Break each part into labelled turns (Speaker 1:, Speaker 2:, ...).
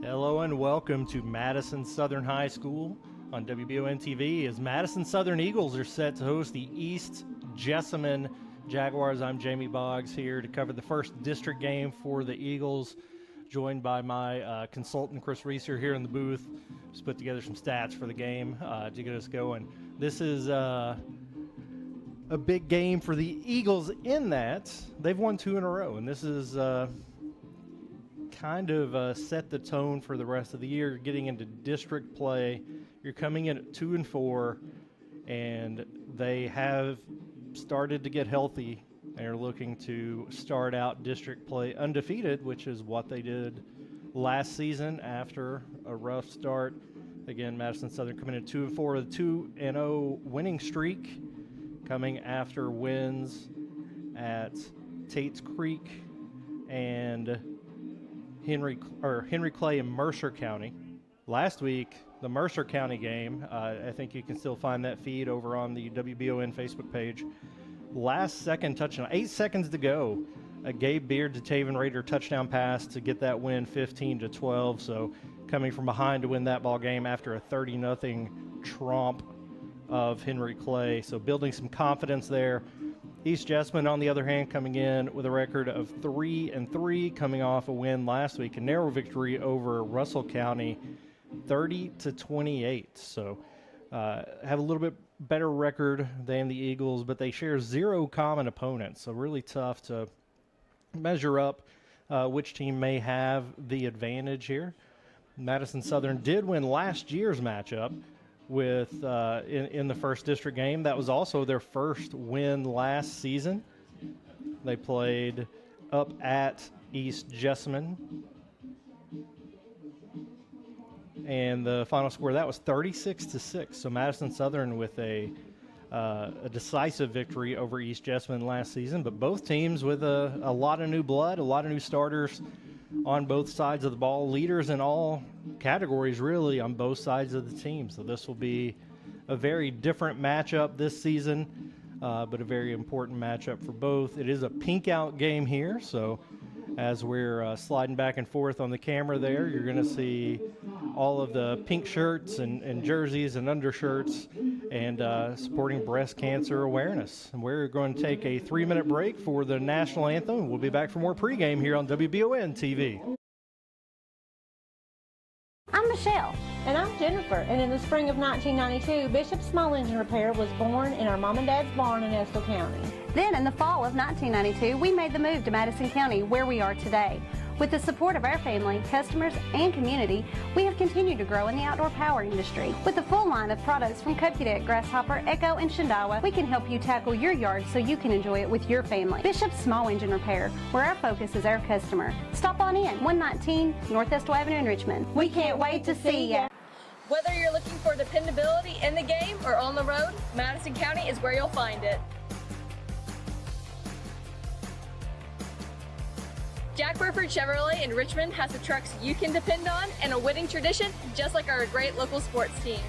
Speaker 1: Hello and welcome to Madison Southern High School on WBON TV as Madison Southern Eagles are set to host the East Jessamine Jaguars. I'm Jamie Boggs here to cover the first district game for the Eagles, joined by my consultant Chris Reeser here in the booth. Just put together some stats for the game to get us going. This is a big game for the Eagles in that they've won 2 in a row, and this is kind of set the tone for the rest of the year. Getting into district play, you're coming in at 2-4, and they have started to get healthy. They're looking to start out district play undefeated, which is what they did last season after a rough start. Again, Madison Southern coming in at 2-4 with a 2-0 winning streak, coming after wins at Tate's Creek and Henry Clay in Mercer County. Last week, the Mercer County game, I think you can still find that feed over on the WBON Facebook page. Last second touchdown, 8 seconds to go. A Gabe Beard to Taven Raider touchdown pass to get that win 15-12. So coming from behind to win that ball game after a 30-0 tromp of Henry Clay. So building some confidence there. East Jessamine, on the other hand, coming in with a record of 3-3, coming off a win last week, a narrow victory over Russell County, 30-28. So have a little bit better record than the Eagles, but they share 0 common opponents. So really tough to measure up which team may have the advantage here. Madison Southern did win last year's matchup with in the first district game. That was also their first win last season. They played up at East Jessamine, and the final score that was 36-6. So Madison Southern with a decisive victory over East Jessamine last season, but both teams with a lot of new blood, a lot of new starters on both sides of the ball, leaders in all categories really on both sides of the team. So this will be a very different matchup this season, but a very important matchup for both. It is a pink out game here, so as we're sliding back and forth on the camera there, you're going to see all of the pink shirts and jerseys and undershirts and supporting breast cancer awareness. And we're going to take a 3-minute break for the national anthem. We'll be back for more pregame here on WBON TV.
Speaker 2: I'm Michelle.
Speaker 3: And I'm Jennifer, and in the spring of 1992, Bishop Small Engine Repair was born in our mom and dad's barn in Estill County.
Speaker 2: Then in the fall of 1992, we made the move to Madison County, where we are today. With the support of our family, customers, and community, we have continued to grow in the outdoor power industry. With a full line of products from Cupcadet, Grasshopper, Echo, and Shindawa, we can help you tackle your yard so you can enjoy it with your family. Bishop Small Engine Repair, where our focus is our customer. Stop on in, 119 North Estill Avenue in Richmond. We can't wait to see ya.
Speaker 4: Whether you're looking for dependability in the game or on the road, Madison County is where you'll find it. Jack Burford Chevrolet in Richmond has the trucks you can depend on and a winning tradition just like our great local sports teams.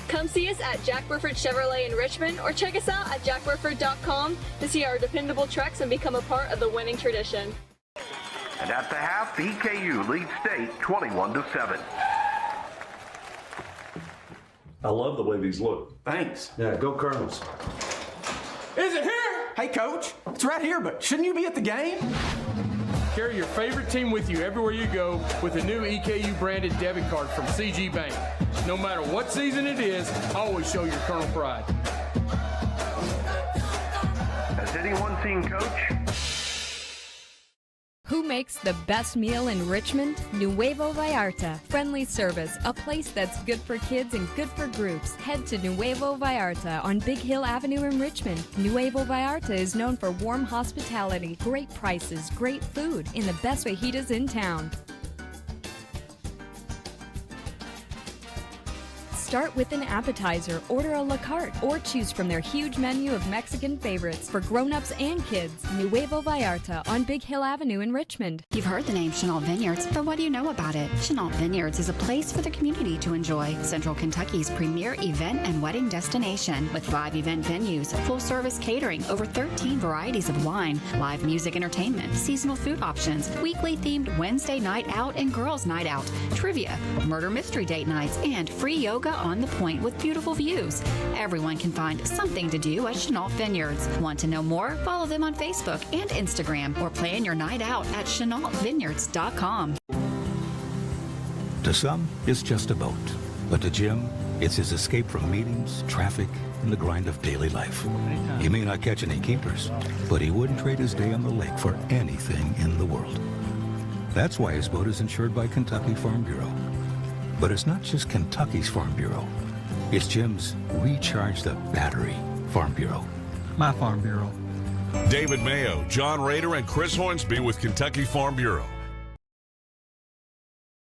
Speaker 4: Come see us at Jack Burford Chevrolet in Richmond or check us out at jackburford.com to see our dependable trucks and become a part of the winning tradition.
Speaker 5: And at the half, EKU leads state 21-7.
Speaker 6: I love the way these look.
Speaker 7: Thanks.
Speaker 6: Yeah, go Colonels.
Speaker 7: Is it here? Hey, Coach, it's right here, but shouldn't you be at the game?
Speaker 8: Carry your favorite team with you everywhere you go with a new EKU branded debit card from CG Bank. No matter what season it is, always show your Colonel pride.
Speaker 5: Has anyone seen Coach?
Speaker 9: Who makes the best meal in Richmond? Nuevo Vallarta. Friendly service, a place that's good for kids and good for groups. Head to Nuevo Vallarta on Big Hill Avenue in Richmond. Nuevo Vallarta is known for warm hospitality, great prices, great food, and the best fajitas in town. Start with an appetizer, order a la carte, or choose from their huge menu of Mexican favorites for grown-ups and kids. Nuevo Vallarta on Big Hill Avenue in Richmond.
Speaker 10: You've heard the name Chenault Vineyards, but what do you know about it? Chenault Vineyards is a place for the community to enjoy. Central Kentucky's premier event and wedding destination with 5 event venues, full-service catering, over 13 varieties of wine, live music entertainment, seasonal food options, weekly themed Wednesday night out and girls night out, trivia, murder mystery date nights, and free yoga on the point with beautiful views. Everyone can find something to do at Chenault Vineyards. Want to know more? Follow them on Facebook and Instagram or plan your night out at ChenaultVineyards.com.
Speaker 11: To some, it's just a boat. But to Jim, it's his escape from meetings, traffic, and the grind of daily life. He may not catch any keepers, but he wouldn't trade his day on the lake for anything in the world. That's why his boat is insured by Kentucky Farm Bureau. But it's not just Kentucky's Farm Bureau. It's Jim's Recharge the Battery Farm Bureau.
Speaker 12: My Farm Bureau.
Speaker 13: David Mayo, John Rader, and Chris Hornsby with Kentucky Farm Bureau.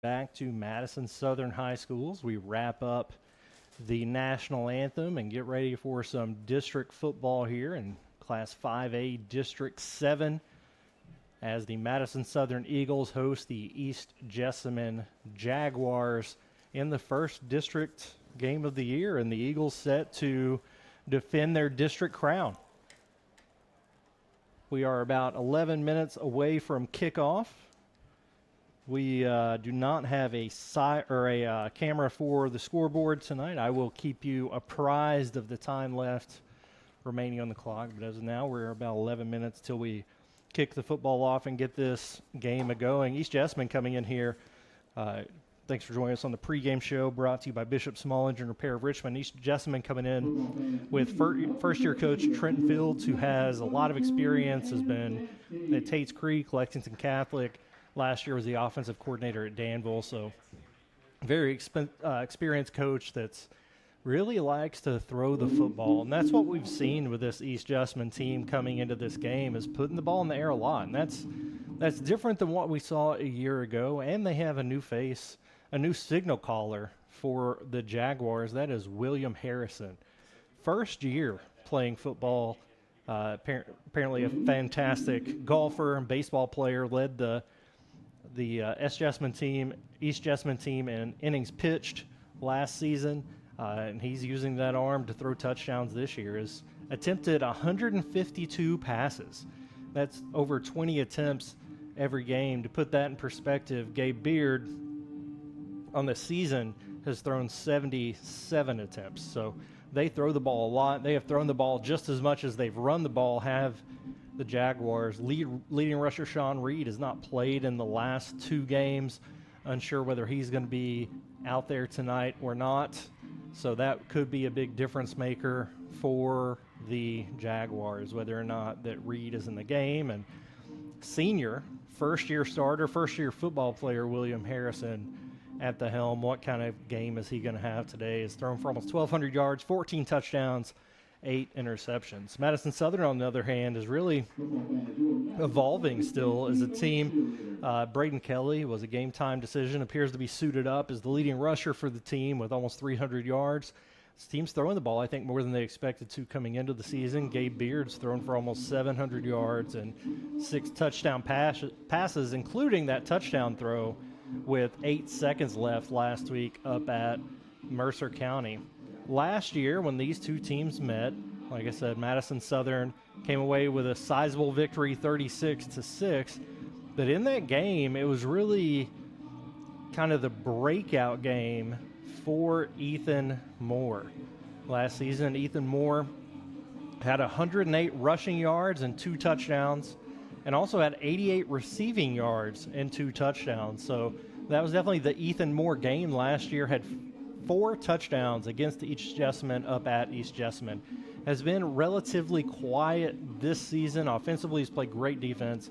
Speaker 1: Back to Madison Southern High Schools. We wrap up the national anthem and get ready for some district football here in Class 5A District 7 as the Madison Southern Eagles host the East Jessamine Jaguars in the first district game of the year, and the Eagles set to defend their district crown. We are about 11 minutes away from kickoff. We do not have a camera for the scoreboard tonight. I will keep you apprised of the time left remaining on the clock, but as of now, we're about 11 minutes till we kick the football off and get this game going. East Jessamine coming in here. Thanks for joining us on the pregame show brought to you by Bishop Small Engine Repair of Richmond. East Jessamine coming in with first-year coach Trenton Fields, who has a lot of experience, has been at Tate's Creek, Lexington Catholic. Last year was the offensive coordinator at Danville, so very experienced coach that's really likes to throw the football. And that's what we've seen with this East Jessamine team coming into this game, is putting the ball in the air a lot. And that's different than what we saw a year ago. And they have a new face, a new signal caller for the Jaguars. That is William Harrison. First year playing football, apparently a fantastic golfer and baseball player, led the East Jessamine team in innings pitched last season. And he's using that arm to throw touchdowns this year. Has attempted 152 passes. That's over 20 attempts every game. To put that in perspective, Gabe Beard on the season has thrown 77 attempts. So they throw the ball a lot. They have thrown the ball just as much as they've run the ball, have the Jaguars. Leading rusher Sean Reed has not played in the last 2 games. Unsure whether he's going to be out there tonight or not. So that could be a big difference maker for the Jaguars, whether or not that Reed is in the game. And senior, first-year starter, first-year football player William Harrison at the helm. What kind of game is he going to have today? He's thrown for almost 1,200 yards, 14 touchdowns, 8 interceptions. Madison Southern, on the other hand, is really evolving still as a team. Braden Kelly was a game-time decision, appears to be suited up as the leading rusher for the team with almost 300 yards. This team's throwing the ball, I think, more than they expected to coming into the season. Gabe Beard's thrown for almost 700 yards and 6 touchdown passes, including that touchdown throw with 8 seconds left last week up at Mercer County. Last year, when these two teams met, like I said, Madison Southern came away with a sizable victory, 36-6. But in that game, it was really kind of the breakout game for Ethan Moore. Last season, Ethan Moore had 108 rushing yards and 2 touchdowns, and also had 88 receiving yards and 2 touchdowns. So that was definitely the Ethan Moore game last year. Had 4 touchdowns against East Jessamine up at East Jessamine. Has been relatively quiet this season. Offensively, he's played great defense.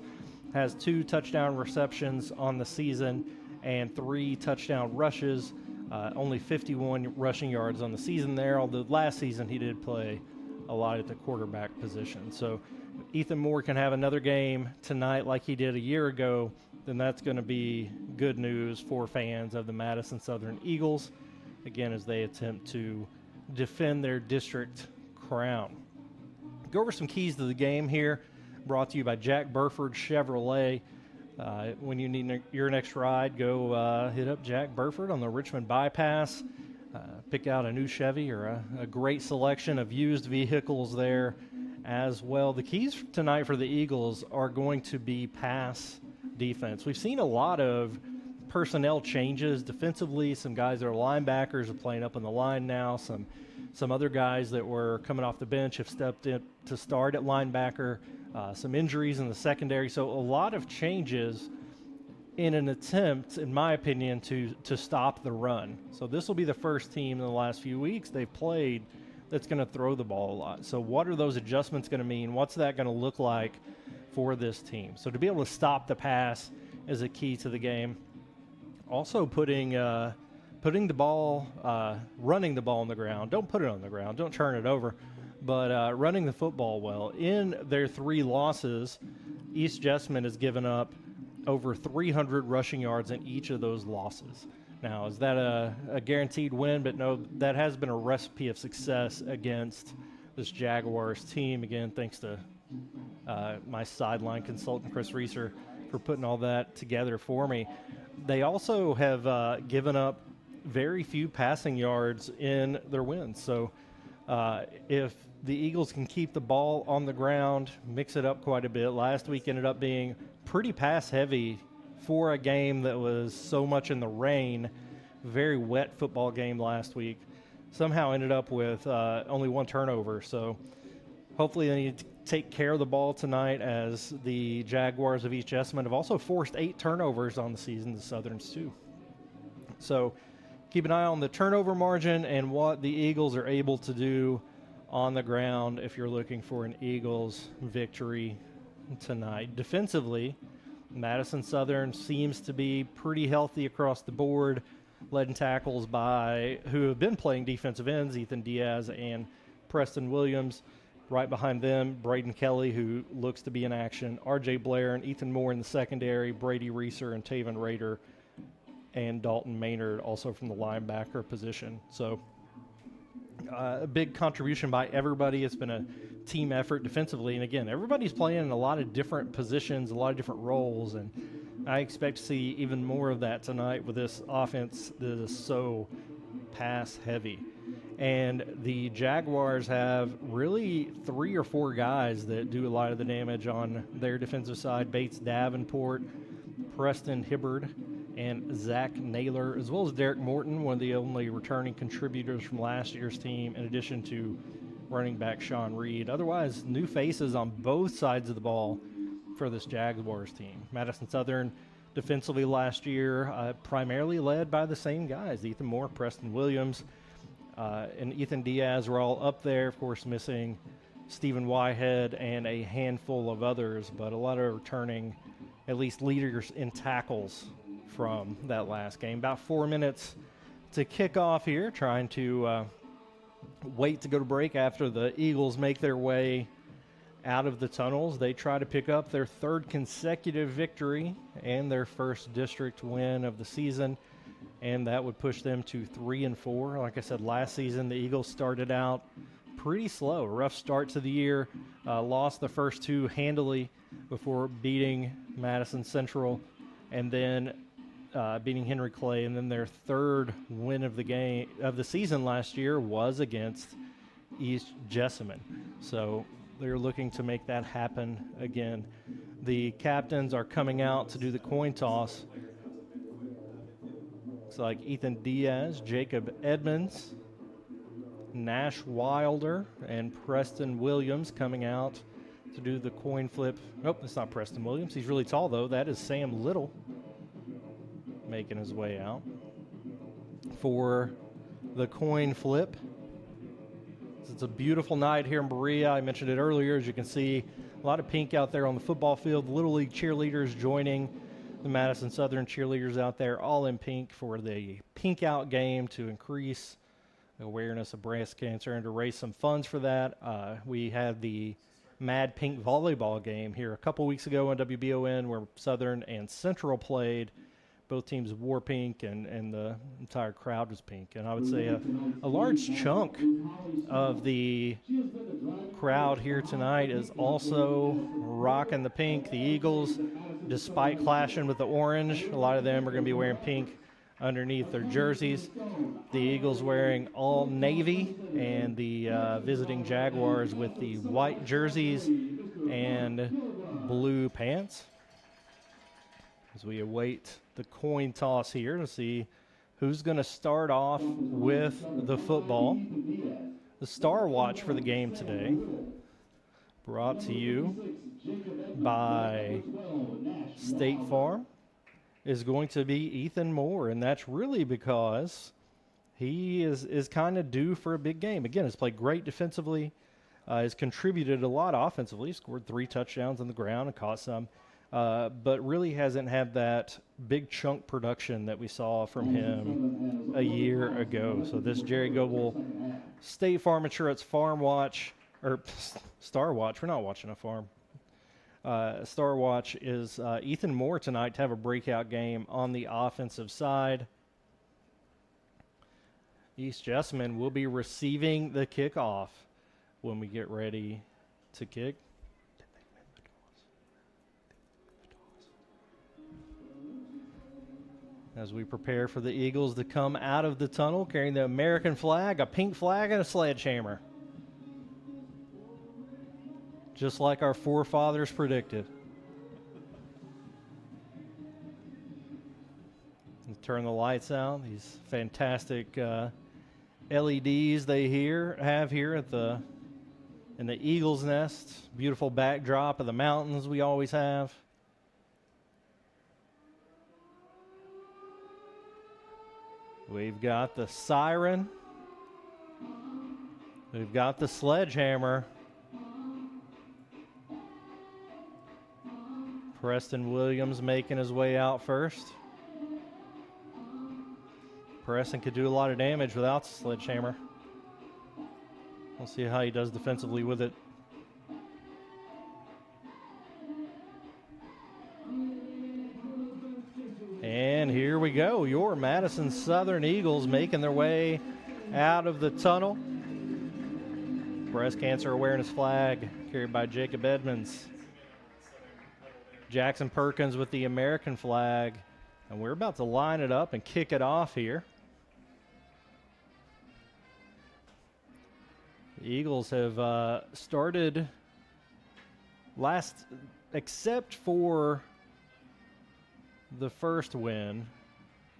Speaker 1: has 2 touchdown receptions on the season and 3 touchdown rushes, only 51 rushing yards on the season there, although last season he did play a lot at the quarterback position. So Ethan Moore can have another game tonight like he did a year ago, then that's going to be good news for fans of the Madison Southern Eagles, again, as they attempt to defend their district crown. Go over some keys to the game here, brought to you by Jack Burford Chevrolet. When you need your next ride, go hit up Jack Burford on the Richmond Bypass. Pick out a new Chevy or a great selection of used vehicles there as well. The keys tonight for the Eagles are going to be pass defense. We've seen a lot of personnel changes defensively. Some guys that are linebackers are playing up on the line now. Some other guys that were coming off the bench have stepped in to start at linebacker. Some injuries in the secondary. So a lot of changes in an attempt, in my opinion, to stop the run. So this will be the first team in the last few weeks they've played that's going to throw the ball a lot. So what are those adjustments going to mean? What's that going to look like for this team? So to be able to stop the pass is a key to the game. Also putting the ball, running the ball on the ground. Don't put it on the ground. Don't turn it over. But running the football well. In their 3 losses, East Jessamine has given up over 300 rushing yards in each of those losses. Now, is that a guaranteed win? But no, that has been a recipe of success against this Jaguars team. Again, thanks to my sideline consultant, Chris Reeser, for putting all that together for me. They also have given up very few passing yards in their wins. So if the Eagles can keep the ball on the ground, mix it up quite a bit. Last week ended up being pretty pass-heavy for a game that was so much in the rain. Very wet football game last week. Somehow ended up with only 1 turnover. So hopefully they need to take care of the ball tonight, as the Jaguars of East Jessamine have also forced 8 turnovers on the season, the Southerns too. So keep an eye on the turnover margin and what the Eagles are able to do on the ground if you're looking for an Eagles victory tonight. Defensively, Madison Southern seems to be pretty healthy across the board, led in tackles by who have been playing defensive ends, Ethan Diaz and Preston Williams. Right behind them, Braden Kelly, who looks to be in action, R.J. Blair and Ethan Moore in the secondary, Brady Reeser and Taven Rader, and Dalton Maynard also from the linebacker position. So a big contribution by everybody. It's been a team effort defensively. And again, everybody's playing in a lot of different positions, a lot of different roles. And I expect to see even more of that tonight with this offense that is so pass heavy. And the Jaguars have really 3 or 4 guys that do a lot of the damage on their defensive side. Bates Davenport, Preston Hibbard, and Zach Naylor, as well as Derek Morton, one of the only returning contributors from last year's team, in addition to running back Sean Reed. Otherwise, new faces on both sides of the ball for this Jaguars team. Madison Southern defensively last year, primarily led by the same guys, Ethan Moore, Preston Williams, and Ethan Diaz were all up there, of course, missing Stephen Whitehead and a handful of others, but a lot of returning, at least leaders in tackles from that last game. About 4 minutes to kick off here, trying to wait to go to break after the Eagles make their way out of the tunnels. They try to pick up their 3rd consecutive victory and their 1st district win of the season, and that would push them to 3-4. Like I said, last season the Eagles started out pretty slow, rough start to the year, lost the first 2 handily before beating Madison Central and then beating Henry Clay, and then their 3rd win of the season last year was against East Jessamine. So they're looking to make that happen again. The captains are coming out to do the coin toss. Looks like Ethan Diaz, Jacob Edmonds, Nash Wilder, and Preston Williams coming out to do the coin flip. Nope, that's not Preston Williams. He's really tall, though. That is Sam Little making his way out for the coin flip. It's a beautiful night here in Berea. I mentioned it earlier. As you can see, A lot of pink out there on the football field. Little League cheerleaders joining the Madison Southern cheerleaders out there, all in pink for the Pink Out game to increase awareness of breast cancer and to raise some funds for that. We had the Mad Pink volleyball game here a couple weeks ago on WBON where Southern and Central played. Both teams wore pink, and the entire crowd was pink. And I would say a large chunk of the crowd here tonight is also rocking the pink. The Eagles, despite clashing with the orange, a lot of them are going to be wearing pink underneath their jerseys. The Eagles wearing all navy, and the visiting Jaguars with the white jerseys and blue pants. As we await the coin toss here to see who's going to start off with the football. The Star Watch for the game today, brought to you by State Farm, is going to be Ethan Moore, and that's really because he is kind of due for a big game. Again, has played great defensively, has contributed a lot offensively, scored 3 touchdowns on the ground and caught some, but really hasn't had that big chunk production that we saw from him a year ago. So this Jerry Goebel State Farm Insurance Farm Watch, or Star Watch, we're not watching a farm. Star Watch is Ethan Moore tonight to have a breakout game on the offensive side. East Jessamine will be receiving the kickoff when we get ready to kick. As we prepare for the Eagles to come out of the tunnel carrying the American flag, a pink flag, and a sledgehammer. Just like our forefathers predicted. And turn the lights out. These fantastic LEDs they have here at in the Eagles Nest. Beautiful backdrop of the mountains we always have. We've got the siren. We've got the sledgehammer. Preston Williams making his way out first. Preston could do a lot of damage without the sledgehammer. We'll see how he does defensively with it. And here we go. Your Madison Southern Eagles making their way out of the tunnel. Breast cancer awareness flag carried by Jacob Edmonds. Jackson Perkins with the American flag. And we're about to line it up and kick it off here. The Eagles have started except for the first win,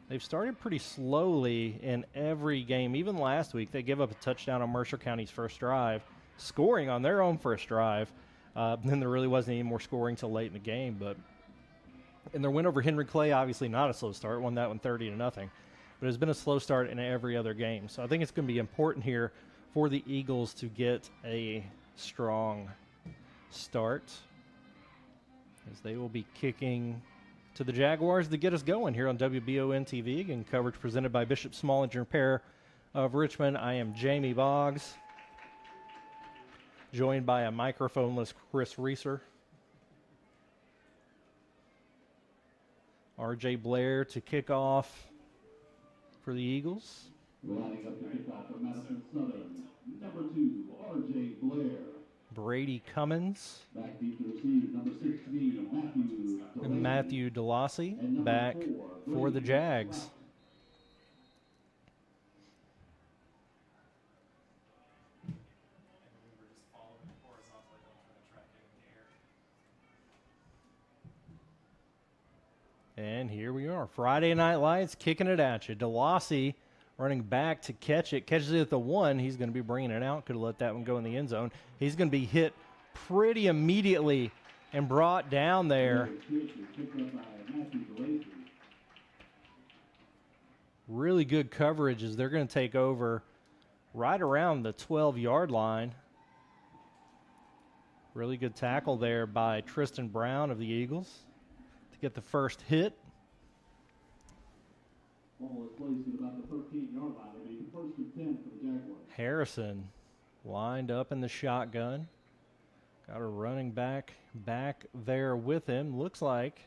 Speaker 1: they've started pretty slowly in every game. Even last week, they gave up a touchdown on Mercer County's first drive, scoring on their own first drive. Then there really wasn't any more scoring till late in the game. But in their win over Henry Clay, obviously not a slow start, won that one 30-0. But it's been a slow start in every other game. So I think it's going to be important here for the Eagles to get a strong start, as they will be kicking to the Jaguars to get us going here on WBON TV, and coverage presented by Bishop Small Engine Repair of Richmond. I am Jamie Boggs, joined by a microphoneless Chris Reeser. R.J. Blair to kick off for the Eagles.
Speaker 12: Lining up the kickoff for Madison Southern, number 2, R.J. Blair.
Speaker 1: Brady Cummins.
Speaker 12: Back deep to receive, number 16,
Speaker 1: Matthew DeLossie back for the Jags. And here we are, Friday Night Lights kicking it at you. DeLossie running back to catch it. Catches it at the 1. He's going to be bringing it out. Could have let that one go in the end zone. He's going to be hit pretty immediately and brought down there. Really good coverage as they're going to take over right around the 12-yard line. Really good tackle there by Tristan Brown of the Eagles to get the first hit.
Speaker 12: Ball is placed at about the 13-yard line. It'll be first and 10 for the Jaguars.
Speaker 1: Harrison lined up in the shotgun. Got a running back there with him. Looks like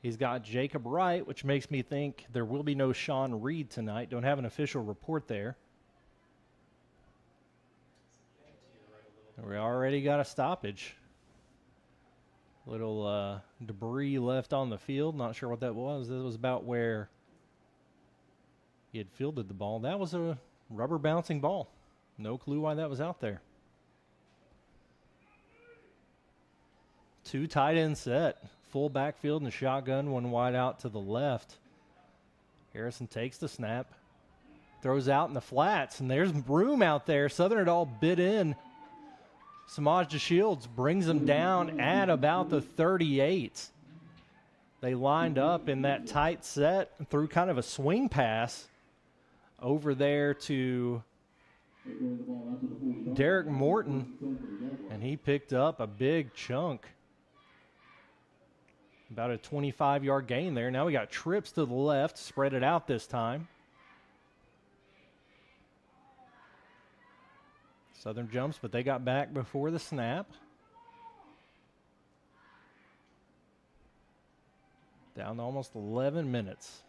Speaker 1: he's got Jacob Wright, which makes me think there will be no Sean Reed tonight. Don't have an official report there. We already got a stoppage. Little debris left on the field. Not sure what that was. That was about where he had fielded the ball. That was a rubber bouncing ball. No clue why that was out there. 2 tight end set. Full backfield and the shotgun, one wide out to the left. Harrison takes the snap. Throws out in the flats, and there's room out there. Southern had all bit in. Samaj DeShields brings them down at about the 38. They lined up in that tight set and threw kind of a swing pass over there to Derek Morton, and he picked up a big chunk. About a 25-yard gain there. Now we got trips to the left, spread it out this time. Southern jumps, but they got back before the snap. Down to almost 11 minutes.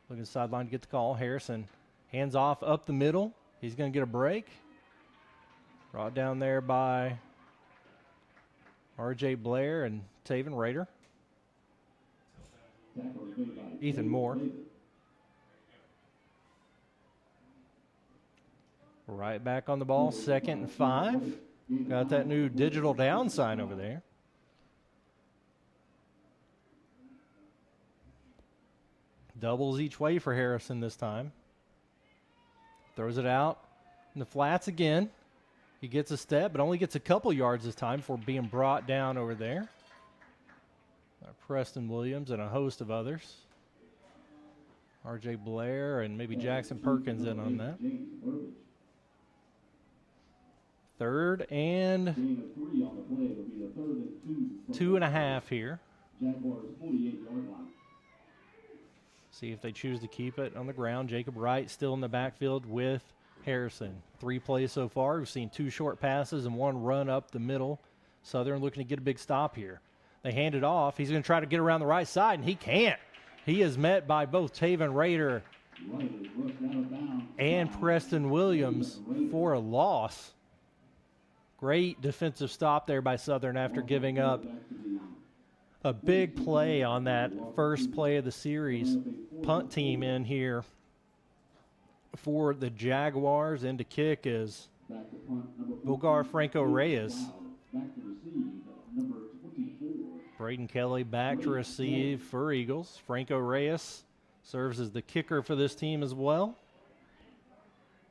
Speaker 1: Looking sideline to get the call. Harrison hands off up the middle. He's going to get a break. Brought down there by R.J. Blair and Taven Rader. Ethan Moore. Right back on the ball, 2nd and 5. Got that new digital down sign over there. Doubles each way for Harrison this time. Throws it out in the flats again. He gets a step, but only gets a couple yards this time before being brought down over there. Preston Williams and a host of others. R.J. Blair and maybe Jackson Perkins in on that. 3rd and 2.5 here. See if they choose to keep it on the ground. Jacob Wright still in the backfield with Harrison. 3 plays so far. We've seen 2 short passes and 1 run up the middle. Southern looking to get a big stop here. They hand it off. He's going to try to get around the right side, and he can't. He is met by both Taven Rader and Preston Williams for a loss. Great defensive stop there by Southern after giving up a big play on that first play of the series. Punt team in here for the Jaguars, and to kick is Bogar Franco Reyes. Braden Kelly back to receive for Eagles. Franco Reyes serves as the kicker for this team as well.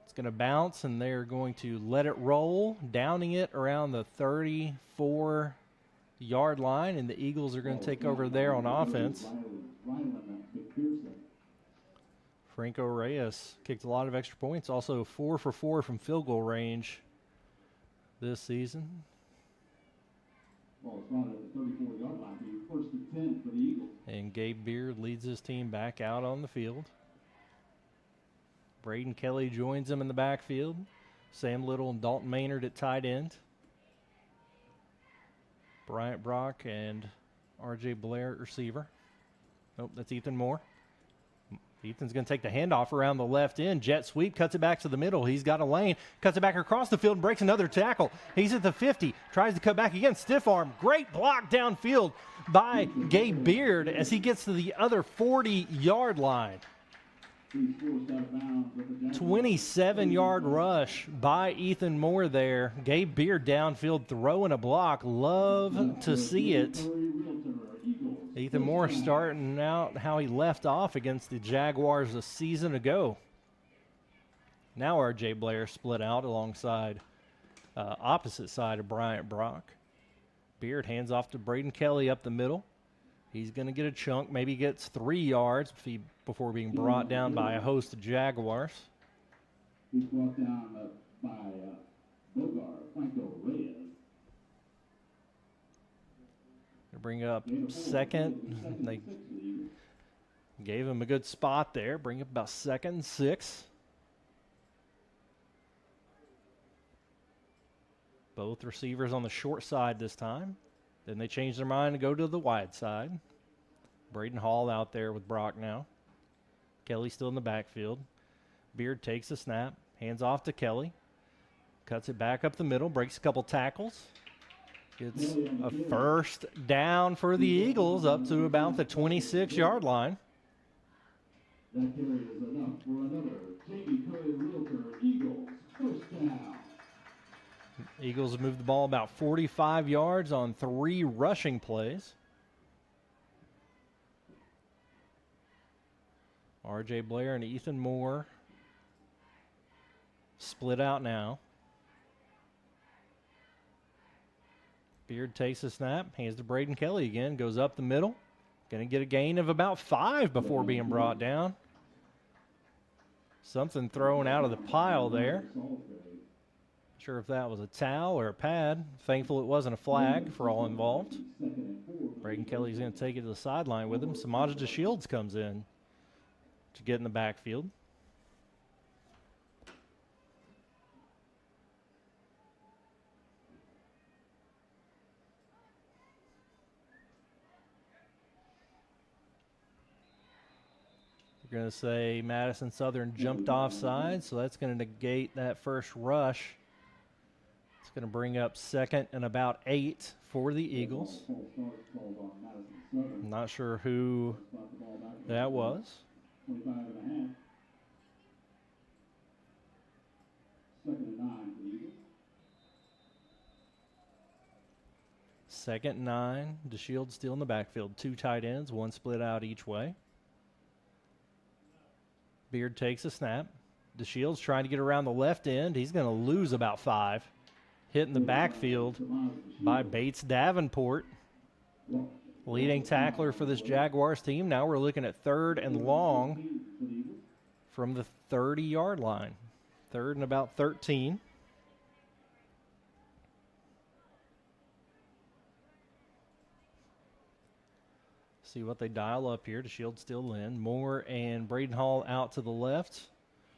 Speaker 1: It's going to bounce, and they're going to let it roll, downing it around the 34-yard line, and the Eagles are going to take over there on offense. Franco Reyes kicked a lot of extra points, also 4 for 4 from field goal range this season.
Speaker 12: Ball is spotted at the 34-yard line. First and 10 for the Eagles.
Speaker 1: And Gabe Beard leads his team back out on the field. Braden Kelly joins him in the backfield. Sam Little and Dalton Maynard at tight end. Bryant Brock and R.J. Blair at receiver. Nope, that's Ethan Moore. Ethan's going to take the handoff around the left end. Jet sweep, cuts it back to the middle. He's got a lane, cuts it back across the field, and breaks another tackle. He's at the 50, tries to cut back again. Stiff arm, great block downfield by Gabe Beard as he gets to the other 40-yard line. 27-yard rush by Ethan Moore there. Gabe Beard downfield throwing a block. Love to see it. Ethan Moore starting out how he left off against the Jaguars a season ago. Now R.J. Blair split out alongside opposite side of Bryant Brock. Beard hands off to Braden Kelly up the middle. He's going to get a chunk, maybe gets 3 yards before being brought down by a host of Jaguars.
Speaker 12: He's brought down by Bogar Franco Reyes.
Speaker 1: bring up second. They gave him a good spot there. Bring up about 2nd and 6. Both receivers on the short side this time. Then they change their mind and go to the wide side. Braden Hall out there with Brock now. Kelly still in the backfield. Beard takes the snap, hands off to Kelly. Cuts it back up the middle, breaks a couple tackles. Gets a first down for the Eagles up to about the 26-yard line.
Speaker 12: That carry is enough for another Jamie Curry Realtor Eagles first down.
Speaker 1: Eagles have moved the ball about 45 yards on 3 rushing plays. R.J. Blair and Ethan Moore split out now. Beard takes a snap, hands to Braden Kelly again, goes up the middle. Going to get a gain of about 5 before being brought down. Something thrown out of the pile there. Not sure if that was a towel or a pad. Thankful it wasn't a flag for all involved. Braden Kelly's going to take it to the sideline with him. Samaj DeShields comes in to get in the backfield. We're going to say Madison Southern jumped offside, so that's going to negate that first rush. It's going to bring up 2nd and about 8 for the Eagles. I'm not sure who that was.
Speaker 12: 25 and a half. 2nd and 9 for the Eagles.
Speaker 1: 2nd and 9. DeShields still in the backfield. 2 tight ends, 1 split out each way. Beard takes a snap. DeShields trying to get around the left end. He's going to lose about 5. Hit in the backfield by Bates Davenport. Leading tackler for this Jaguars team. Now we're looking at 3rd and long from the 30-yard line. 3rd and about 13. See what they dial up here. DeShields still in. Moore and Braden Hall out to the left.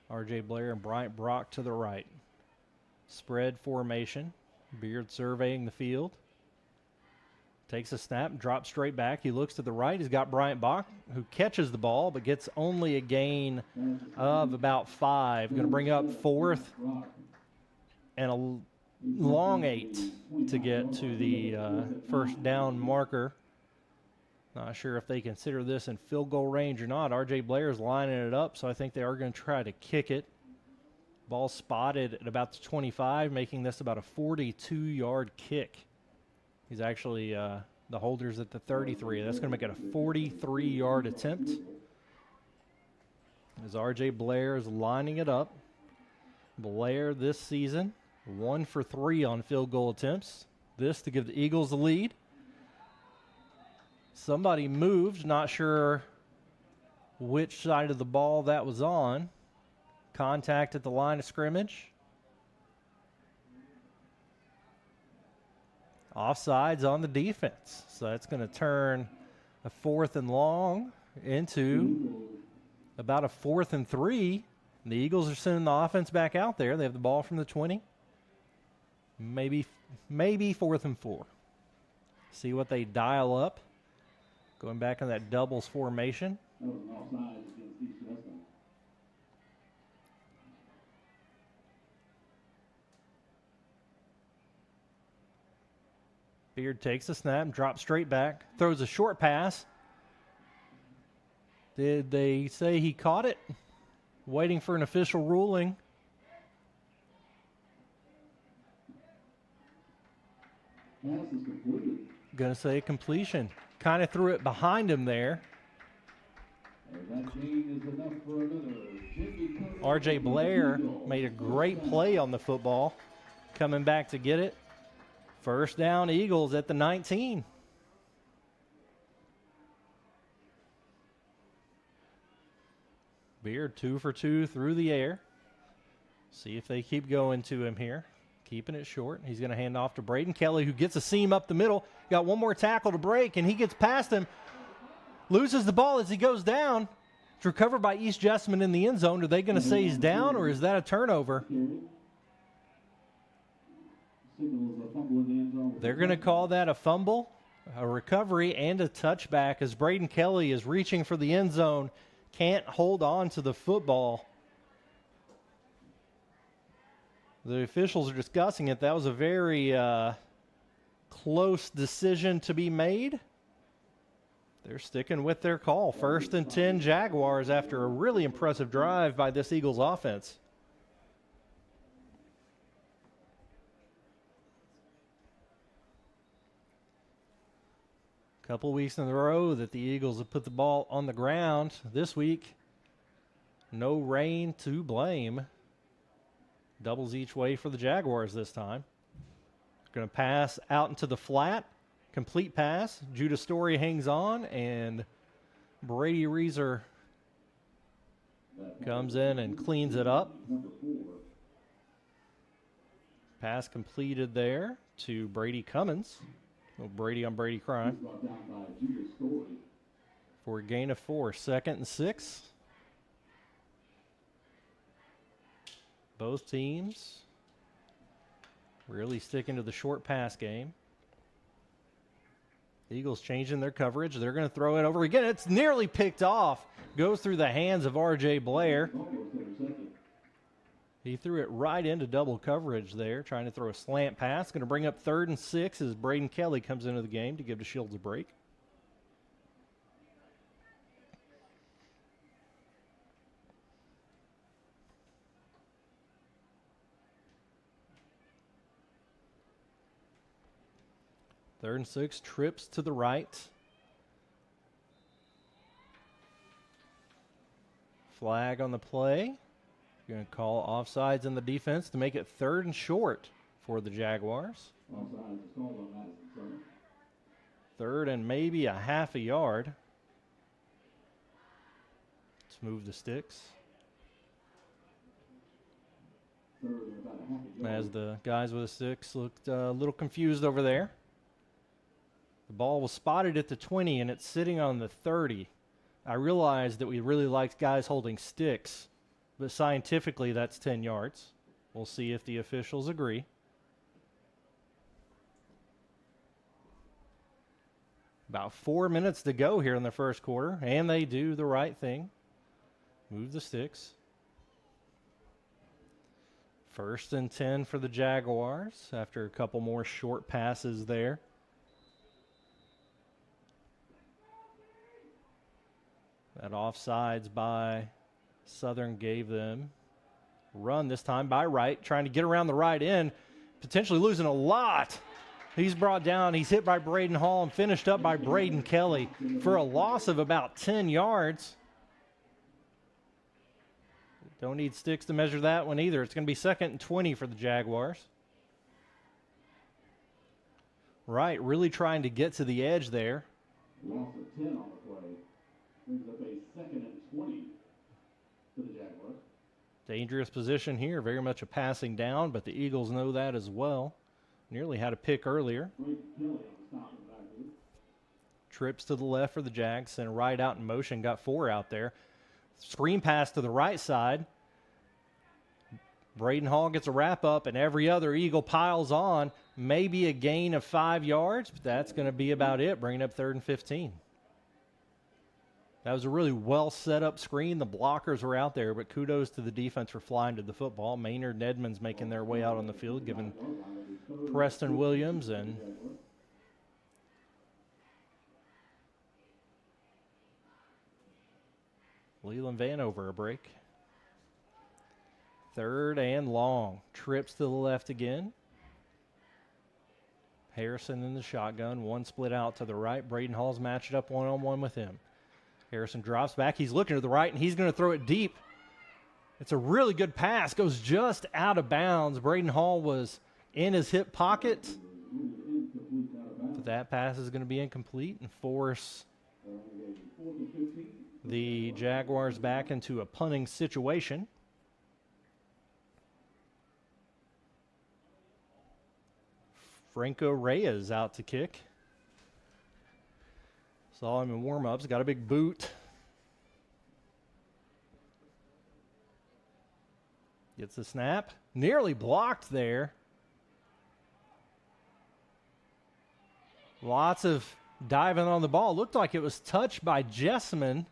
Speaker 1: R.J. Blair and Bryant Brock to the right. Spread formation. Beard surveying the field. Takes a snap, drops straight back. He looks to the right. He's got Bryant Bach, who catches the ball, but gets only a gain of about 5. Going to bring up 4th and a long 8 to get to the first down marker. Not sure if they consider this in field goal range or not. R.J. Blair's lining it up, so I think they are going to try to kick it. Ball spotted at about the 25, making this about a 42-yard kick. He's actually the holder's at the 33. That's going to make it a 43-yard attempt. As R.J. Blair is lining it up. Blair this season, 1 for 3 on field goal attempts. This to give the Eagles the lead. Somebody moved, not sure which side of the ball that was on. Contact at the line of scrimmage. Offsides on the defense. So that's going to turn a 4th and long into about a 4th and 3. The Eagles are sending the offense back out there. They have the ball from the 20. Maybe 4th and 4. See what they dial up. Going back on that doubles formation.
Speaker 12: That was an offside against East Jessamine.
Speaker 1: Beard takes a snap, drops straight back, throws a short pass. Did they say he caught it? Waiting for an official ruling.
Speaker 12: Pass is completed.
Speaker 1: Gonna say completion. Kind of threw it behind him there.
Speaker 12: And that gain is enough for another.
Speaker 1: R.J. Blair made a great play on the football, coming back to get it. First down, Eagles at the 19. Beard 2 for 2 through the air. See if they keep going to him here. keeping it short. He's going to hand off to Braden Kelly, who gets a seam up the middle. Got one more tackle to break, and he gets past him. Loses the ball as he goes down. It's recovered by East Jessamine in the end zone. Are they going to say he's down, or is that a turnover? They're going to call that a fumble, a recovery, and a touchback as Braden Kelly is reaching for the end zone. Can't hold on to the football. The officials are discussing it. That was a very close decision to be made. They're sticking with their call. 1st and 10 Jaguars after a really impressive drive by this Eagles offense. Couple weeks in a row that the Eagles have put the ball on the ground. This week, no rain to blame. Doubles each way for the Jaguars this time. Going to pass out into the flat. Complete pass. Judah Story hangs on, and Brady Reeser comes in and cleans it up. Pass completed there to Brady Cummins. Little Brady on Brady crime. For a gain of 4. 2nd and 6. Both teams really sticking to the short pass game. The Eagles changing their coverage. They're going to throw it over again. It's nearly picked off. Goes through the hands of R.J. Blair. He threw it right into double coverage there, trying to throw a slant pass. Going to bring up 3rd and 6 as Braden Kelly comes into the game to give the Shields a break. Third and 6, trips to the right. Flag on the play. Going to call offsides in the defense to make it 3rd and short for the Jaguars. 3rd and maybe a half a yard. Let's move the sticks. As the guys with the sticks looked a little confused over there. The ball was spotted at the 20, and it's sitting on the 30. I realized that we really liked guys holding sticks, but scientifically that's 10 yards. We'll see if the officials agree. About 4 minutes to go here in the first quarter, and they do the right thing. Move the sticks. 1st and 10 for the Jaguars after a couple more short passes there. That offsides by Southern gave them run this time by Wright, trying to get around the right end, potentially losing a lot. He's brought down, he's hit by Braden Hall and finished up by Braden Kelly for a loss of about 10 yards. Don't need sticks to measure that one either. It's going to be 2nd and 20 for the Jaguars. Wright really trying to get to the edge there.
Speaker 12: Loss of 10 on the play. Brings up a 2nd and 20 for the Jaguars.
Speaker 1: Dangerous position here, very much a passing down, but the Eagles know that as well. Nearly had a pick earlier. Trips to the left for the Jags, sent right out in motion, got 4 out there. Screen pass to the right side. Braden Hall gets a wrap up, and every other Eagle piles on. Maybe a gain of 5 yards, but that's going to be about it, bringing up 3rd and 15. That was a really well set up screen. The blockers were out there, but kudos to the defense for flying to the football. Maynard and Edmonds making their way out on the field, giving Preston Williams and Leland Vanover a break. 3rd and long. Trips to the left again. Harrison in the shotgun. One split out to the right. Braden Hall's matched up one-on-one with him. Harrison drops back. He's looking to the right, and he's going to throw it deep. It's a really good pass. Goes just out of bounds. Braden Hall was in his hip pocket. But that pass is going to be incomplete and force the Jaguars back into a punting situation. Franco Reyes out to kick. Saw him in warm-ups. Got a big boot. Gets the snap. Nearly blocked there. Lots of diving on the ball. Looked like it was touched by Jessamine.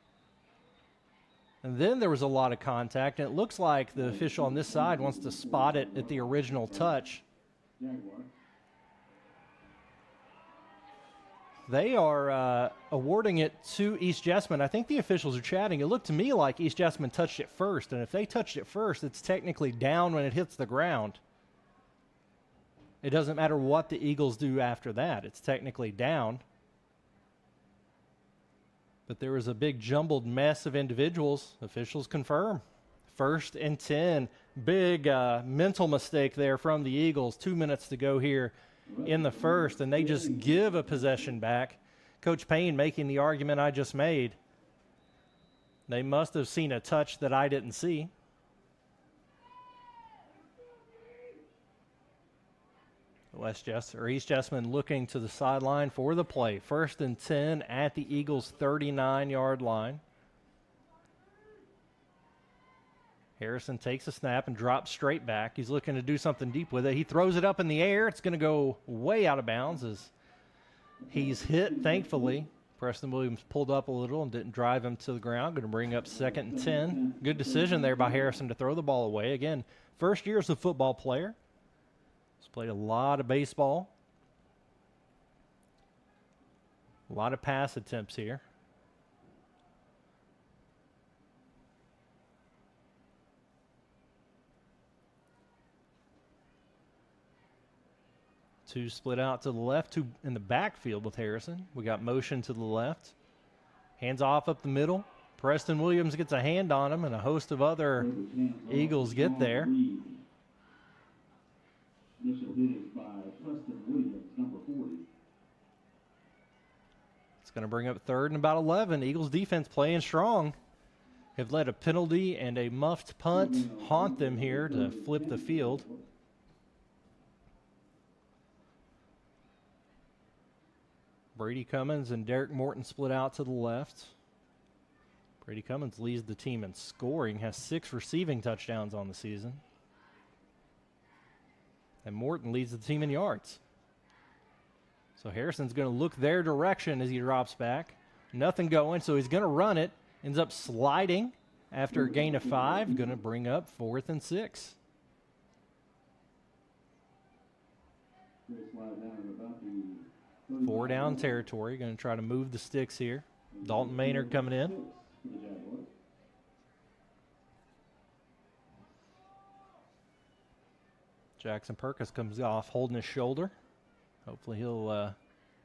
Speaker 1: And then there was a lot of contact. And it looks like the official on this side wants to spot it at the original touch. They are awarding it to East Jessamine. I think the officials are chatting. It looked to me like East Jessamine touched it first. And if they touched it first, it's technically down when it hits the ground. It doesn't matter what the Eagles do after that. It's technically down. But there was a big jumbled mess of individuals. Officials confirm. 1st and 10. Big mental mistake there from the Eagles. 2 minutes to go here in the first, and they just give a possession back. Coach Payne making the argument I just made. They must have seen a touch that I didn't see. East Jessamine looking to the sideline for the play. 1st and 10 at the Eagles' 39-yard line. Harrison takes a snap and drops straight back. He's looking to do something deep with it. He throws it up in the air. It's going to go way out of bounds as he's hit, thankfully. Preston Williams pulled up a little and didn't drive him to the ground. Going to bring up 2nd and 10. Good decision there by Harrison to throw the ball away. Again, first year as a football player. He's played a lot of baseball. A lot of pass attempts here. Two split out to the left, two in the backfield with Harrison. We got motion to the left. Hands off up the middle. Preston Williams gets a hand on him, and a host of other Eagles get there.
Speaker 12: Initial hit is by Preston Williams, number 40.
Speaker 1: It's going to bring up 3rd and about 11. Eagles defense playing strong. Have let a penalty and a muffed punt haunt them here to flip the field. Brady Cummins and Derek Morton split out to the left. Brady Cummins leads the team in scoring, has 6 receiving touchdowns on the season. And Morton leads the team in yards. So Harrison's going to look their direction as he drops back. Nothing going, so he's going to run it. Ends up sliding after a gain of 5. Going to bring up 4th and 6. Four down territory. Going to try to move the sticks here. Dalton Maynard coming in. Jackson Perkins comes off holding his shoulder. Hopefully he'll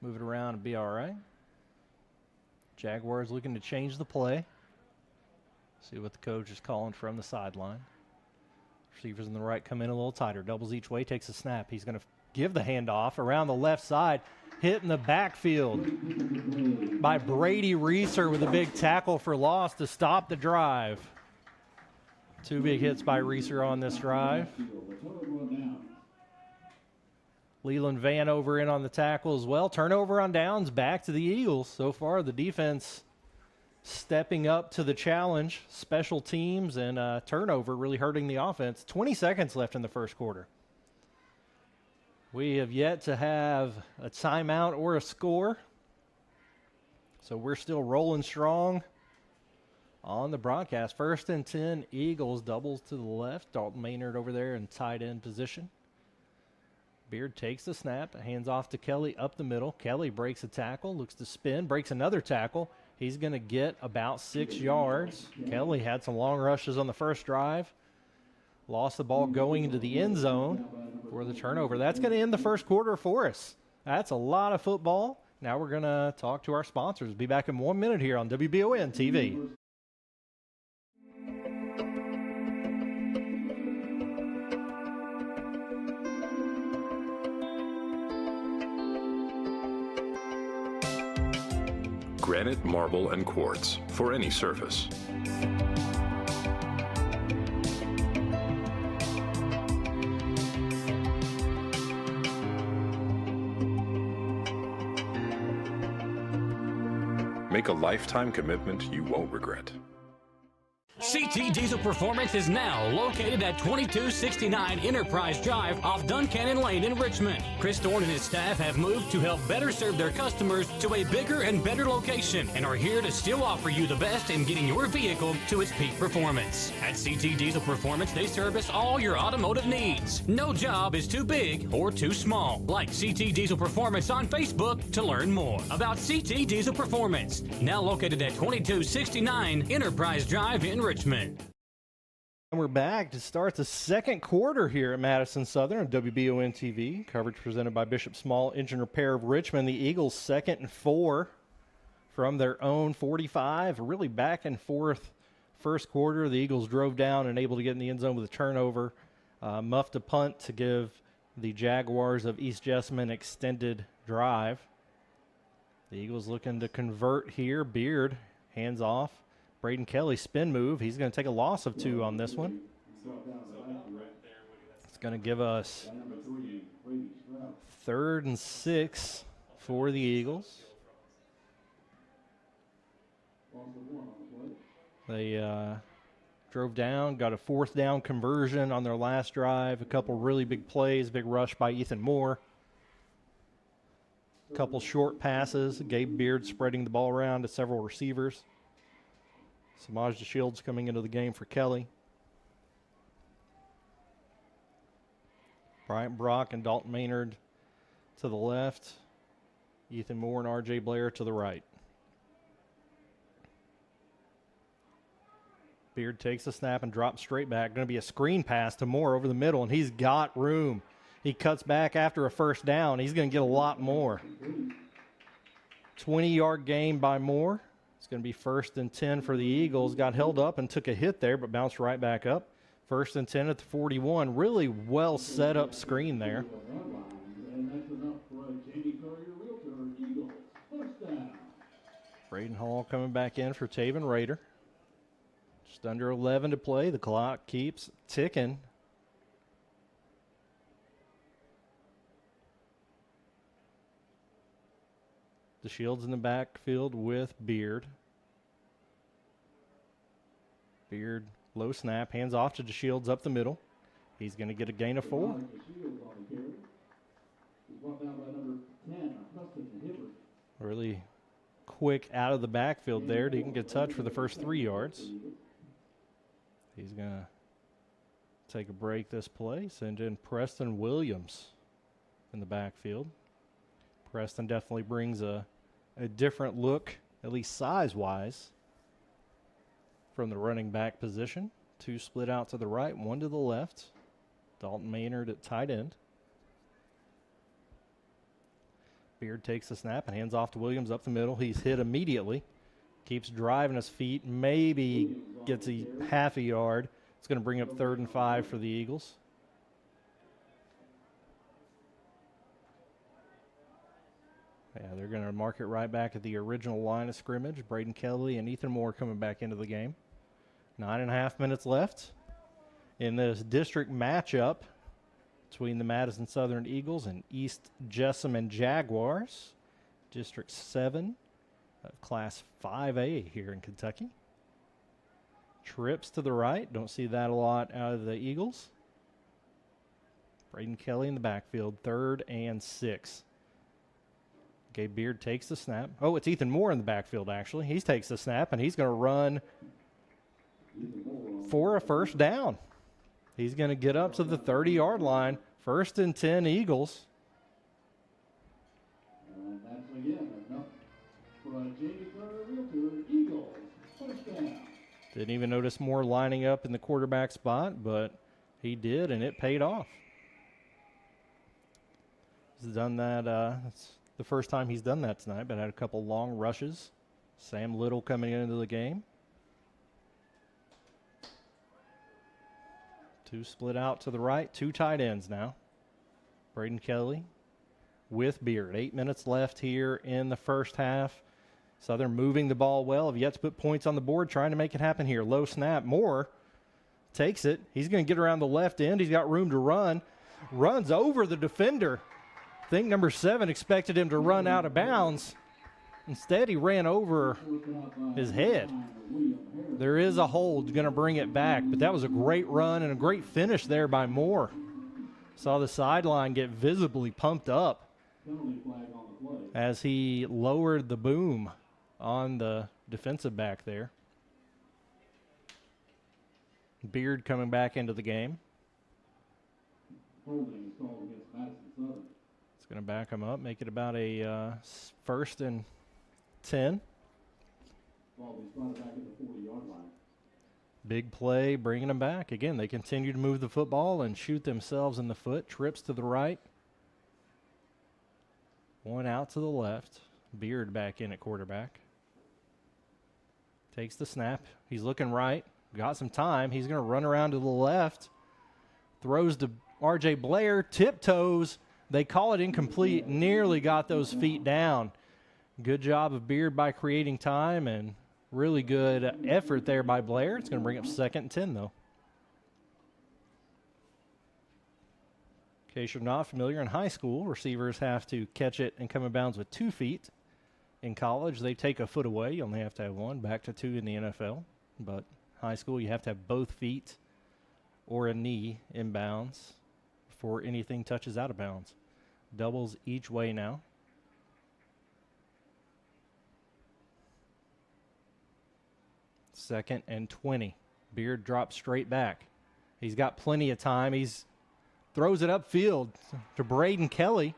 Speaker 1: move it around and be all right. Jaguars looking to change the play. See what the coach is calling from the sideline. Receivers in the right come in a little tighter. Doubles each way, takes a snap. He's going to give the handoff around the left side. Hit in the backfield by Brady Reeser with a big tackle for loss to stop the drive. 2 big hits by Reeser on this drive. Leland Vanover in on the tackle as well. Turnover on downs, back to the Eagles. So far, the defense stepping up to the challenge. Special teams and turnover really hurting the offense. 20 seconds left in the first quarter. We have yet to have a timeout or a score. So we're still rolling strong on the broadcast. 1st and 10, Eagles doubles to the left. Dalton Maynard over there in tight end position. Beard takes the snap, hands off to Kelly up the middle. Kelly breaks a tackle, looks to spin, breaks another tackle. He's going to get about 6 yards. Kelly had some long rushes on the first drive. Lost the ball going into the end zone for the turnover. That's going to end the first quarter for us. That's a lot of football. Now we're going to talk to our sponsors. Be back in 1 minute here on WBON TV.
Speaker 14: Granite, marble, and quartz for any surface. a lifetime commitment you won't regret.
Speaker 15: CT Diesel Performance is now located at 2269 Enterprise Drive off Duncannon Lane in Richmond. Chris Thorne and his staff have moved to help better serve their customers to a bigger and better location and are here to still offer you the best in getting your vehicle to its peak performance. At CT Diesel Performance, they service all your automotive needs. No job is too big or too small. Like CT Diesel Performance on Facebook to learn more about CT Diesel Performance. Now located at 2269 Enterprise Drive in Richmond.
Speaker 1: And we're back to start the second quarter here at Madison Southern on WBON TV. Coverage presented by Bishop Small Engine Repair of Richmond. The Eagles 2nd and 4 from their own 45. Really back and forth first quarter. The Eagles drove down and able to get in the end zone with a turnover. Muffed a punt to give the Jaguars of East Jessamine extended drive. The Eagles looking to convert here. Beard hands off. Braden Kelly spin move. He's going to take a loss of 2 on this one. It's going to give us 3rd and 6 for the Eagles. They drove down, got a 4th down conversion on their last drive. A couple really big plays, big rush by Ethan Moore. A couple short passes. Gabe Beard spreading the ball around to several receivers. Samaj DeShields coming into the game for Kelly. Bryant Brock and Dalton Maynard to the left. Ethan Moore and R.J. Blair to the right. Beard takes the snap and drops straight back. Going to be a screen pass to Moore over the middle, and he's got room. He cuts back after a 1st down. He's going to get a lot more. 20-yard gain by Moore. It's going to be 1st and 10 for the Eagles. Got held up and took a hit there, but bounced right back up. 1st and 10 at the 41. Really well set up screen there. Braden Hall coming back in for Taven Rader. Just under 11 to play. The clock keeps ticking. DeShields in the backfield with Beard. Beard, low snap, hands off to DeShields up the middle. He's going to get a gain of 4. Really quick out of the backfield there. Didn't get touched for the first 3 yards. He's going to take a break this play. Send in Preston Williams in the backfield. Preston definitely brings a different look, at least size-wise, from the running back position. 2 split out to the right, 1 to the left. Dalton Maynard at tight end. Beard takes the snap and hands off to Williams up the middle. He's hit immediately. Keeps driving his feet, maybe gets a half a yard. It's going to bring up 3rd and 5 for the Eagles. Yeah, they're going to mark it right back at the original line of scrimmage. Braden Kelly and Ethan Moore coming back into the game. 9.5 minutes left in this district matchup between the Madison Southern Eagles and East Jessamine Jaguars. District 7, Class 5A here in Kentucky. Trips to the right. Don't see that a lot out of the Eagles. Braden Kelly in the backfield, 3rd and 6. Gabe Beard takes the snap. Oh, it's Ethan Moore in the backfield, actually. He takes the snap, and he's going to run for a 1st down. He's going to get up to the 30-yard line. 1st and 10 Eagles.
Speaker 12: And that's again enough for a Jamie Carter Realtor Eagles 1st down.
Speaker 1: Didn't even notice Moore lining up in the quarterback spot, but he did, and it paid off. He's done that. That's the first time he's done that tonight, but had a couple long rushes. Sam Little coming into the game. 2 split out to the right, 2 tight ends now. Braden Kelly with Beard. 8 minutes left here in the first half. Southern moving the ball well. Have yet to put points on the board, trying to make it happen here. Low snap. Moore takes it. He's going to get around the left end. He's got room to run. Runs over the defender. I think number 7 expected him to run out of bounds. Instead, he ran over his head. There is a hold, going to bring it back, but that was a great run and a great finish there by Moore. Saw the sideline get visibly pumped up as he lowered the boom on the defensive back there. Beard coming back into the game.
Speaker 12: Holding called against Madison Southern.
Speaker 1: It's going to back him up, make it about a 1st and 10.
Speaker 12: Ball be spotted back at the 40-yard line.
Speaker 1: Big play, bringing them back. Again, they continue to move the football and shoot themselves in the foot. Trips to the right. One out to the left. Beard back in at quarterback. Takes the snap. He's looking right. Got some time. He's going to run around to the left. Throws to R.J. Blair. Tiptoes. They call it incomplete. Nearly got those feet down. Good job of Beard by creating time, and really good effort there by Blair. It's going to bring up 2nd and 10, though. In case you're not familiar, in high school, receivers have to catch it and come in bounds with 2 feet. In college, they take a foot away. You only have to have 1, back to 2 in the NFL. But high school, you have to have both feet or a knee in bounds before anything touches out of bounds. Doubles each way now. Second and 20. Beard drops straight back. He's got plenty of time. He's throws it upfield to Braden Kelly,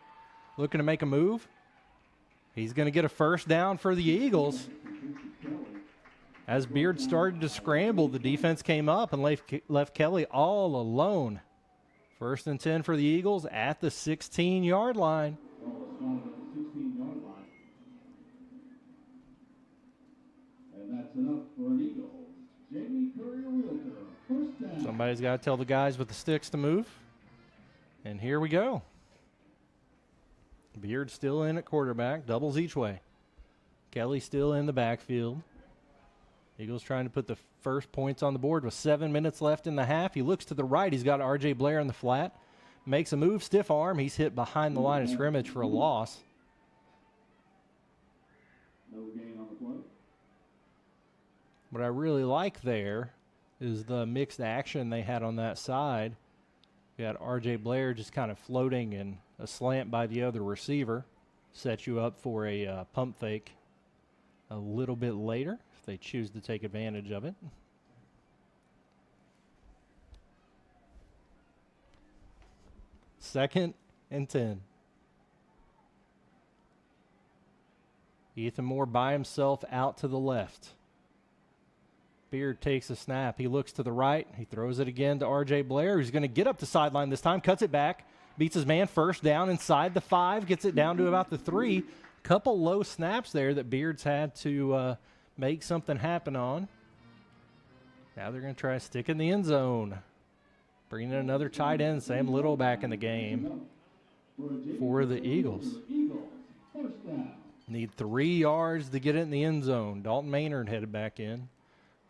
Speaker 1: looking to make a move. He's going to get a first down for the Eagles. As Beard started to scramble, the defense came up and left Kelly all alone. 1st and 10 for the Eagles at the 16-yard line.
Speaker 12: Ball is spotted at the 16-yard line. And that's enough for an Eagles. Jamie Courier-Realtor, first down.
Speaker 1: Somebody's got to tell the guys with the sticks to move. And here we go. Beard still in at quarterback, doubles each way. Kelly still in the backfield. Eagles trying to put the first points on the board with 7 minutes left in the half. He looks to the right. He's got R.J. Blair in the flat. Makes a move, stiff arm. He's hit behind the line of scrimmage for a loss.
Speaker 12: No gain on the play.
Speaker 1: What I really like there is the mixed action they had on that side. You got R.J. Blair just kind of floating and a slant by the other receiver. Set you up for a pump fake a little bit later if they choose to take advantage of it. Second and 10. Ethan Moore by himself out to the left. Beard takes a snap. He looks to the right. He throws it again to R.J. Blair, who's going to get up the sideline this time, cuts it back, beats his man first down inside the 5, gets it down to about the 3. Couple low snaps there that Beard's had to make something happen on. Now they're going to try to stick in the end zone. Bringing in another tight end, Sam Little back in the game for the Eagles. Need 3 yards to get it in the end zone. Dalton Maynard headed back in.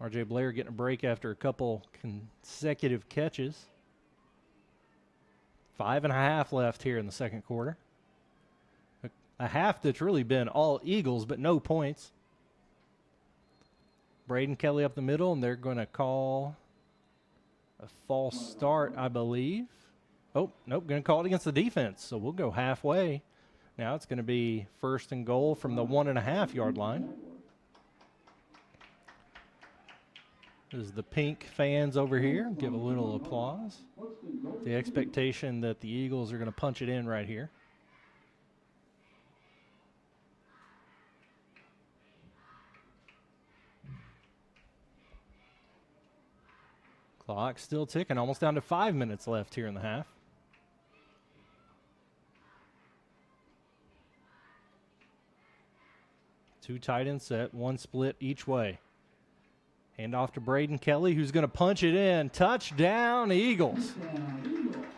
Speaker 1: R.J. Blair getting a break after a couple consecutive catches. 5.5 left here in the second quarter. A half that's really been all Eagles, but no points. Braden Kelly up the middle, and they're going to call a false start, I believe. Oh, nope, going to call it against the defense, so we'll go halfway. Now it's going to be 1st and goal from the 1.5-yard line. As the pink fans over here give a little applause. The expectation that the Eagles are going to punch it in right here. Clock still ticking, almost down to 5 minutes left here in the half. Two tight end set, one split each way. Hand off to Braden Kelly, who's going to punch it in. Touchdown, Eagles.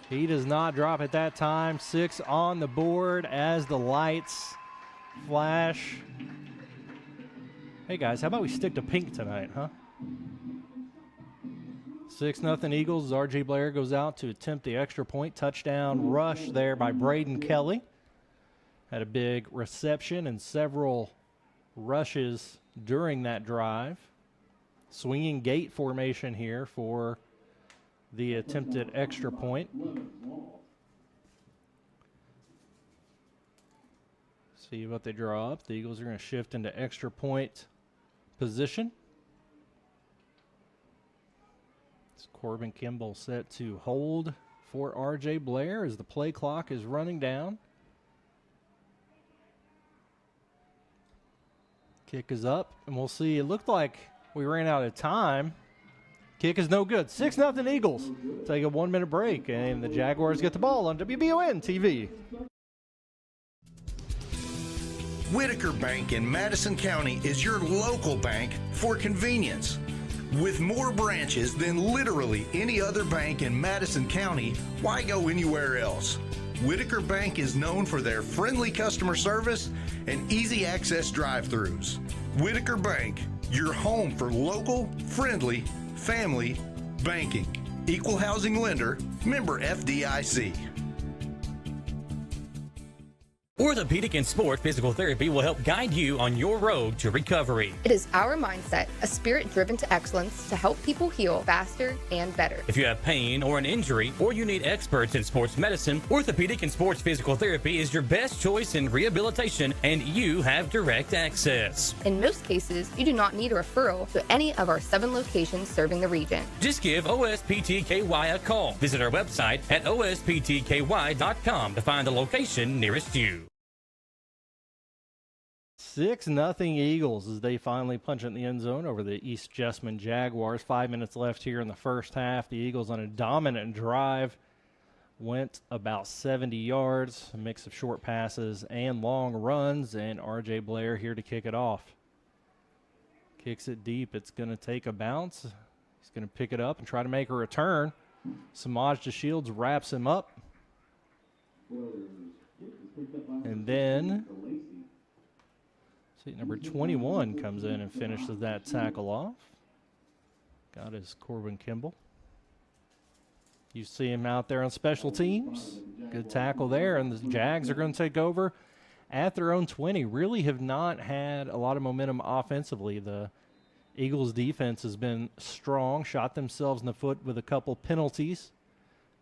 Speaker 1: He does not drop at that time. 6 on the board as the lights flash. Hey, guys, how about we stick to pink tonight, huh? 6-0 Eagles. R.J. Blair goes out to attempt the extra point. Touchdown rush there by Braden Kelly. Had a big reception and several rushes during that drive. Swinging gate formation here for the attempted extra point. See what they draw up. The Eagles are going to shift into extra point position. It's Corbin Kimball set to hold for R.J. Blair as the play clock is running down. Kick is up, and we'll see. It looked like we ran out of time. Kick is no good. 6-0 Eagles. Take a 1-minute break, and the Jaguars get the ball on WBON TV.
Speaker 16: Whitaker Bank in Madison County is your local bank for convenience. With more branches than literally any other bank in Madison County, why go anywhere else? Whitaker Bank is known for their friendly customer service and easy access drive-thrus. Whitaker Bank, your home for local, friendly, family banking. Equal housing lender, member FDIC.
Speaker 17: Orthopedic and Sport Physical Therapy will help guide you on your road to recovery.
Speaker 18: It is our mindset, a spirit driven to excellence to help people heal faster and better.
Speaker 17: If you have pain or an injury, or you need experts in sports medicine, Orthopedic and Sports Physical Therapy is your best choice in rehabilitation, and you have direct access.
Speaker 18: In most cases, you do not need a referral to any of our 7 locations serving the region.
Speaker 17: Just give OSPTKY a call. Visit our website at osptky.com to find the location nearest you.
Speaker 1: 6-0 Eagles as they finally punch in the end zone over the East Jessamine Jaguars. 5 minutes left here in the first half. The Eagles on a dominant drive went about 70 yards, a mix of short passes and long runs, and R.J. Blair here to kick it off. Kicks it deep. It's going to take a bounce. He's going to pick it up and try to make a return. Samaj DeShields wraps him up. And then number 21 comes in and finishes that tackle off. Got his Corbin Kimball. You see him out there on special teams. Good tackle there, and the Jags are going to take over at their own 20. Really have not had a lot of momentum offensively. The Eagles defense has been strong, shot themselves in the foot with a couple penalties,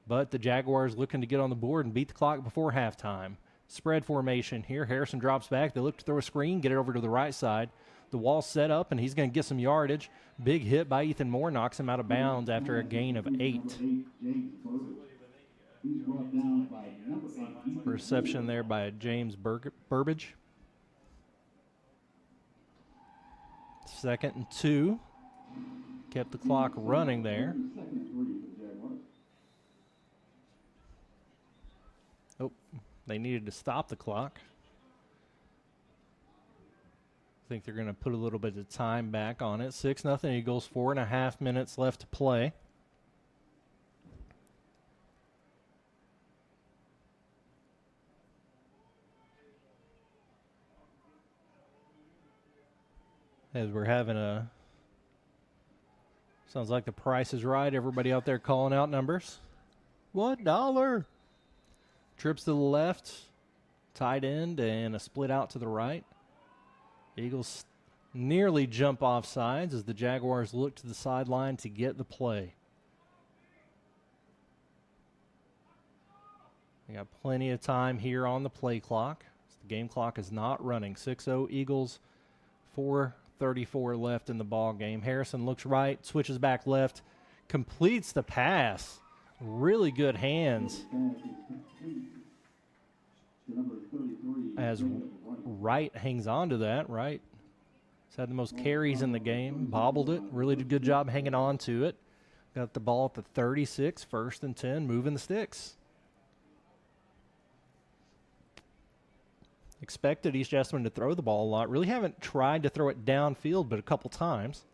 Speaker 1: but the Jaguars looking to get on the board and beat the clock before halftime. Spread formation here. Harrison drops back. They look to throw a screen, get it over to the right side. The wall's set up, and he's going to get some yardage. Big hit by Ethan Moore knocks him out of bounds after a gain of 8. Reception there by James Burbage. 2nd and 2. Kept the clock running there. Oh. They needed to stop the clock. I think they're going to put a little bit of time back on it. 6-0 Eagles, 4.5 minutes left to play. As we're having sounds like the Price is Right. Everybody out there calling out numbers. $1. Trips to the left, tight end, and a split out to the right. Eagles nearly jump off sides as the Jaguars look to the sideline to get the play. They got plenty of time here on the play clock. The game clock is not running. 6-0 Eagles, 4:34 left in the ball game. Harrison looks right, switches back left, completes the pass. Really good hands as Wright hangs on to that. Wright has had the most carries in the game, bobbled it, really did a good job hanging on to it. Got the ball at the 36, 1st and 10, moving the sticks. Expected East Jessamine to throw the ball a lot. Really haven't tried to throw it downfield, but a couple times.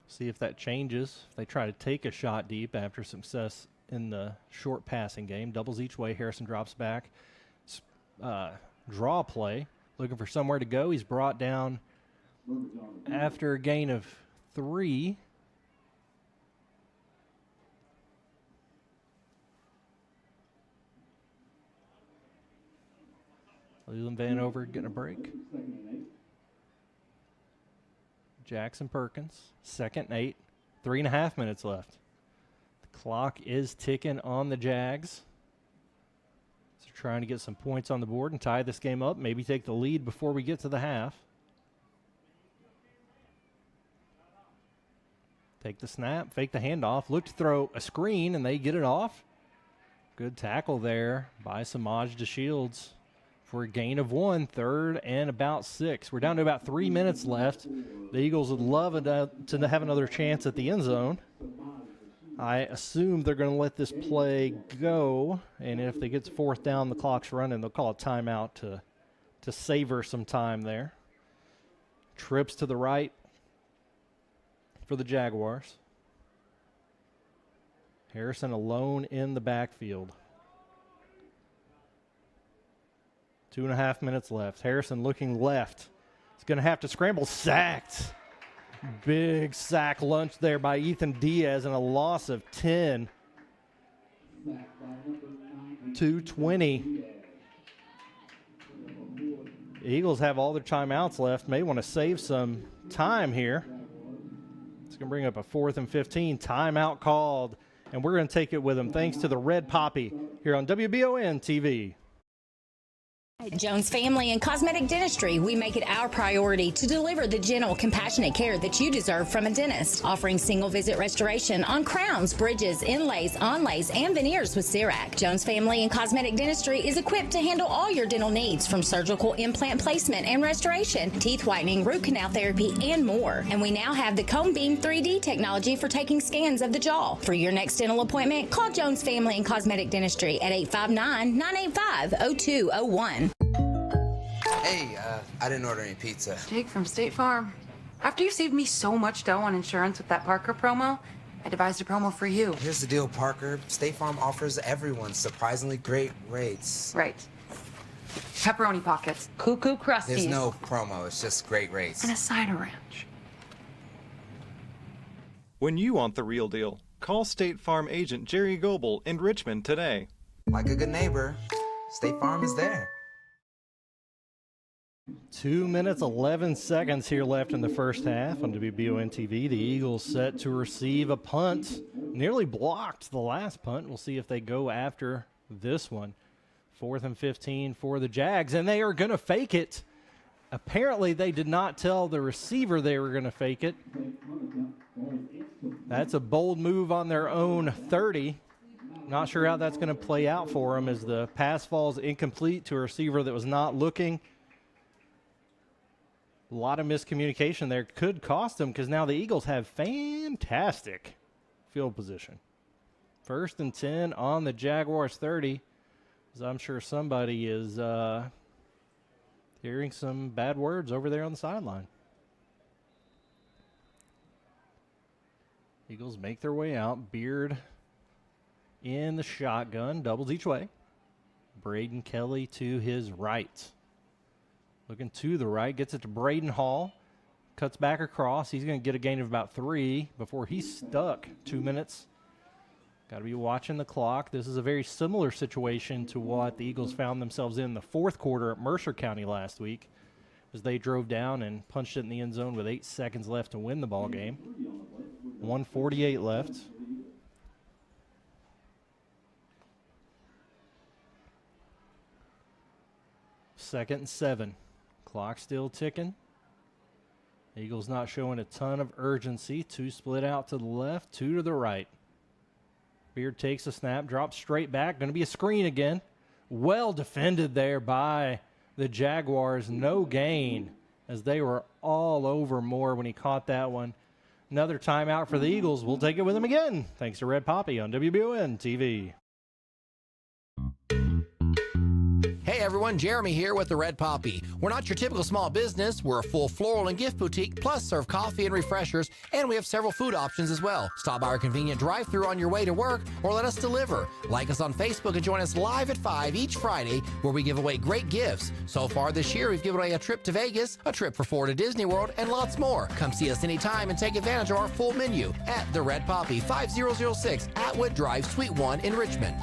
Speaker 1: See if that changes. If they try to take a shot deep after success in the short passing game. Doubles each way. Harrison drops back. Draw play. Looking for somewhere to go. He's brought down after a gain of 3. Leland Vanover getting a break. Jackson Perkins, 2nd and 8. 3.5 minutes left. The clock is ticking on the Jags. So trying to get some points on the board and tie this game up. Maybe take the lead before we get to the half. Take the snap, fake the handoff, look to throw a screen, and they get it off. Good tackle there by Samaj DeShields for a gain of 1, 3rd and about 6. We're down to about 3 minutes left. The Eagles would love to have another chance at the end zone. I assume they're going to let this play go, and if they get to 4th down, the clock's running, they'll call a timeout to savor some time there. Trips to the right for the Jaguars. Harrison alone in the backfield. 2.5 minutes left. Harrison looking left. He's going to have to scramble. Sacked. Big sack lunch there by Ethan Diaz and a loss of 10. 2:20. Eagles have all their timeouts left. May want to save some time here. It's going to bring up a 4th and 15. Timeout called. And we're going to take it with them thanks to the Red Poppy here on WBON TV.
Speaker 19: At Jones Family and Cosmetic Dentistry, we make it our priority to deliver the gentle, compassionate care that you deserve from a dentist. Offering single-visit restoration on crowns, bridges, inlays, onlays, and veneers with CERAC. Jones Family and Cosmetic Dentistry is equipped to handle all your dental needs, from surgical implant placement and restoration, teeth whitening, root canal therapy, and more. And we now have the Cone Beam 3D technology for taking scans of the jaw. For your next dental appointment, call Jones Family and Cosmetic Dentistry at 859-985-0201.
Speaker 20: Hey, I didn't order any pizza.
Speaker 21: Jake from State Farm. After you saved me so much dough on insurance with that Parker promo, I devised a promo for you.
Speaker 20: Here's the deal, Parker. State Farm offers everyone surprisingly great rates.
Speaker 21: Right. Pepperoni pockets, cuckoo crusties.
Speaker 20: There's no promo, it's just great rates.
Speaker 21: And a side of ranch.
Speaker 22: When you want the real deal, call State Farm agent Jerry Goebel in Richmond today.
Speaker 20: Like a good neighbor, State Farm is there.
Speaker 1: 2 minutes, 11 seconds here left in the first half on WBON TV. The Eagles set to receive a punt. Nearly blocked the last punt. We'll see if they go after this one. 4th and 15 for the Jags, and they are going to fake it. Apparently, they did not tell the receiver they were going to fake it. That's a bold move on their own 30. Not sure how that's going to play out for them as the pass falls incomplete to a receiver that was not looking. A lot of miscommunication there could cost them because now the Eagles have fantastic field position. 1st and 10 on the Jaguars 30. As I'm sure somebody is hearing some bad words over there on the sideline. Eagles make their way out. Beard in the shotgun. Doubles each way. Braden Kelly to his right. Looking to the right, gets it to Braden Hall, cuts back across. He's going to get a gain of about 3 before he's stuck. 2 minutes. Got to be watching the clock. This is a very similar situation to what the Eagles found themselves in the 4th quarter at Mercer County last week, as they drove down and punched it in the end zone with 8 seconds left to win the ball game. 1:48 left. Second and 7. Clock still ticking. Eagles not showing a ton of urgency. 2 split out to the left, 2 to the right. Beard takes a snap, drops straight back. Going to be a screen again. Well defended there by the Jaguars. No gain as they were all over Moore when he caught that one. Another timeout for the Eagles. We'll take it with them again. Thanks to Red Poppy on WBON TV.
Speaker 23: Hey everyone, Jeremy here with the Red Poppy. We're not your typical small business. We're a full floral and gift boutique, plus serve coffee and refreshers, and we have several food options as well. Stop by our convenient drive-thru on your way to work or let us deliver. Like us on Facebook and join us live at 5 each Friday where we give away great gifts. So far this year, we've given away a trip to Vegas, a trip for 4 to Disney World, and lots more. Come see us anytime and take advantage of our full menu at the Red Poppy, 5006 Atwood Drive, Suite 1 in Richmond.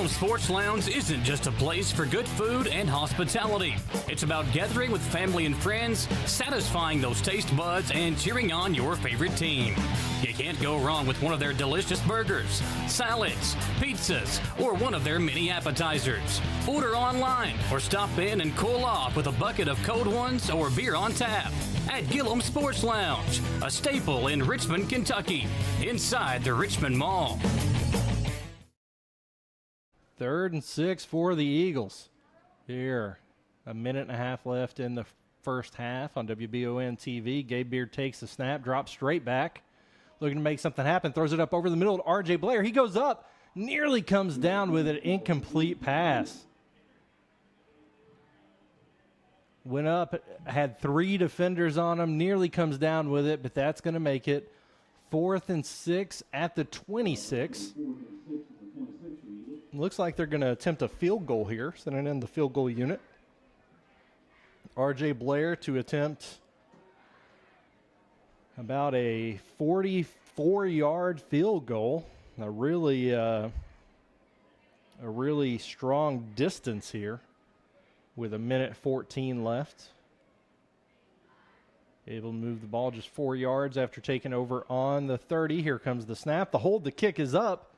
Speaker 15: Gillum Sports Lounge isn't just a place for good food and hospitality. It's about gathering with family and friends, satisfying those taste buds, and cheering on your favorite team. You can't go wrong with one of their delicious burgers, salads, pizzas, or one of their many appetizers. Order online or stop in and cool off with a bucket of cold ones or beer on tap at Gillum Sports Lounge, a staple in Richmond, Kentucky, inside the Richmond Mall.
Speaker 1: 3rd and 6 for the Eagles. Here, a minute and a half left in the first half on WBON TV. Gabe Beard takes the snap, drops straight back, looking to make something happen, throws it up over the middle to R.J. Blair. He goes up, nearly comes down with an incomplete pass. Went up, had 3 defenders on him, nearly comes down with it, but that's going to make it 4th and 6 at the 26. Looks like they're going to attempt a field goal here, sending in the field goal unit. R.J. Blair to attempt about a 44-yard field goal. A really strong distance here with a minute 14 left. Able to move the ball just 4 yards after taking over on the 30. Here comes the snap. The hold, the kick is up.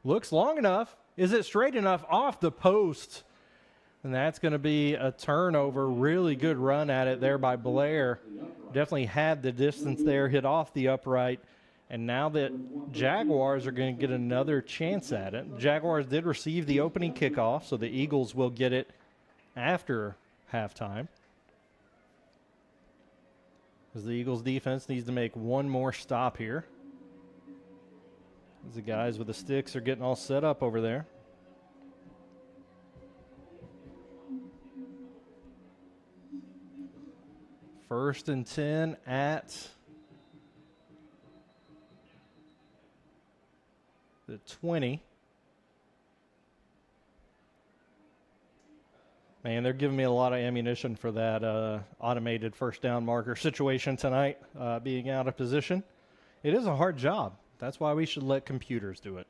Speaker 1: Looks long enough. Is it straight enough? Off the post. And that's going to be a turnover. Really good run at it there by Blair. Definitely had the distance there, hit off the upright. And now that Jaguars are going to get another chance at it. Jaguars did receive the opening kickoff, so the Eagles will get it after halftime. As the Eagles defense needs to make one more stop here. As the guys with the sticks are getting all set up over there. First and 10 at the 20. Man, they're giving me a lot of ammunition for that automated first down marker situation tonight, being out of position. It is a hard job. That's why we should let computers do it.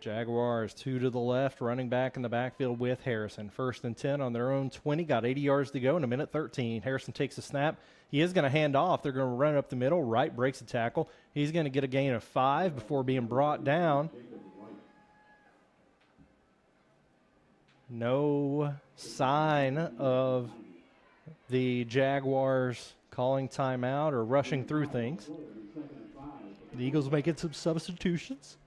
Speaker 1: Jaguars 2 to the left, running back in the backfield with Harrison. First and 10 on their own 20, got 80 yards to go in a minute 13. Harrison takes a snap. He is going to hand off. They're going to run up the middle. Wright breaks the tackle. He's going to get a gain of 5 before being brought down. No sign of the Jaguars calling timeout or rushing through things. The Eagles making some substitutions.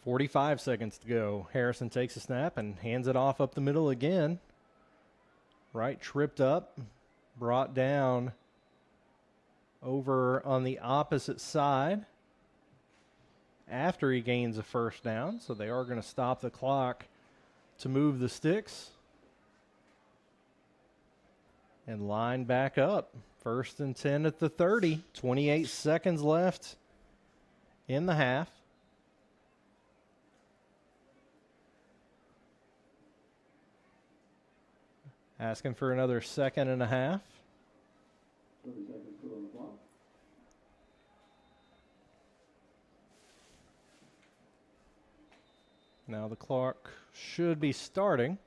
Speaker 1: .45 seconds to go. Harrison takes a snap and hands it off up the middle again. Wright tripped up, brought down over on the opposite side after he gains a first down. So they are going to stop the clock to move the sticks and line back up. First and 10 at the 30. 28 seconds left in the half. Asking for another second and a half. Now the clock should be starting.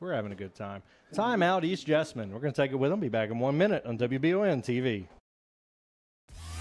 Speaker 1: We're having a good time. Timeout, East Jessamine. We're going to take it with them. Be back in 1 minute on WBON TV.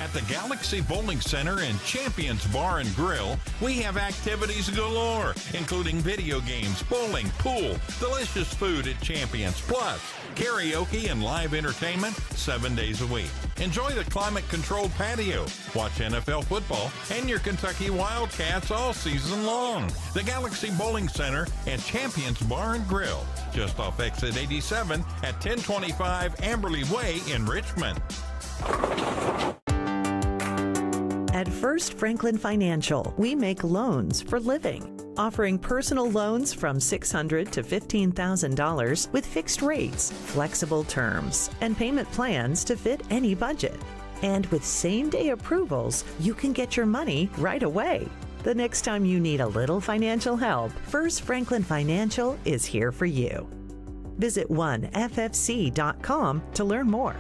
Speaker 2: At the Galaxy Bowling Center and Champions Bar and Grill, we have activities galore, including video games, bowling, pool, delicious food at Champions, plus karaoke and live entertainment 7 days a week. Enjoy the climate-controlled patio, watch NFL football, and your Kentucky Wildcats all season long. The Galaxy Bowling Center and Champions Bar and Grill, just off exit 87 at 1025 Amberley Way in Richmond.
Speaker 3: At First Franklin Financial, we make loans for living, offering personal loans from $600 to $15,000 with fixed rates, flexible terms, and payment plans to fit any budget. And with same-day approvals, you can get your money right away. The next time you need a little financial help, First Franklin Financial is here for you. Visit oneffc.com to learn more.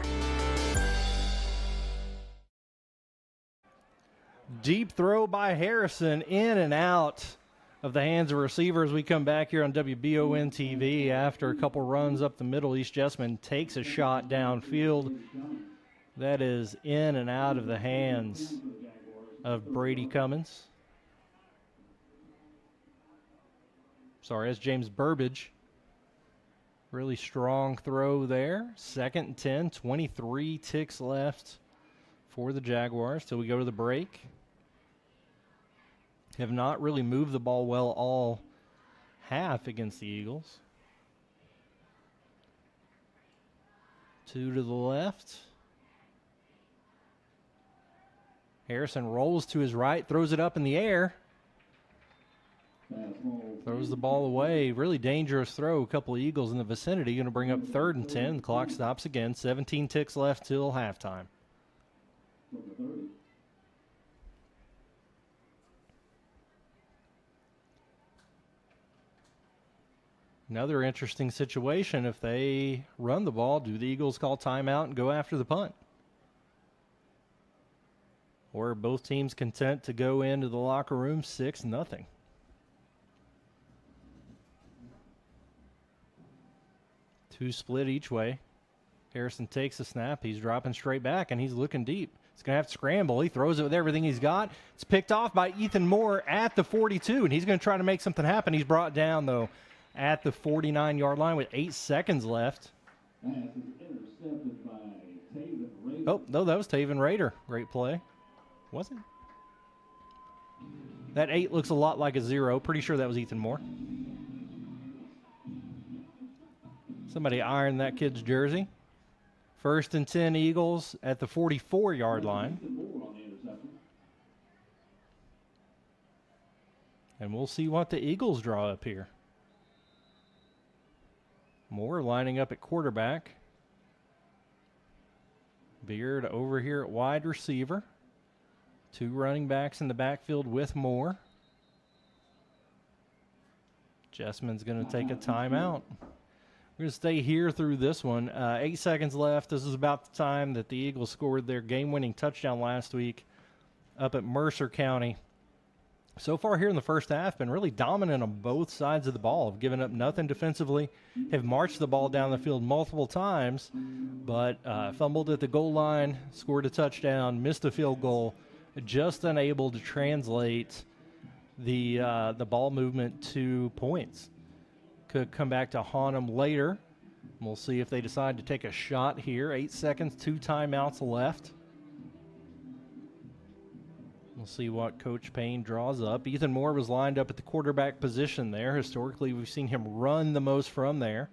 Speaker 1: Deep throw by Harrison, in and out of the hands of receivers. We come back here on WBON TV after a couple runs up the middle. East Jessamine takes a shot downfield. That is in and out of the hands of Brady Cummins. Sorry, that's James Burbage. Really strong throw there. 2nd and 10, 23 ticks left for the Jaguars till we go to the break. Have not really moved the ball well all half against the Eagles. 2 to the left. Harrison rolls to his right, throws it up in the air. Throws the ball away. Really dangerous throw. A couple of Eagles in the vicinity. Going to bring up 3rd and 10. The clock stops again. 17 ticks left till halftime. Another interesting situation. If they run the ball, do the Eagles call timeout and go after the punt? Or are both teams content to go into the locker room 6-0? Two split each way. Harrison takes the snap. He's dropping straight back, and he's looking deep. He's going to have to scramble. He throws it with everything he's got. It's picked off by Ethan Moore at the 42, and he's going to try to make something happen. He's brought down, though, at the 49-yard line with 8 seconds left. Oh, no, that was Taven Rader. Great play. Was it? That 8 looks a lot like a 0. Pretty sure that was Ethan Moore. Somebody ironed that kid's jersey. 1st and 10 Eagles at the 44-yard line. And we'll see what the Eagles draw up here. Moore lining up at quarterback. Beard over here at wide receiver. 2 running backs in the backfield with Moore. Jessamine's going to take a timeout. We're going to stay here through this one. 8 seconds left. This is about the time that the Eagles scored their game-winning touchdown last week up at Mercer County. So far here in the first half, been really dominant on both sides of the ball. Have given up nothing defensively. Have marched the ball down the field multiple times, but fumbled at the goal line, scored a touchdown, missed a field goal. Just unable to translate the ball movement to points. Could come back to haunt them later. We'll see if they decide to take a shot here. 8 seconds, 2 timeouts left. We'll see what Coach Payne draws up. Ethan Moore was lined up at the quarterback position there. Historically, we've seen him run the most from there.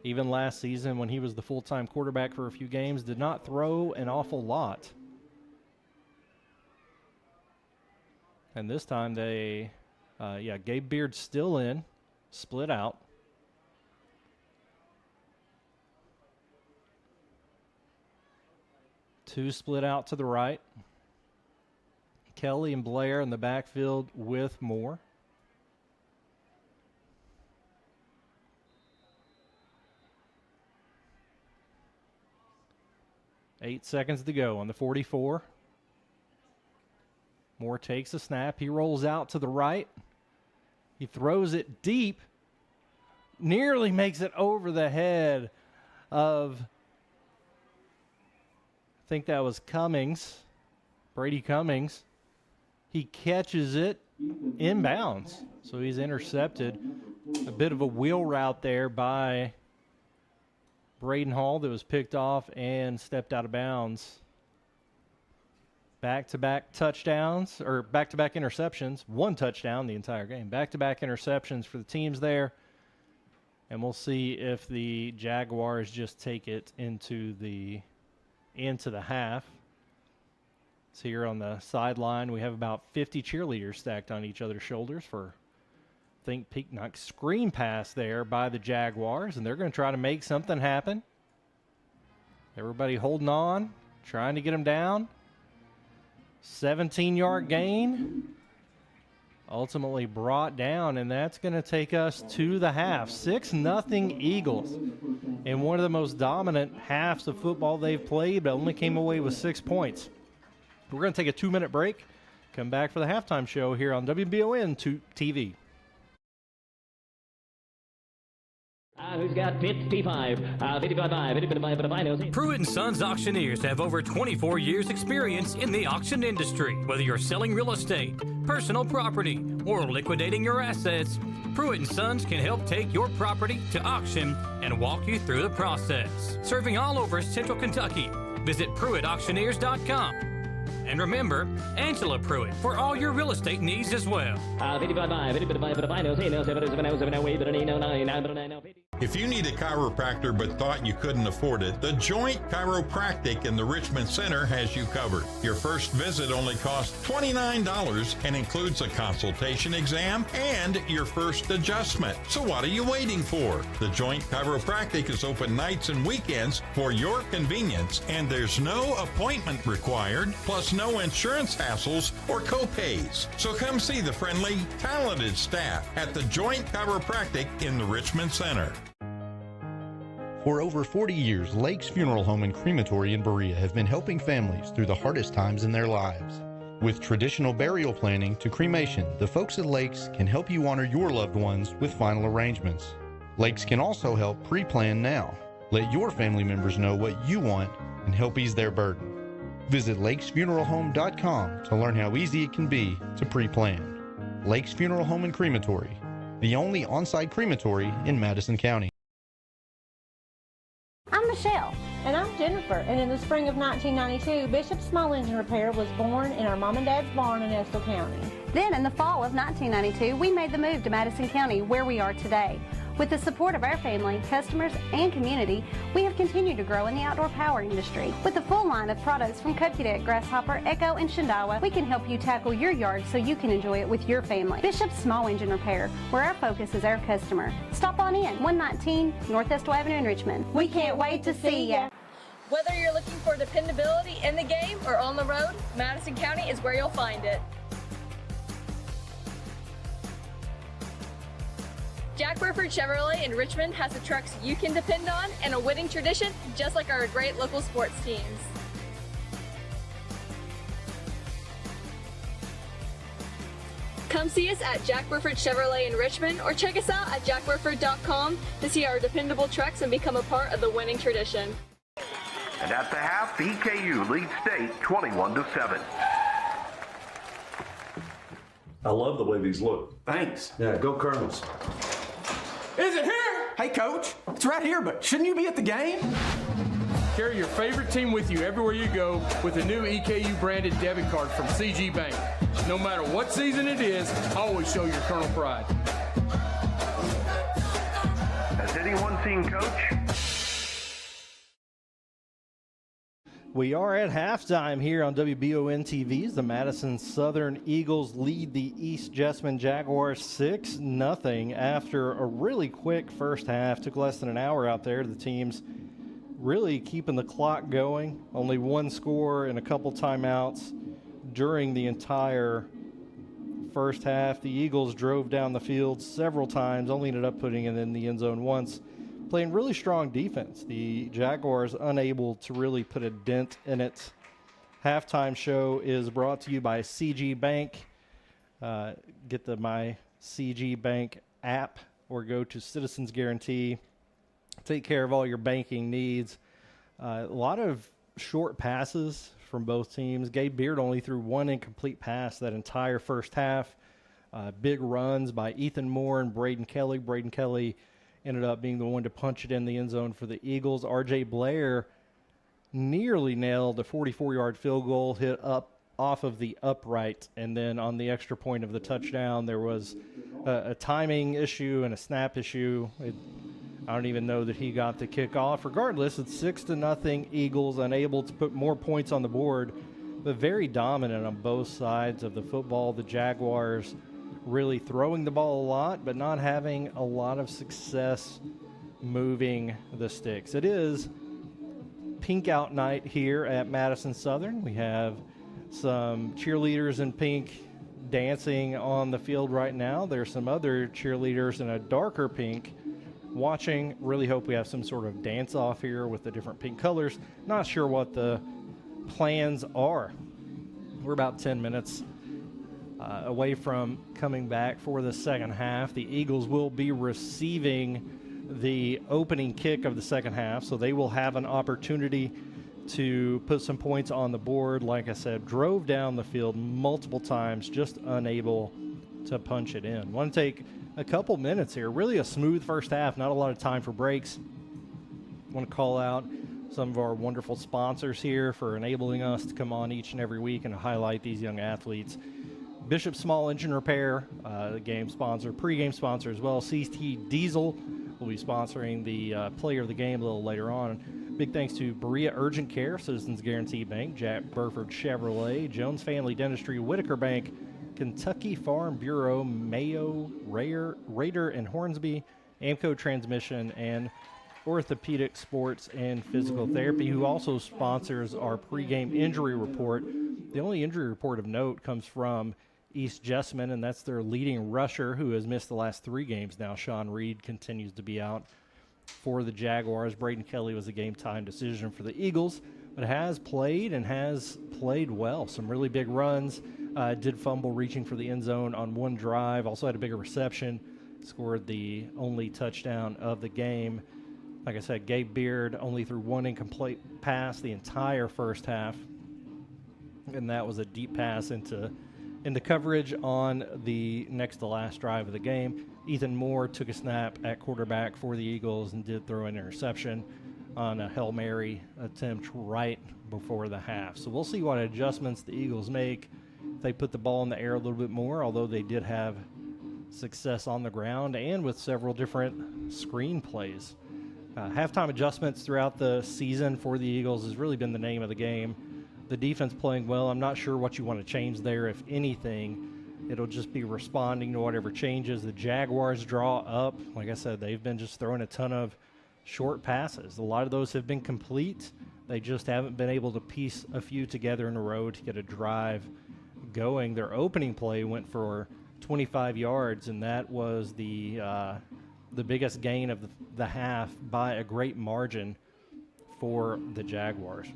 Speaker 1: Even last season when he was the full-time quarterback for a few games, did not throw an awful lot. And this time they, Gabe Beard still in, split out. Two split out to the right. Kelly and Blair in the backfield with Moore. Eight seconds to go on the 44. Moore takes a snap. He rolls out to the right. He throws it deep. Nearly makes it over the head of, I think that was Cummings, Brady Cummings. He catches it inbounds, so he's intercepted. A bit of a wheel route there by Braden Hall that was picked off and stepped out of bounds. Back-to-back touchdowns, or back-to-back interceptions. 1 touchdown the entire game. Back-to-back interceptions for the teams there. And we'll see if the Jaguars just take it into the half. So here on the sideline, we have about 50 cheerleaders stacked on each other's shoulders for, I think, peak knock screen pass there by the Jaguars, and they're going to try to make something happen. Everybody holding on, trying to get them down. 17-yard gain. ultimately brought down, and that's going to take us to the half. 6-0 Eagles in one of the most dominant halves of football they've played, but only came away with 6 points. We're going to take a 2-minute break, come back for the halftime show here on WBON TV.
Speaker 4: Who's got 55? 55.
Speaker 15: Pruitt & Sons Auctioneers have over 24 years experience in the auction industry. Whether you're selling real estate, personal property, or liquidating your assets, Pruitt & Sons can help take your property to auction and walk you through the process. Serving all over Central Kentucky, visit PruittAuctioneers.com. And remember, Angela Pruitt for all your real estate needs as well.
Speaker 2: If you need a chiropractor but thought you couldn't afford it, the Joint Chiropractic in the Richmond Center has you covered. Your first visit only costs $29 and includes a consultation exam and your first adjustment. So what are you waiting for? The Joint Chiropractic is open nights and weekends for your convenience, and there's no appointment required, plus no insurance hassles or co-pays. So come see the friendly, talented staff at the Joint Chiropractic in the Richmond Center.
Speaker 6: For over 40 years, Lake's Funeral Home and Crematory in Berea have been helping families through the hardest times in their lives. With traditional burial planning to cremation, the folks at Lake's can help you honor your loved ones with final arrangements. Lake's can also help pre-plan now. Let your family members know what you want and help ease their burden. Visit lakesfuneralhome.com to learn how easy it can be to pre-plan. Lake's Funeral Home and Crematory, the only on-site crematory in Madison County.
Speaker 7: I'm Michelle. And I'm Jennifer. And in the spring of 1992, Bishop Small Engine Repair was born in our mom and dad's barn in Estill County.
Speaker 24: Then in the fall of 1992, we made the move to Madison County, where we are today. With the support of our family, customers, and community, we have continued to grow in the outdoor power industry. With a full line of products from Cupcadet, Grasshopper, Echo, and Shindawa, we can help you tackle your yard so you can enjoy it with your family. Bishop Small Engine Repair, where our focus is our customer. Stop on in, 119 North Estill Avenue in Richmond. We can't wait to see ya.
Speaker 25: Whether you're looking for dependability in the game or on the road, Madison County is where you'll find it. Jack Burford Chevrolet in Richmond has the trucks you can depend on and a winning tradition, just like our great local sports teams. Come see us at Jack Burford Chevrolet in Richmond or check us out at jackburford.com to see our dependable trucks and become a part of the winning tradition.
Speaker 5: And at the half, EKU leads state 21-7.
Speaker 26: I love the way these look.
Speaker 27: Thanks.
Speaker 26: Yeah, go Colonels.
Speaker 27: Is it here? Hey, Coach. It's right here, but shouldn't you be at the game?
Speaker 8: Carry your favorite team with you everywhere you go with the new EKU branded debit card from CG Bank. No matter what season it is, always show your Colonel pride.
Speaker 5: Has anyone seen Coach?
Speaker 1: We are at halftime here on WBON TV. The Madison Southern Eagles lead the East Jessamine Jaguars 6-0 after a really quick first half. Took less than an hour out there. The teams really keeping the clock going. Only one score and a couple timeouts during the entire first half. The Eagles drove down the field several times, only ended up putting it in the end zone once. Playing really strong defense. The Jaguars unable to really put a dent in it. Halftime show is brought to you by CG Bank. Get the My CG Bank app or go to Citizens Guarantee. Take care of all your banking needs. A lot of short passes from both teams. Gabe Beard only threw one incomplete pass that entire first half. Big runs by Ethan Moore and Braden Kelly. Braden Kelly ended up being the one to punch it in the end zone for the Eagles. R.J. Blair nearly nailed a 44-yard field goal, hit up off of the upright, and then on the extra point of the touchdown, there was a timing issue and a snap issue. I don't even know that he got the kickoff. Regardless, it's 6-0 Eagles, unable to put more points on the board, but very dominant on both sides of the football. The Jaguars really throwing the ball a lot, but not having a lot of success moving the sticks. It is pink out night here at Madison Southern. We have some cheerleaders in pink dancing on the field right now. There's some other cheerleaders in a darker pink watching. Really hope we have some sort of dance-off here with the different pink colors. Not sure what the plans are. We're about 10 minutes away from coming back for the second half. The Eagles will be receiving the opening kick of the second half, so they will have an opportunity to put some points on the board. Like I said, drove down the field multiple times, just unable to punch it in. Want to take a couple minutes here. Really a smooth first half, not a lot of time for breaks. Want to call out some of our wonderful sponsors here for enabling us to come on each and every week and highlight these young athletes. Bishop Small Engine Repair, the game sponsor, pregame sponsor as well. CT Diesel will be sponsoring the player of the game a little later on. Big thanks to Berea Urgent Care, Citizens Guarantee Bank, Jack Burford Chevrolet, Jones Family Dentistry, Whitaker Bank, Kentucky Farm Bureau, Mayo, Raider and Hornsby, Amco Transmission, and Orthopedic Sports and Physical Therapy, who also sponsors our pregame injury report. The only injury report of note comes from East Jessamine, and that's their leading rusher who has missed the last 3 games now. Sean Reed continues to be out for the Jaguars. Braden Kelly was a game-time decision for the Eagles, but has played and has played well. Some really big runs. Did fumble reaching for the end zone on one drive. Also had a bigger reception. Scored the only touchdown of the game. Like I said, Gabe Beard only threw 1 incomplete pass the entire first half, and that was a deep pass into coverage on the next to last drive of the game. Ethan Moore took a snap at quarterback for the Eagles and did throw an interception on a Hail Mary attempt right before the half. So we'll see what adjustments the Eagles make. They put the ball in the air a little bit more, although they did have success on the ground and with several different screen plays. Halftime adjustments throughout the season for the Eagles has really been the name of the game. The defense playing well. I'm not sure what you want to change there, if anything. It'll just be responding to whatever changes. The Jaguars draw up. Like I said, they've been just throwing a ton of short passes. A lot of those have been complete. They just haven't been able to piece a few together in a row to get a drive going. Their opening play went for 25 yards, and that was the biggest gain of the half by a great margin for the Jaguars.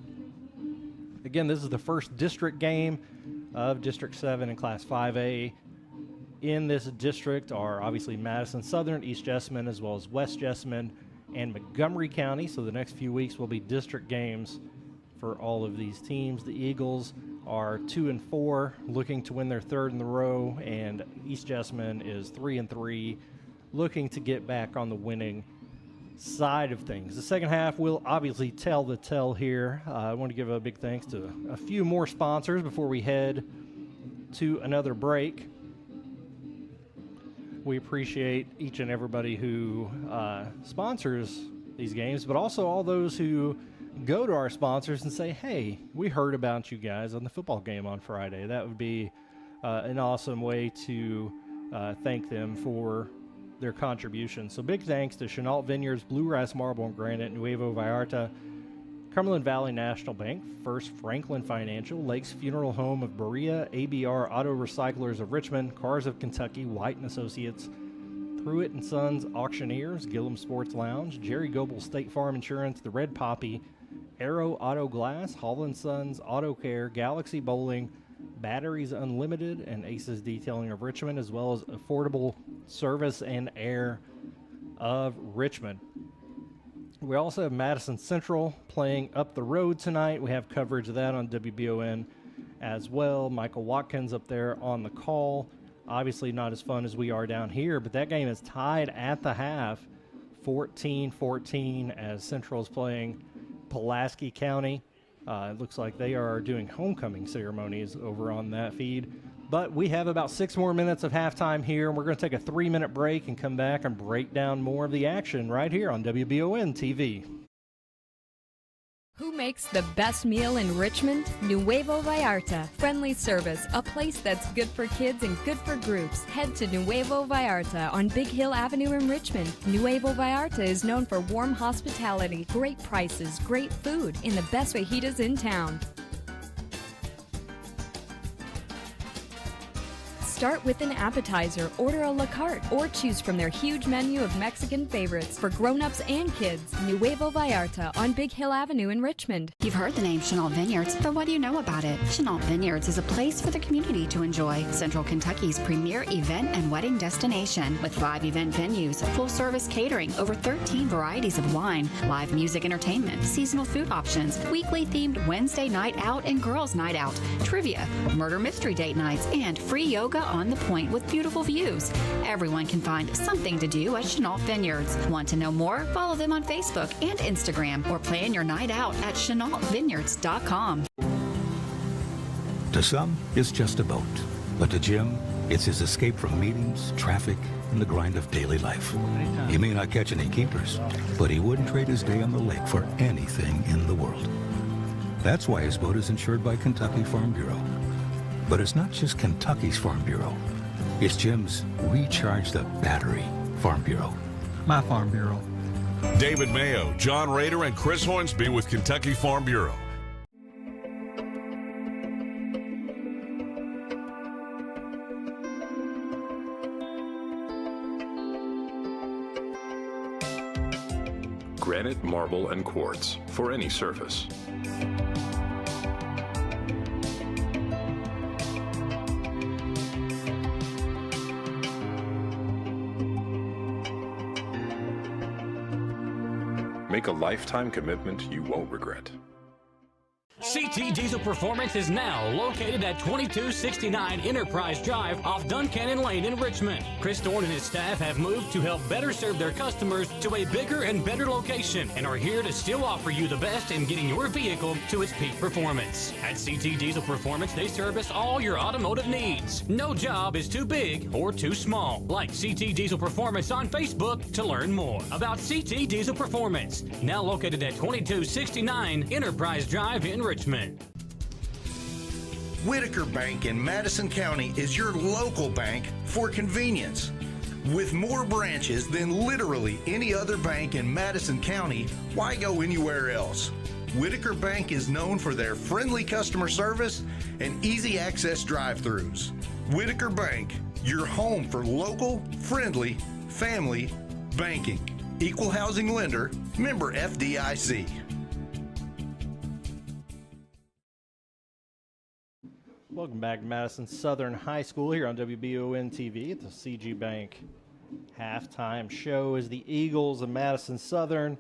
Speaker 1: Again, this is the first district game of District 7 in Class 5A. In this district are obviously Madison Southern, East Jessamine, as well as West Jessamine and Montgomery County. So the next few weeks will be district games for all of these teams. The Eagles are 2-4, looking to win their 3rd in the row, and East Jessamine is 3-3, looking to get back on the winning side of things. The second half will obviously tell the tale here. I want to give a big thanks to a few more sponsors before we head to another break. We appreciate each and everybody who sponsors these games, but also all those who go to our sponsors and say, hey, we heard about you guys on the football game on Friday. That would be an awesome way to thank them for their contributions. So big thanks to Chenault Vineyards, Bluegrass Marble and Granite, Nuevo Vallarta, Cumberland Valley National Bank, First Franklin Financial, Lakes Funeral Home of Berea, ABR Auto Recyclers of Richmond, Cars of Kentucky, White & Associates, Pruitt & Sons Auctioneers, Gillum Sports Lounge, Jerry Goebel State Farm Insurance, The Red Poppy, Arrow Auto Glass, Hall & Sons Auto Care, Galaxy Bowling, Batteries Unlimited, and Aces Detailing of Richmond, as well as Affordable Service and Air of Richmond. We also have Madison Central playing up the road tonight. We have coverage of that on WBON as well. Michael Watkins up there on the call. Obviously not as fun as we are down here, but that game is tied at the half, 14-14, as Central is playing Pulaski County. It looks like they are doing homecoming ceremonies over on that feed. But we have about 6 more minutes of halftime here, and we're going to take a 3-minute break and come back and break down more of the action right here on WBON TV.
Speaker 9: Who makes the best meal in Richmond? Nuevo Vallarta. Friendly service, a place that's good for kids and good for groups. Head to Nuevo Vallarta on Big Hill Avenue in Richmond. Nuevo Vallarta is known for warm hospitality, great prices, great food, and the best fajitas in town. Start with an appetizer, order a la carte, or choose from their huge menu of Mexican favorites for grown-ups and kids. Nuevo Vallarta on Big Hill Avenue in Richmond.
Speaker 10: You've heard the name Chenault Vineyards, but what do you know about it? Chenault Vineyards is a place for the community to enjoy. Central Kentucky's premier event and wedding destination with 5 event venues, full-service catering, over 13 varieties of wine, live music entertainment, seasonal food options, weekly themed Wednesday night out and girls night out, trivia, murder mystery date nights, and free yoga on the point with beautiful views. Everyone can find something to do at Chenault Vineyards. Want to know more? Follow them on Facebook and Instagram or plan your night out at chenaultvineyards.com.
Speaker 11: To some, it's just a boat. But to Jim, it's his escape from meetings, traffic, and the grind of daily life. He may not catch any keepers, but he wouldn't trade his day on the lake for anything in the world. That's why his boat is insured by Kentucky Farm Bureau. But it's not just Kentucky's Farm Bureau. It's Jim's Recharge the Battery Farm Bureau.
Speaker 12: My Farm Bureau.
Speaker 13: David Mayo, John Rader, and Chris Hornsby with Kentucky Farm Bureau.
Speaker 14: Granite, marble, and quartz for any surface. Make a lifetime commitment you won't regret.
Speaker 15: CT Diesel Performance is now located at 2269 Enterprise Drive off Duncannon Lane in Richmond. Chris Thorne and his staff have moved to help better serve their customers to a bigger and better location and are here to still offer you the best in getting your vehicle to its peak performance. At CT Diesel Performance, they service all your automotive needs. No job is too big or too small. Like CT Diesel Performance on Facebook to learn more about CT Diesel Performance. Now located at 2269 Enterprise Drive in Richmond.
Speaker 16: Whitaker Bank in Madison County is your local bank for convenience. With more branches than literally any other bank in Madison County, why go anywhere else? Whitaker Bank is known for their friendly customer service and easy access drive-thrus. Whitaker Bank, your home for local, friendly, family banking. Equal housing lender, member FDIC.
Speaker 1: Welcome back to Madison Southern High School here on WBON TV at the CG Bank halftime show as the Eagles of Madison Southern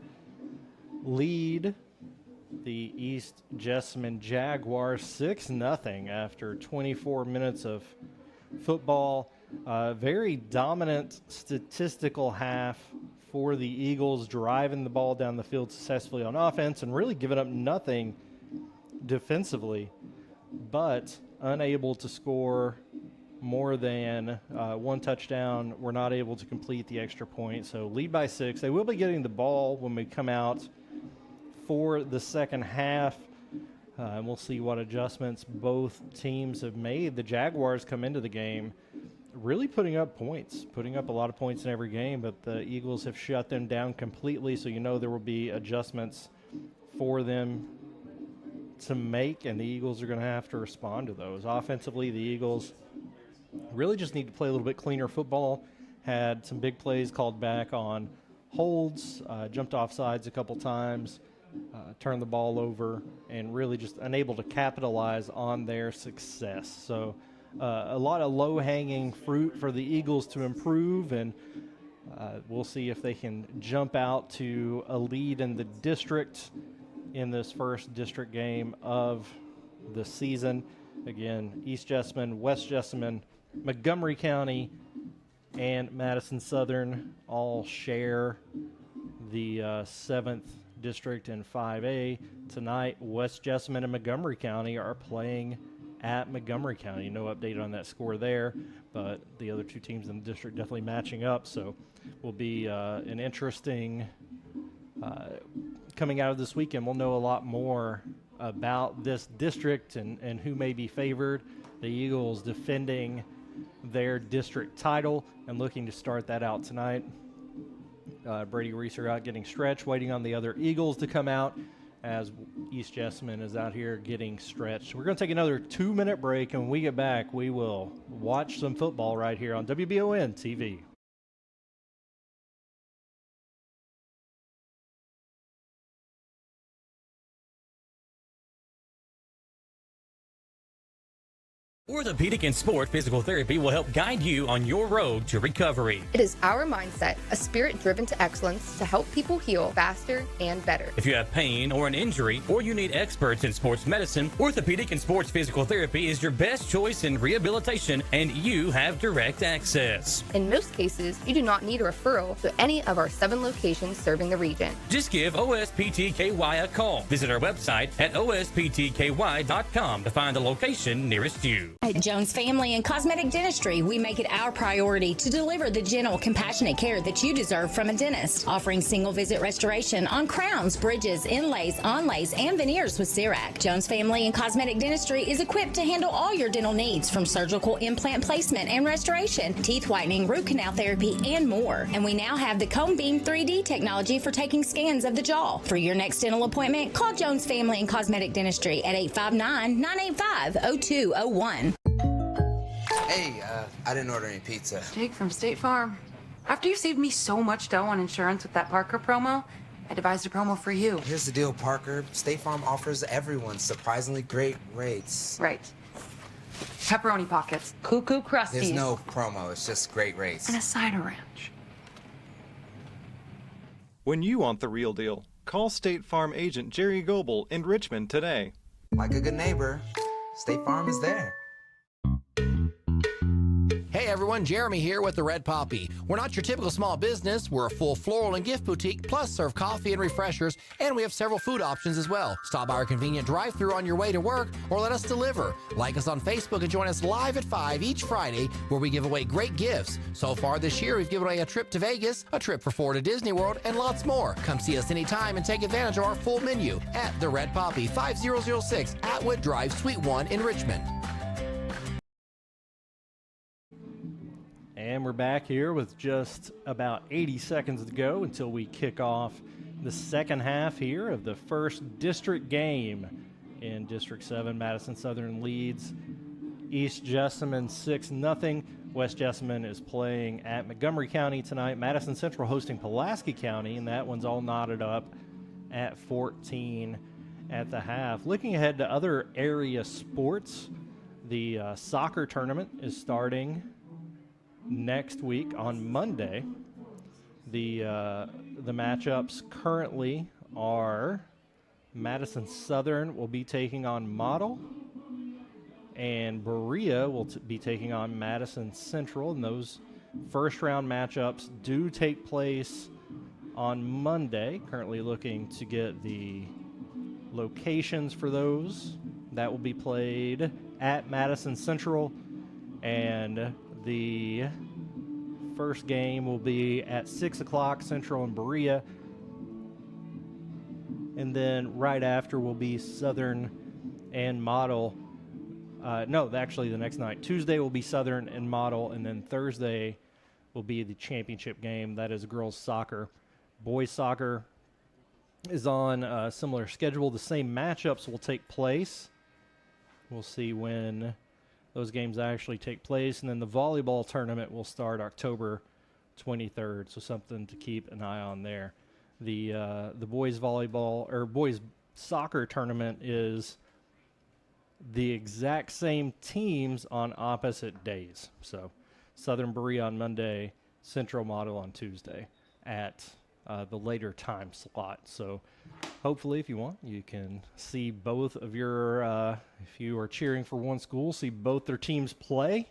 Speaker 1: lead the East Jessamine Jaguars 6-0 after 24 minutes of football. Very dominant statistical half for the Eagles, driving the ball down the field successfully on offense and really giving up nothing defensively, but unable to score more than one touchdown. We're not able to complete the extra point, so lead by 6. They will be getting the ball when we come out for the second half, and we'll see what adjustments both teams have made. The Jaguars come into the game really putting up points, putting up a lot of points in every game, but the Eagles have shut them down completely, so you know there will be adjustments for them to make, and the Eagles are going to have to respond to those. Offensively, the Eagles really just need to play a little bit cleaner football. Had some big plays called back on holds, jumped off sides a couple times, turned the ball over, and really just unable to capitalize on their success. So a lot of low-hanging fruit for the Eagles to improve, and we'll see if they can jump out to a lead in the district in this first district game of the season. Again, East Jessamine, West Jessamine, Montgomery County, and Madison Southern all share the 7th district in 5A. Tonight, West Jessamine and Montgomery County are playing at Montgomery County. No update on that score there, but the other two teams in the district definitely matching up, so will be an interesting coming out of this weekend. We'll know a lot more about this district and who may be favored. The Eagles defending their district title and looking to start that out tonight. Brady Reeser out getting stretched, waiting on the other Eagles to come out. as East Jessamine is out here getting stretched. We're going to take another 2-minute break, and when we get back, we will watch some football right here on WBON TV.
Speaker 12: Orthopedic and Sport Physical Therapy will help guide you on your road to recovery.
Speaker 17: It is our mindset, a spirit driven to excellence to help people heal faster and better.
Speaker 12: If you have pain or an injury, or you need experts in sports medicine, Orthopedic and Sports Physical Therapy is your best choice in rehabilitation, and you have direct access.
Speaker 17: In most cases, you do not need a referral to any of our 7 locations serving the region.
Speaker 12: Just give OSPTKY a call. Visit our website at osptky.com to find the location nearest you.
Speaker 18: At Jones Family and Cosmetic Dentistry, we make it our priority to deliver the gentle, compassionate care that you deserve from a dentist. Offering single visit restoration on crowns, bridges, inlays, onlays, and veneers with CERAC. Jones Family and Cosmetic Dentistry is equipped to handle all your dental needs, from surgical implant placement and restoration, teeth whitening, root canal therapy, and more. And we now have the Cone Beam 3D technology for taking scans of the jaw. For your next dental appointment, call Jones Family and Cosmetic Dentistry at 859-985-0201.
Speaker 19: Hey, I didn't order any pizza.
Speaker 20: Jake from State Farm. After you saved me so much dough on insurance with that Parker promo, I devised a promo for you.
Speaker 19: Here's the deal, Parker. State Farm offers everyone surprisingly great rates.
Speaker 20: Right. Pepperoni pockets, cuckoo crusties.
Speaker 19: There's no promo, it's just great rates.
Speaker 20: And a cider ranch.
Speaker 21: When you want the real deal, call State Farm agent Jerry Goebel in Richmond today.
Speaker 19: Like a good neighbor, State Farm is there.
Speaker 23: Hey everyone, Jeremy here with the Red Poppy. We're not your typical small business. We're a full floral and gift boutique, plus serve coffee and refreshers, and we have several food options as well. Stop by our convenient drive-thru on your way to work, or let us deliver. Like us on Facebook and join us live at 5 each Friday, where we give away great gifts. So far this year, we've given away a trip to Vegas, a trip for 4 to Disney World, and lots more. Come see us anytime and take advantage of our full menu at the Red Poppy, 5006 Atwood Drive, Suite 1 in Richmond.
Speaker 1: And we're back here with just about 80 seconds to go until we kick off the second half here of the first district game in District 7. Madison Southern leads East Jessamine 6-0. West Jessamine is playing at Montgomery County tonight. Madison Central hosting Pulaski County, and that one's all knotted up at 14 at the half. Looking ahead to other area sports, the soccer tournament is starting next week on Monday. The matchups currently are Madison Southern will be taking on Model, and Berea will be taking on Madison Central, and those first round matchups do take place on Monday. Currently looking to get the locations for those. That will be played at Madison Central, and the first game will be at 6 o'clock Central and Berea. And then right after will be Southern and Model. Actually the next night. Tuesday will be Southern and Model, and then Thursday will be the championship game. That is girls soccer. Boys soccer is on a similar schedule. The same matchups will take place. We'll see when those games actually take place, and then the volleyball tournament will start October 23rd, so something to keep an eye on there. The boys volleyball or boys soccer tournament is the exact same teams on opposite days. So Southern Berea on Monday, Central Model on Tuesday at the later time slot. So hopefully, if you want, you can see both of your, if you are cheering for one school, see both their teams play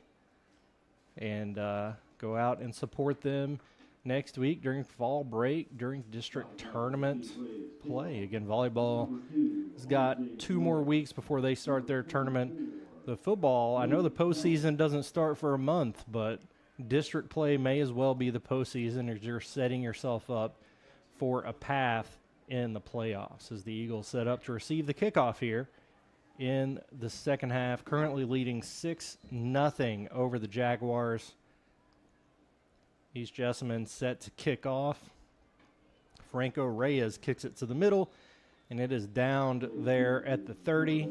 Speaker 1: and go out and support them next week during fall break, during district tournament play. Again, volleyball has got 2 more weeks before they start their tournament. The football, I know the postseason doesn't start for a month, but district play may as well be the postseason as you're setting yourself up for a path in the playoffs, as the Eagles set up to receive the kickoff here in the second half, currently leading 6-0 over the Jaguars. East Jessamine set to kick off. Franco Reyes kicks it to the middle, And it is downed there at the 30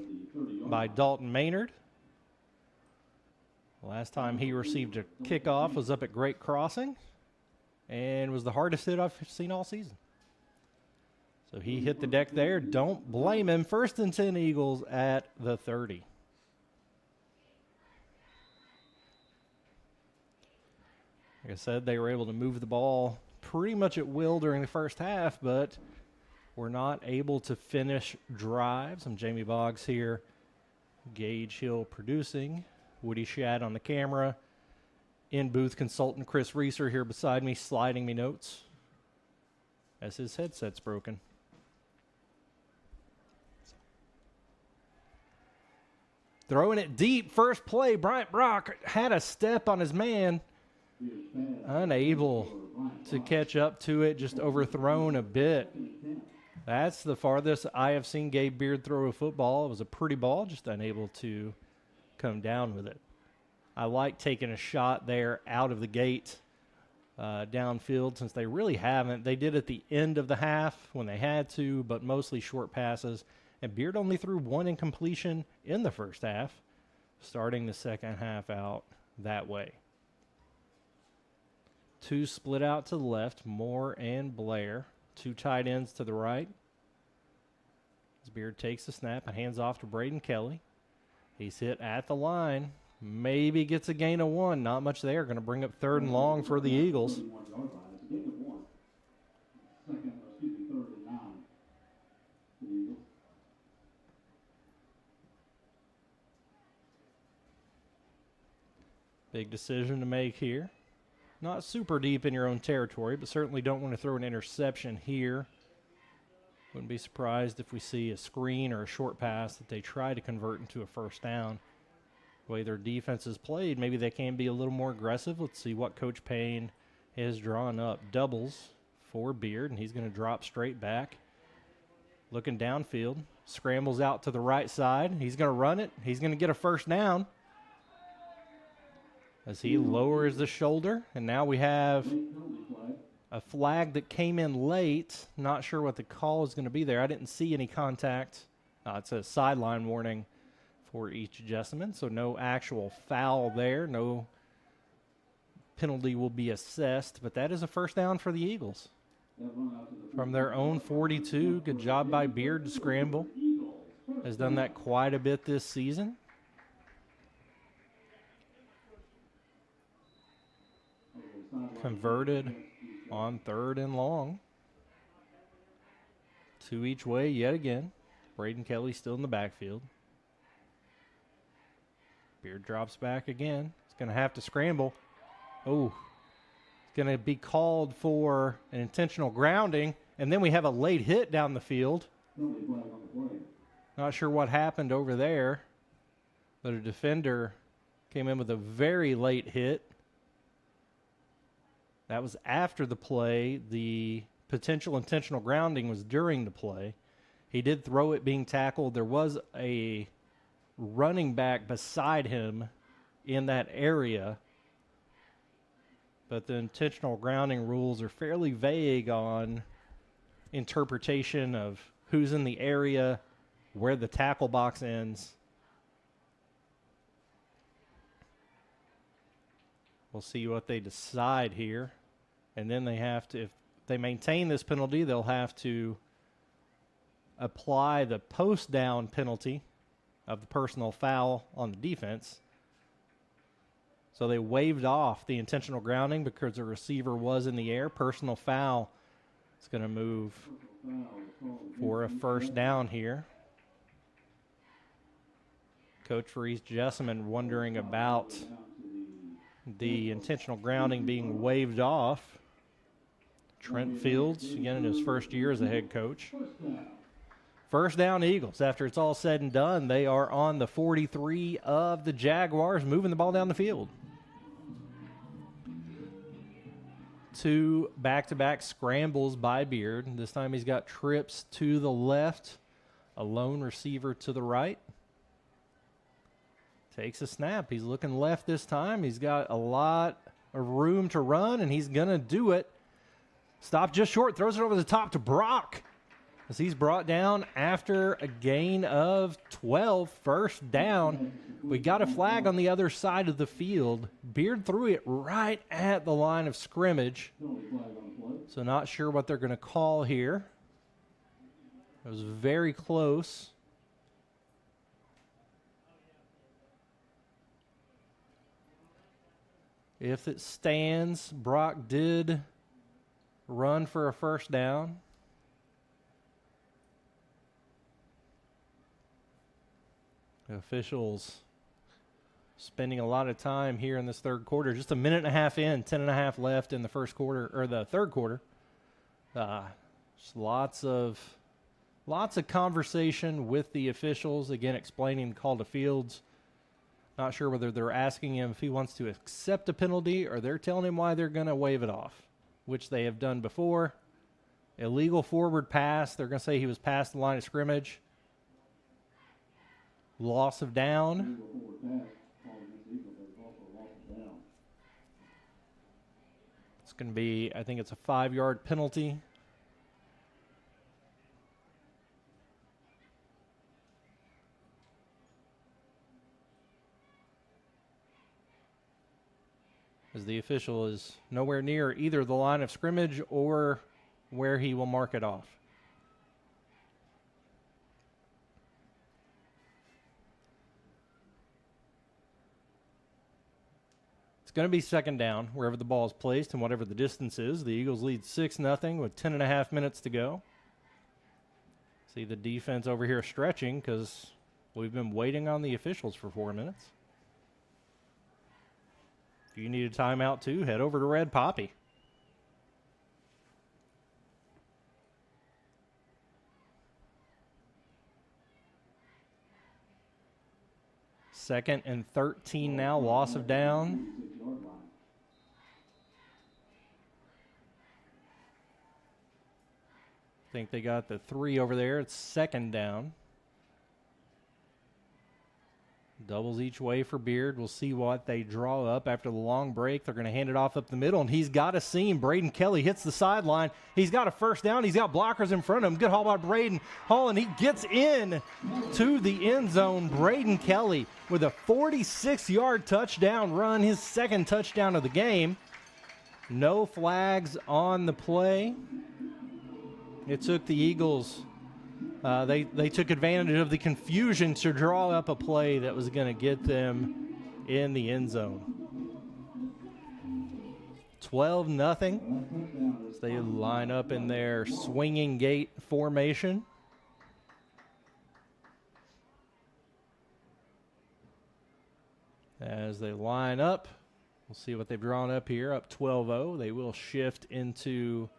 Speaker 1: by Dalton Maynard. Last time he received a kickoff was up at Great Crossing and was the hardest hit I've seen all season. So he hit the deck there. Don't blame him. 1st and 10 Eagles at the 30. Like I said, they were able to move the ball pretty much at will during the first half, but were not able to finish drives. I'm Jamie Boggs here. Gage Hill producing. Woody Shadd on the camera. In-booth consultant Chris Reeser here beside me, sliding me notes as his headset's broken. Throwing it deep, first play, Bryant Brock had a step on his man. Unable to catch up to it, just overthrown a bit. That's the farthest I have seen Gabe Beard throw a football. It was a pretty ball, just unable to come down with it. I like taking a shot there out of the gate downfield since they really haven't. They did at the end of the half when they had to, but mostly short passes. And Beard only threw one incompletion in the first half, starting the second half out that way. 2 split out to the left, Moore and Blair. 2 tight ends to the right. As Beard takes the snap and hands off to Braden Kelly. He's hit at the line. Maybe gets a gain of 1. Not much there. Going to bring up 3rd and long for the Eagles. Big decision to make here. Not super deep in your own territory, but certainly don't want to throw an interception here. Wouldn't be surprised if we see a screen or a short pass that they try to convert into a first down. The way their defense is played, maybe they can be a little more aggressive. Let's see what Coach Payne has drawn up. Doubles for Beard, and he's going to drop straight back. Looking downfield, scrambles out to the right side. He's going to run it. He's going to get a first down as he lowers the shoulder. And now we have a flag that came in late. Not sure what the call is going to be there. I didn't see any contact. It's a sideline warning for each Jessamine, so no actual foul there. No penalty will be assessed, but that is a first down for the Eagles. From their own 42, good job by Beard to scramble. Has done that quite a bit this season. Converted on 3rd and long. 2 each way yet again. Braden Kelly still in the backfield. Beard drops back again. He's going to have to scramble. Oh, it's going to be called for an intentional grounding. And then we have a late hit down the field. Not sure what happened over there, but a defender came in with a very late hit. That was after the play. The potential intentional grounding was during the play. He did throw it being tackled. There was a running back beside him in that area, but the intentional grounding rules are fairly vague on interpretation of who's in the area, where the tackle box ends. We'll see what they decide here. And then they have to, if they maintain this penalty, they'll have to apply the post down penalty of the personal foul on the defense. So they waived off the intentional grounding because the receiver was in the air. Personal foul is going to move for a first down here. Coach for East Jessamine wondering about the intentional grounding being waived off. Trent Fields, again in his first year as a head coach. First down Eagles. After it's all said and done, they are on the 43 of the Jaguars, moving the ball down the field. 2 back-to-back scrambles by Beard. This time he's got trips to the left, a lone receiver to the right. Takes a snap. He's looking left this time. He's got a lot of room to run, and he's going to do it. Stop just short, throws it over the top to Brock. as he's brought down after a gain of 12, first down. We got a flag on the other side of the field. Beard threw it right at the line of scrimmage. So not sure what they're going to call here. It was very close. If it stands, Brock did run for a first down. The officials spending a lot of time here in this third quarter. Just a minute and a half in, 10.5 left in the first quarter, or the third quarter. Just lots of conversation with the officials, again explaining the call to fields. Not sure whether they're asking him if he wants to accept a penalty or they're telling him why they're going to wave it off, which they have done before. Illegal forward pass. They're going to say he was past the line of scrimmage. Loss of down. It's going to be, I think it's a 5-yard penalty. As the official is nowhere near either the line of scrimmage or where he will mark it off. It's going to be second down wherever the ball is placed and whatever the distance is. The Eagles lead 6-0 with 10.5 minutes to go. See the defense over here stretching because we've been waiting on the officials for 4 minutes. If you need a timeout too, head over to Red Poppy. Second and 13 now, loss of down. I think they got the 3 over there. It's second down. Doubles each way for Beard. We'll see what they draw up after the long break. They're going to hand it off up the middle, and he's got a seam. Braden Kelly hits the sideline. He's got a first down. He's got blockers in front of him. Good haul by Braden Hall, and he gets in to the end zone. Braden Kelly with a 46-yard touchdown run, his second touchdown of the game. No flags on the play. It took the Eagles. They took advantage of the confusion to draw up a play that was going to get them in the end zone. 12-0 as they line up in their swinging gate formation. As they line up, we'll see what they've drawn up here. Up 12-0, they will shift into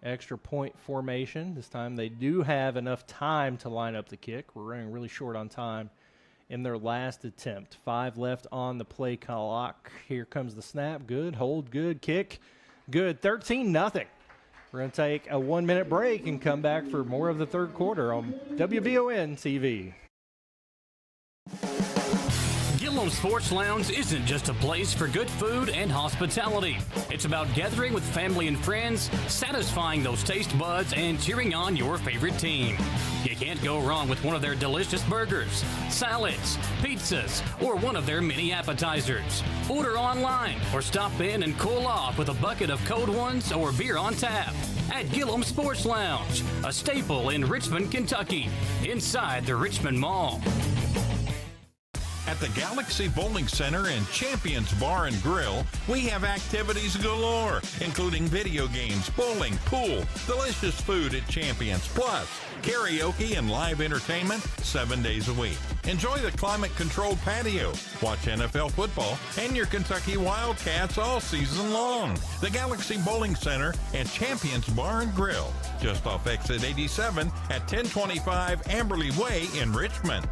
Speaker 1: extra point formation. This time they do have enough time to line up the kick. We're running really short on time in their last attempt. 5 left on the play clock. Here comes the snap. Good. Hold. Good. Kick. Good. 13-0. We're going to take a 1-minute break and come back for more of the third quarter on WBON TV.
Speaker 15: Gillum Sports Lounge isn't just a place for good food and hospitality. It's about gathering with family and friends, satisfying those taste buds, and cheering on your favorite team. You can't go wrong with one of their delicious burgers, salads, pizzas, or one of their many appetizers. Order online or stop in and cool off with a bucket of cold ones or beer on tap. At Gillum Sports Lounge, a staple in Richmond, Kentucky, inside the Richmond Mall.
Speaker 2: At the Galaxy Bowling Center and Champions Bar and Grill, we have activities galore, including video games, bowling, pool, delicious food at Champions, plus karaoke and live entertainment 7 days a week. Enjoy the climate-controlled patio, watch NFL football, and your Kentucky Wildcats all season long. The Galaxy Bowling Center and Champions Bar and Grill, just off exit 87 at 1025 Amberley Way in Richmond.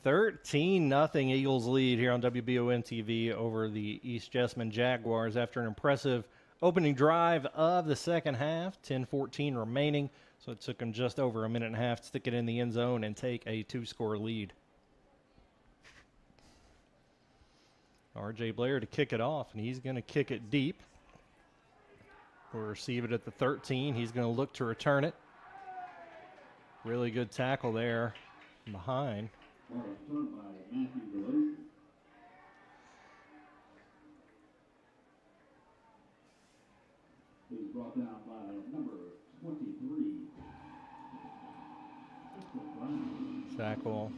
Speaker 1: 13-0 Eagles lead here on WBON TV over the East Jessamine Jaguars after an impressive opening drive of the second half. 10-14 remaining, so it took them just over a minute and a half to stick it in the end zone and take a 2-score lead. R.J. Blair to kick it off, and he's going to kick it deep. will receive it at the 13. He's going to look to return it. Really good tackle there from behind.
Speaker 3: He's brought down by number 23.
Speaker 1: Tackle.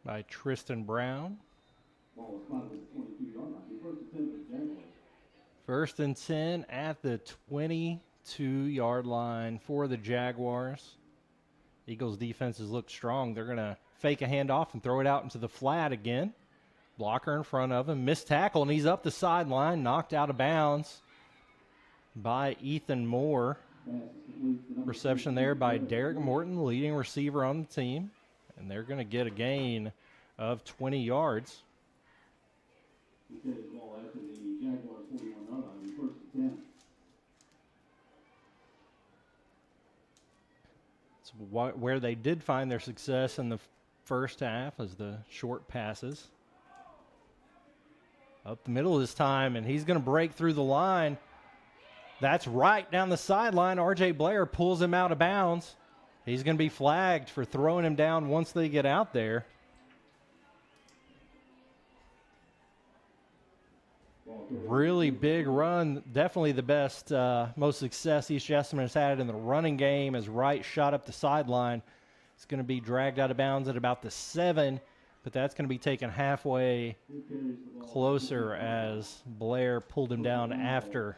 Speaker 1: By Tristan Brown.
Speaker 3: Ball is spotted at the 22-yard line. Be first and 10 for the Jaguars.
Speaker 1: First and 10 at the 22-yard line for the Jaguars. Eagles defenses look strong. They're going to fake a handoff and throw it out into the flat again. Blocker in front of him. Missed tackle, and he's up the sideline. Knocked out of bounds by Ethan Moore. Reception there by Derek Morton, leading receiver on the team. And they're going to get a gain of 20 yards.
Speaker 3: He carries the ball after the Jaguars 41-yard line. Be first and 10.
Speaker 1: It's where they did find their success in the first half as the short passes. Up the middle this time, and he's going to break through the line. That's right down the sideline. R.J. Blair pulls him out of bounds. He's going to be flagged for throwing him down once they get out there. Really big run. Definitely the best, most success East Jessamine has had in the running game as Wright shot up the sideline. It's going to be dragged out of bounds at about the 7, but that's going to be taken halfway closer as Blair pulled him down after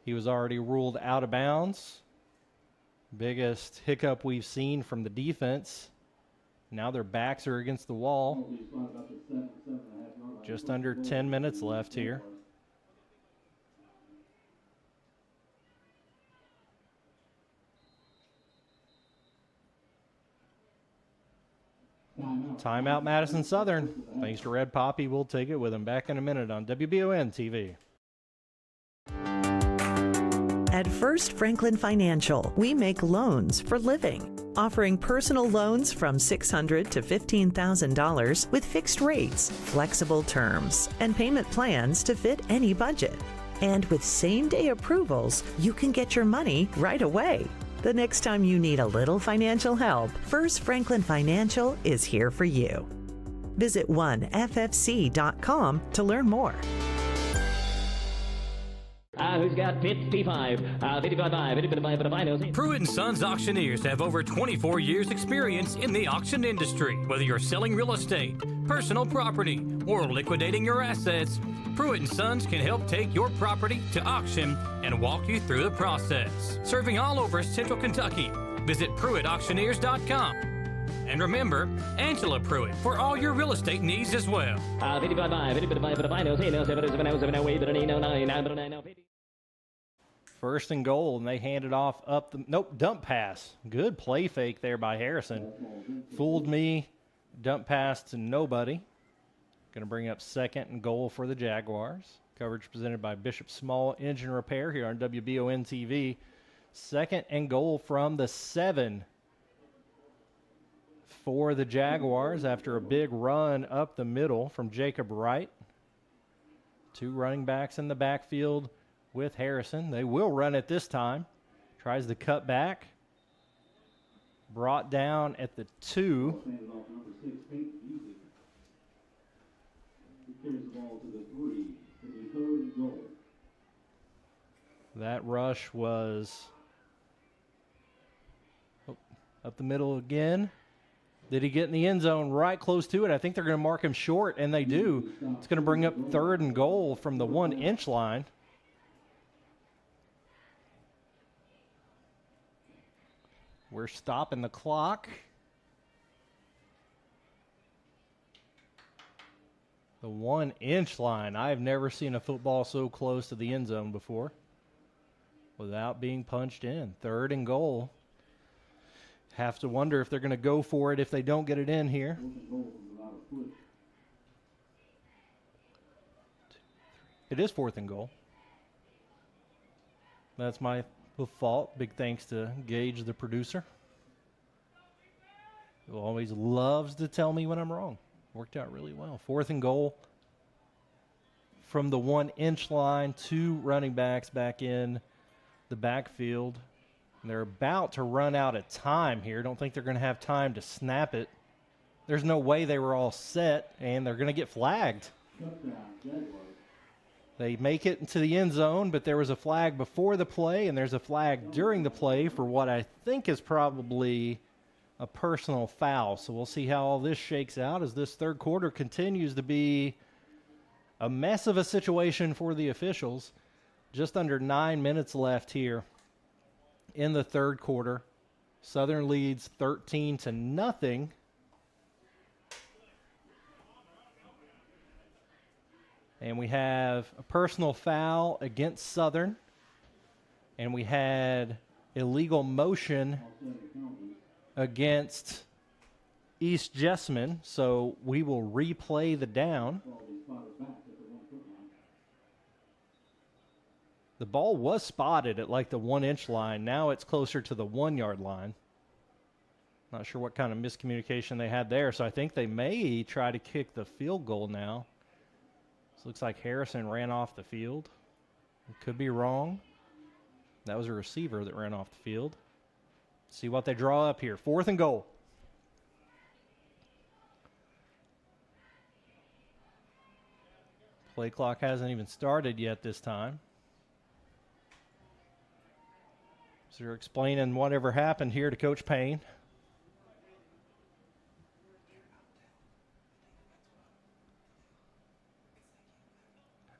Speaker 1: he was already ruled out of bounds. Biggest hiccup we've seen from the defense. Now their backs are against the wall. Just under 10 minutes left here. Timeout Madison Southern. Thanks to Red Poppy. We'll take it with him. Back in a minute on WBON TV.
Speaker 4: At First Franklin Financial, we make loans for living, offering personal loans from $600 to $15,000 with fixed rates, flexible terms, and payment plans to fit any budget. And with same-day approvals, you can get your money right away. The next time you need a little financial help, First Franklin Financial is here for you. Visit oneffc.com to learn more.
Speaker 15: Who's got 55? 55. Pruitt & Sons Auctioneers have over 24 years experience in the auction industry. Whether you're selling real estate, personal property, or liquidating your assets, Pruitt & Sons can help take your property to auction and walk you through the process. Serving all over Central Kentucky. Visit PruittAuctioneers.com. And remember, Angela Pruitt for all your real estate needs as well.
Speaker 1: First and goal, and they hand it off up the, dump pass. Good play fake there by Harrison. Fooled me, dump pass to nobody. Going to bring up second and goal for the Jaguars. Coverage presented by Bishop Small Engine Repair here on WBON TV. Second and goal from the 7 for the Jaguars after a big run up the middle from Jacob Wright. Two running backs in the backfield with Harrison. They will run it this time. Tries to cut back. Brought down at the 2. That rush was up the middle again. Did he get in the end zone? Right close to it. I think they're going to mark him short, and they do. It's going to bring up third and goal from the 1-inch line. We're stopping the clock. The 1-inch line. I've never seen a football so close to the end zone before without being punched in. Third and goal. Have to wonder if they're going to go for it if they don't get it in here. It is fourth and goal. That's my fault. Big thanks to Gage, the producer, who always loves to tell me when I'm wrong. Worked out really well. Fourth and goal from the 1-inch line, 2 running backs back in the backfield. And they're about to run out of time here. Don't think they're going to have time to snap it. There's no way they were all set, and they're going to get flagged. They make it into the end zone, but there was a flag before the play, and there's a flag during the play for what I think is probably a personal foul. So we'll see how all this shakes out as this third quarter continues to be a mess of a situation for the officials. Just under 9 minutes left here in the third quarter. Southern leads 13-0. And we have a personal foul against Southern. And we had illegal motion against East Jessamine. So we will replay the down. The ball was spotted at like the 1-inch line. Now it's closer to the 1-yard line. Not sure what kind of miscommunication they had there. So I think they may try to kick the field goal now. This looks like Harrison ran off the field. Could be wrong. That was a receiver that ran off the field. See what they draw up here. 4th and goal. Play clock hasn't even started yet this time. So they're explaining whatever happened here to Coach Payne.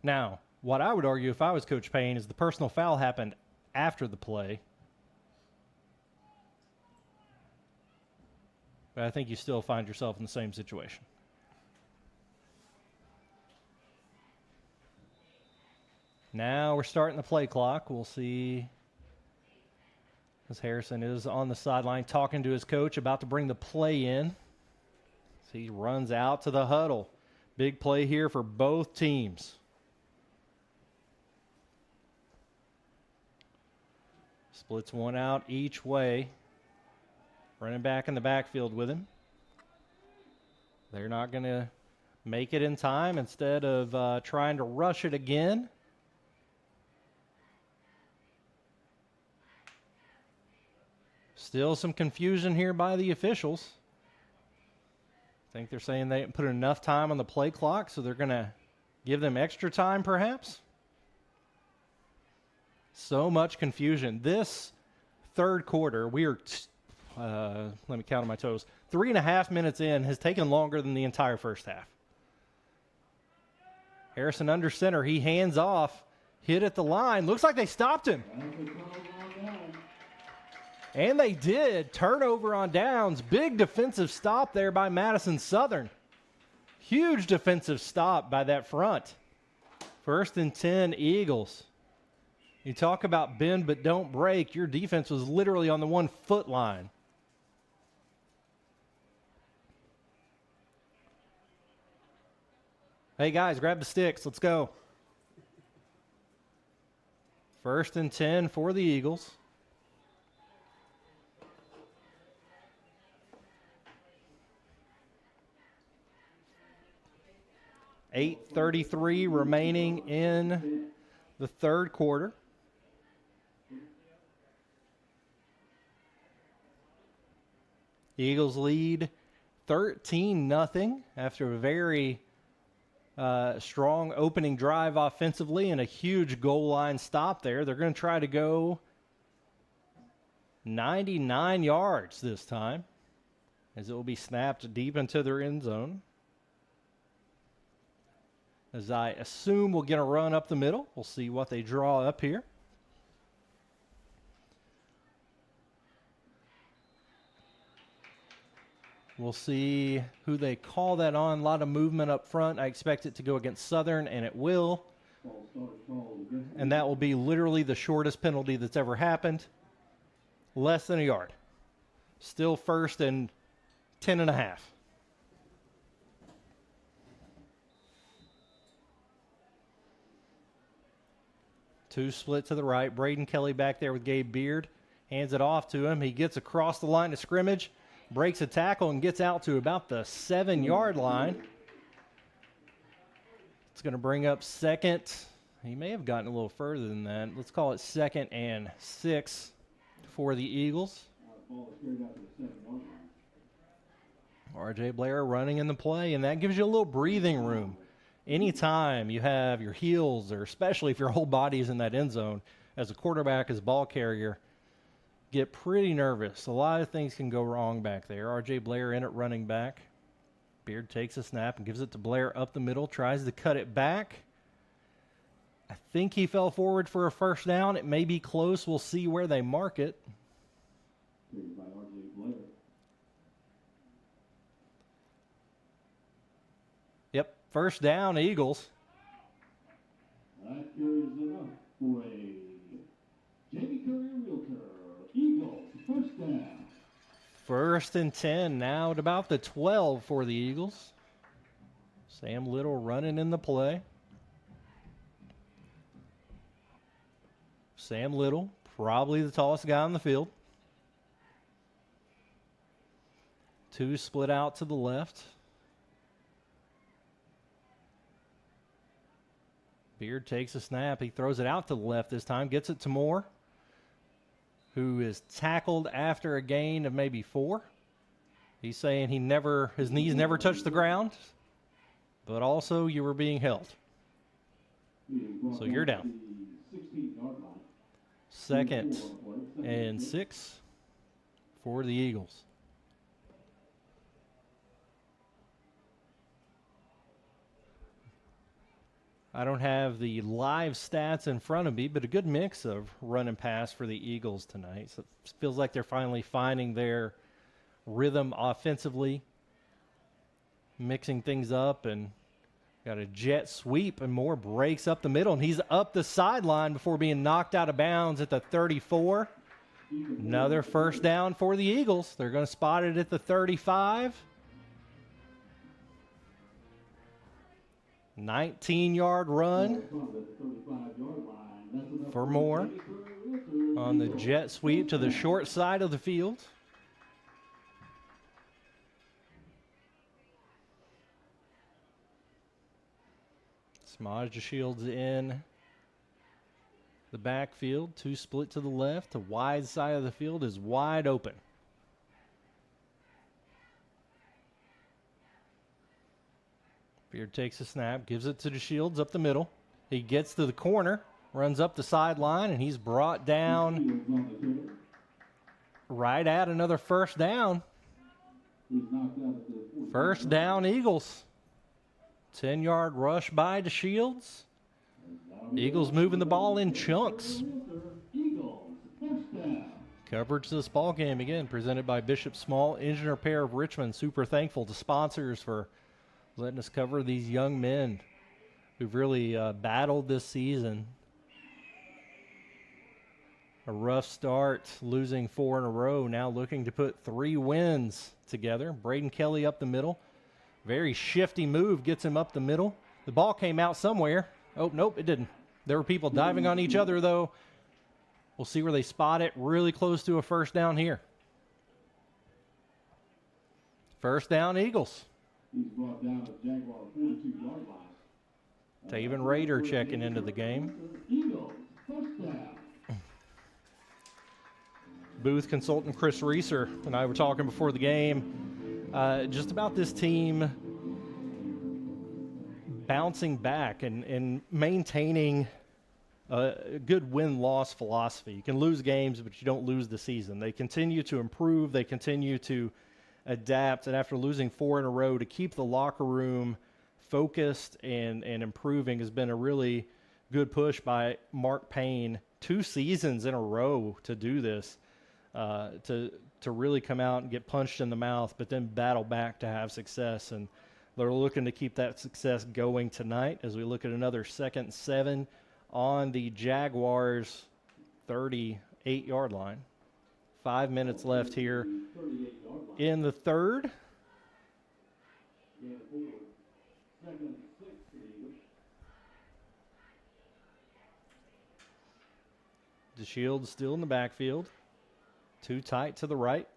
Speaker 1: Now, what I would argue if I was Coach Payne is the personal foul happened after the play. But I think you still find yourself in the same situation. Now we're starting the play clock. We'll see as Harrison is on the sideline talking to his coach, about to bring the play in. So he runs out to the huddle. Big play here for both teams. Splits one out each way. Running back in the backfield with him. They're not going to make it in time instead of trying to rush it again. Still some confusion here by the officials. I think they're saying they didn't put enough time on the play clock, so they're going to give them extra time perhaps. So much confusion. This third quarter, we are, let me count on my toes, 3.5 minutes in, has taken longer than the entire first half. Harrison under center. He hands off, hit at the line. Looks like they stopped him. And they did. Turnover on downs. Big defensive stop there by Madison Southern. Huge defensive stop by that front. 1st and 10 Eagles. You talk about bend but don't break. Your defense was literally on the 1-foot line. Hey, guys, grab the sticks. Let's go. 1st and 10 for the Eagles. .8:33 remaining in the third quarter. Eagles lead 13-0 after a very strong opening drive offensively and a huge goal line stop there. They're going to try to go 99 yards this time as it will be snapped deep into their end zone. As I assume we'll get a run up the middle. We'll see what they draw up here. We'll see who they call that on. A lot of movement up front. I expect it to go against Southern, and it will. And that will be literally the shortest penalty that's ever happened. Less than a yard. Still 1st and 10.5. Two split to the right. Braden Kelly back there with Gabe Beard. Hands it off to him. He gets across the line of scrimmage, breaks a tackle, and gets out to about the 7-yard line. It's going to bring up second. He may have gotten a little further than that. Let's call it 2nd and 6 for the Eagles.
Speaker 3: Ball is carried out to the 7-yard line.
Speaker 1: R.J. Blair running in the play, and that gives you a little breathing room. Anytime you have your heels, or especially if your whole body is in that end zone, as a quarterback, as a ball carrier, get pretty nervous. A lot of things can go wrong back there. R.J. Blair in at running back. Beard takes a snap and gives it to Blair up the middle, tries to cut it back. I think he fell forward for a first down. It may be close. We'll see where they mark it.
Speaker 3: Carried by R.J. Blair.
Speaker 1: Yep, first down, Eagles.
Speaker 3: That carry is enough for a Jamie Courier Realtor. Eagles, first down.
Speaker 1: 1st and 10 now at about the 12 for the Eagles. Sam Little running in the play. Sam Little, probably the tallest guy on the field. 2 split out to the left. Beard takes a snap. He throws it out to the left this time, gets it to Moore, who is tackled after a gain of maybe 4. He's saying his knees never touched the ground, but also you were being held. So you're down. 2nd and 6 for the Eagles. I don't have the live stats in front of me, but a good mix of run and pass for the Eagles tonight. So it feels like they're finally finding their rhythm offensively, mixing things up, and got a jet sweep, and Moore breaks up the middle, and he's up the sideline before being knocked out of bounds at the 34. Another first down for the Eagles. They're going to spot it at the 35. 19-yard run for Moore on the jet sweep to the short side of the field. Smaj Shields in the backfield. 2 split to the left. The wide side of the field is wide open. Beard takes a snap, gives it to Shields up the middle. He gets to the corner, runs up the sideline, and he's brought down right at another first down. First down, Eagles. 10-yard rush by Shields. Eagles moving the ball in chunks. Coverage of this ball game, again, presented by Bishop Small, Engine Repair of Richmond. Super thankful to sponsors for letting us cover these young men who've really battled this season. A rough start, losing 4 in a row, now looking to put 3 wins together. Braden Kelly up the middle. Very shifty move, gets him up the middle. The ball came out somewhere. Oh, nope, it didn't. There were people diving on each other, though. We'll see where they spot it. Really close to a first down here. First down, Eagles.
Speaker 3: He's brought down at Jaguar 42-yard line.
Speaker 1: Taven Rader checking into the game.
Speaker 3: Eagles, first down.
Speaker 1: Booth consultant Chris Reeser and I were talking before the game just about this team bouncing back and maintaining a good win-loss philosophy. You can lose games, but you don't lose the season. They continue to improve. They continue to adapt. And after losing 4 in a row, to keep the locker room focused and improving has been a really good push by Mark Payne. 2 seasons in a row to do this, to really come out and get punched in the mouth, but then battle back to have success. And they're looking to keep that success going tonight as we look at another 2nd and 7 on the Jaguars' 38-yard line. 5 minutes left here in the third. DeShields still in the backfield. Too tight to the right.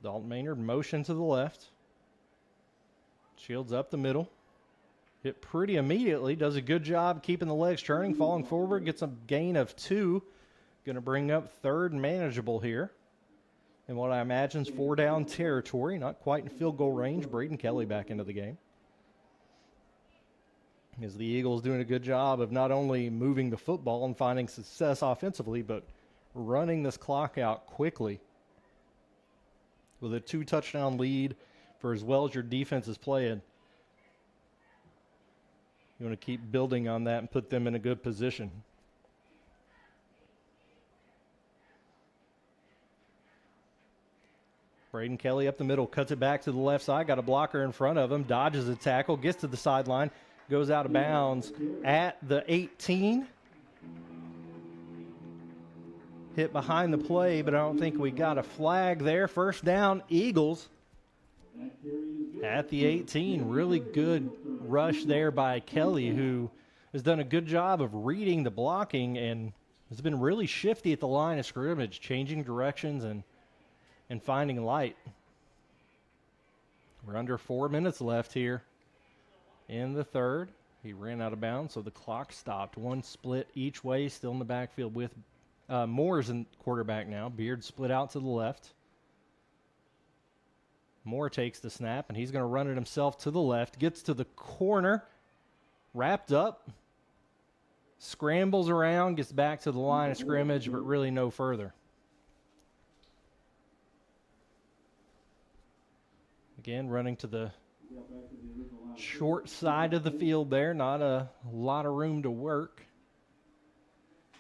Speaker 1: Dalton Maynard motion to the left. Shields up the middle. Hit pretty immediately. Does a good job keeping the legs churning, falling forward. Gets a gain of 2. Going to bring up third and manageable here. And what I imagine is 4 down territory. Not quite in field goal range. Braden Kelly back into the game. As the Eagles doing a good job of not only moving the football and finding success offensively, but running this clock out quickly. With a 2-touchdown lead for as well as your defense is playing. You want to keep building on that and put them in a good position. Braden Kelly up the middle, cuts it back to the left side, got a blocker in front of him, dodges a tackle, gets to the sideline, goes out of bounds at the 18. Hit behind the play, but I don't think we got a flag there. First down, Eagles at the 18. Really good rush there by Kelly, who has done a good job of reading the blocking and has been really shifty at the line of scrimmage, changing directions and finding light. We're under 4 minutes left here in the third. He ran out of bounds, so the clock stopped. One split each way, still in the backfield with Moore's in quarterback now. Beard split out to the left. Moore takes the snap, and he's going to run it himself to the left. Gets to the corner, wrapped up, scrambles around, gets back to the line of scrimmage, but really no further. Again, running to the short side of the field there. Not a lot of room to work.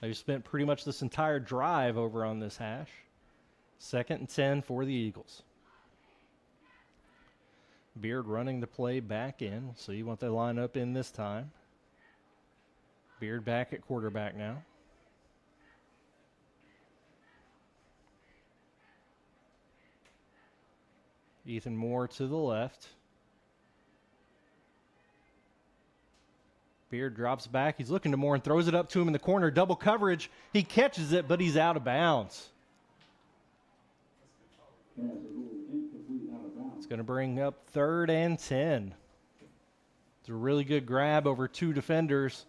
Speaker 1: They've spent pretty much this entire drive over on this hash. 2nd and 10 for the Eagles. Beard running the play back in. We'll see what they line up in this time. Beard back at quarterback now. Ethan Moore to the left. Beard drops back. He's looking to Moore and throws it up to him in the corner. Double coverage. He catches it, but he's out of bounds. It's going to bring up 3rd and 10. It's a really good grab over 2 defenders.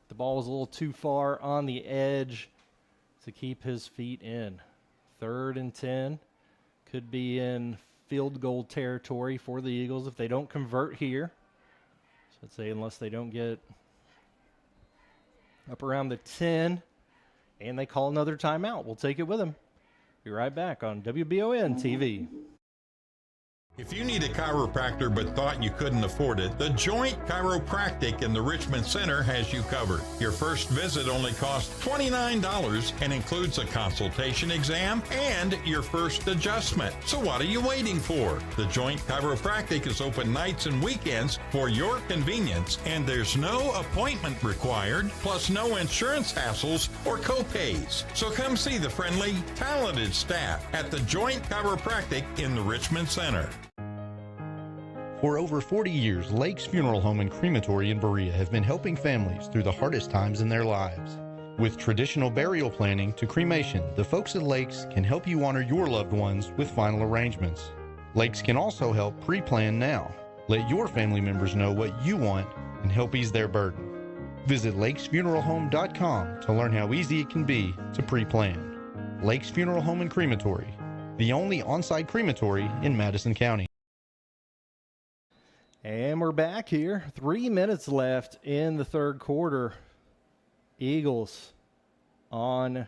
Speaker 1: The ball was a little too far on the edge to keep his feet in. 3rd and 10. Could be in field goal territory for the Eagles if they don't convert here. So I'd say unless they don't get up around the 10 and they call another timeout. We'll take it with them. Be right back on WBON TV.
Speaker 2: If you need a chiropractor but thought you couldn't afford it, the Joint Chiropractic in the Richmond Center has you covered. Your first visit only costs $29 and includes a consultation exam and your first adjustment. So what are you waiting for? The Joint Chiropractic is open nights and weekends for your convenience, and there's no appointment required, plus no insurance hassles or co-pays. So come see the friendly, talented staff at the Joint Chiropractic in the Richmond Center.
Speaker 6: For over 40 years, Lake's Funeral Home and Crematory in Berea have been helping families through the hardest times in their lives. With traditional burial planning to cremation, the folks at Lake's can help you honor your loved ones with final arrangements. Lake's can also help pre-plan now. Let your family members know what you want and help ease their burden. Visit lakesfuneralhome.com to learn how easy it can be to pre-plan. Lake's Funeral Home and Crematory, the only on-site crematory in Madison County.
Speaker 1: And we're back here. 3 minutes left in the third quarter. Eagles on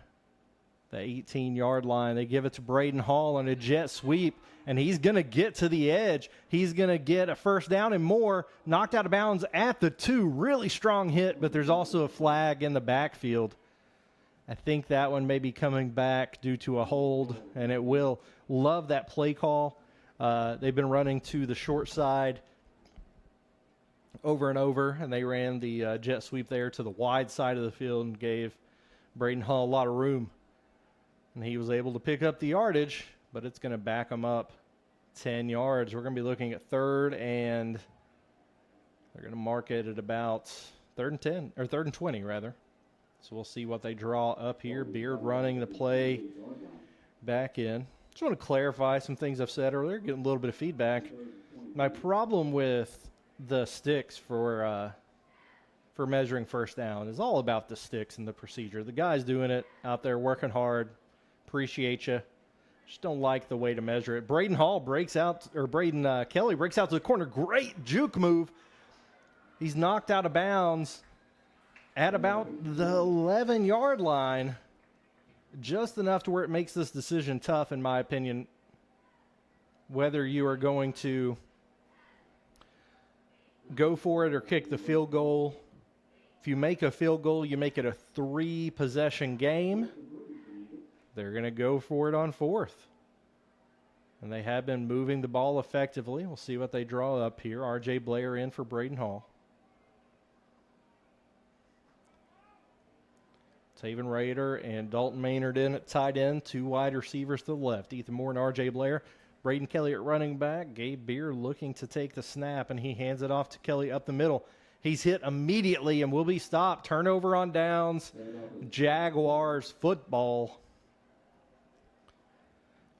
Speaker 1: the 18-yard line. They give it to Braden Hall on a jet sweep, and he's going to get to the edge. He's going to get a first down and more. Knocked out of bounds at the 2. Really strong hit, but there's also a flag in the backfield. I think that one may be coming back due to a hold, and it will. Love that play call. They've been running to the short side over and over, and they ran the jet sweep there to the wide side of the field and gave Braden Hall a lot of room. And he was able to pick up the yardage, but it's going to back him up 10 yards. We're going to be looking at 3rd, and they're going to mark it at about 3rd and 10, or 3rd and 20, rather. So we'll see what they draw up here. Beard running the play back in. Just want to clarify some things I've said earlier, getting a little bit of feedback. My problem with the sticks for measuring first down is all about the sticks and the procedure. The guy's doing it out there working hard. Appreciate you. Just don't like the way to measure it. Braden Kelly breaks out to the corner. Great juke move. He's knocked out of bounds at about the 11-yard line. Just enough to where it makes this decision tough, in my opinion, whether you are going to go for it or kick the field goal. If you make a field goal, you make it a 3-possession game. They're going to go for it on 4th. And they have been moving the ball effectively. We'll see what they draw up here. R.J. Blair in for Braden Hall. Taven Rader and Dalton Maynard in at tight end. 2 wide receivers to the left. Ethan Moore and R.J. Blair. Braden Kelly at running back. Gabe Beer looking to take the snap, and he hands it off to Kelly up the middle. He's hit immediately and will be stopped. Turnover on downs. Jaguars football.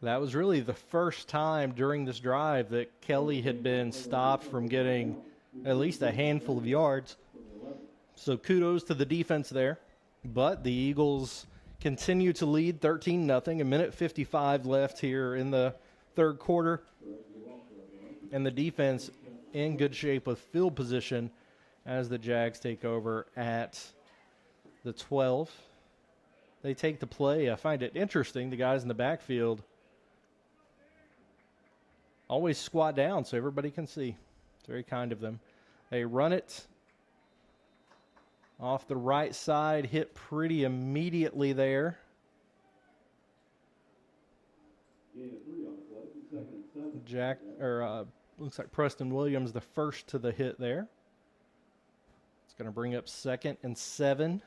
Speaker 1: That was really the first time during this drive that Kelly had been stopped from getting at least a handful of yards. So kudos to the defense there. But the Eagles continue to lead 13-0. A minute 55 left here in the third quarter. And the defense in good shape with field position as the Jags take over at the 12. They take the play. I find it interesting. The guys in the backfield always squat down so everybody can see. It's very kind of them. They run it off the right side, hit pretty immediately there. Looks like Preston Williams the first to the hit there. It's going to bring up 2nd and 7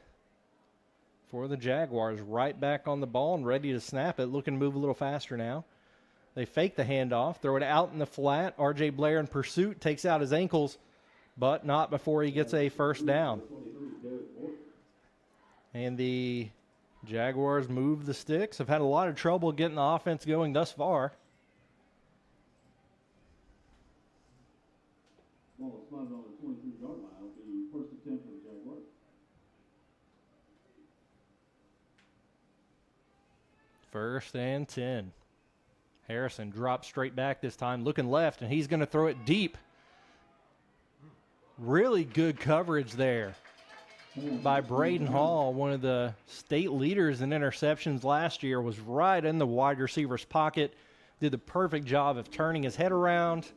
Speaker 1: for the Jaguars. Right back on the ball and ready to snap it. Looking to move a little faster now. They fake the handoff, throw it out in the flat. R.J. Blair in pursuit, takes out his ankles, but not before he gets a first down. And the Jaguars move the sticks. Have had a lot of trouble getting the offense going thus far.
Speaker 3: Ball is spotted on the 23-yard line. The first attempt for the Jaguars.
Speaker 1: First and 10. Harrison drops straight back this time, looking left, and he's going to throw it deep. Really good coverage there by Braden Hall, one of the state leaders in interceptions last year, was right in the wide receiver's pocket, did the perfect job of turning his head around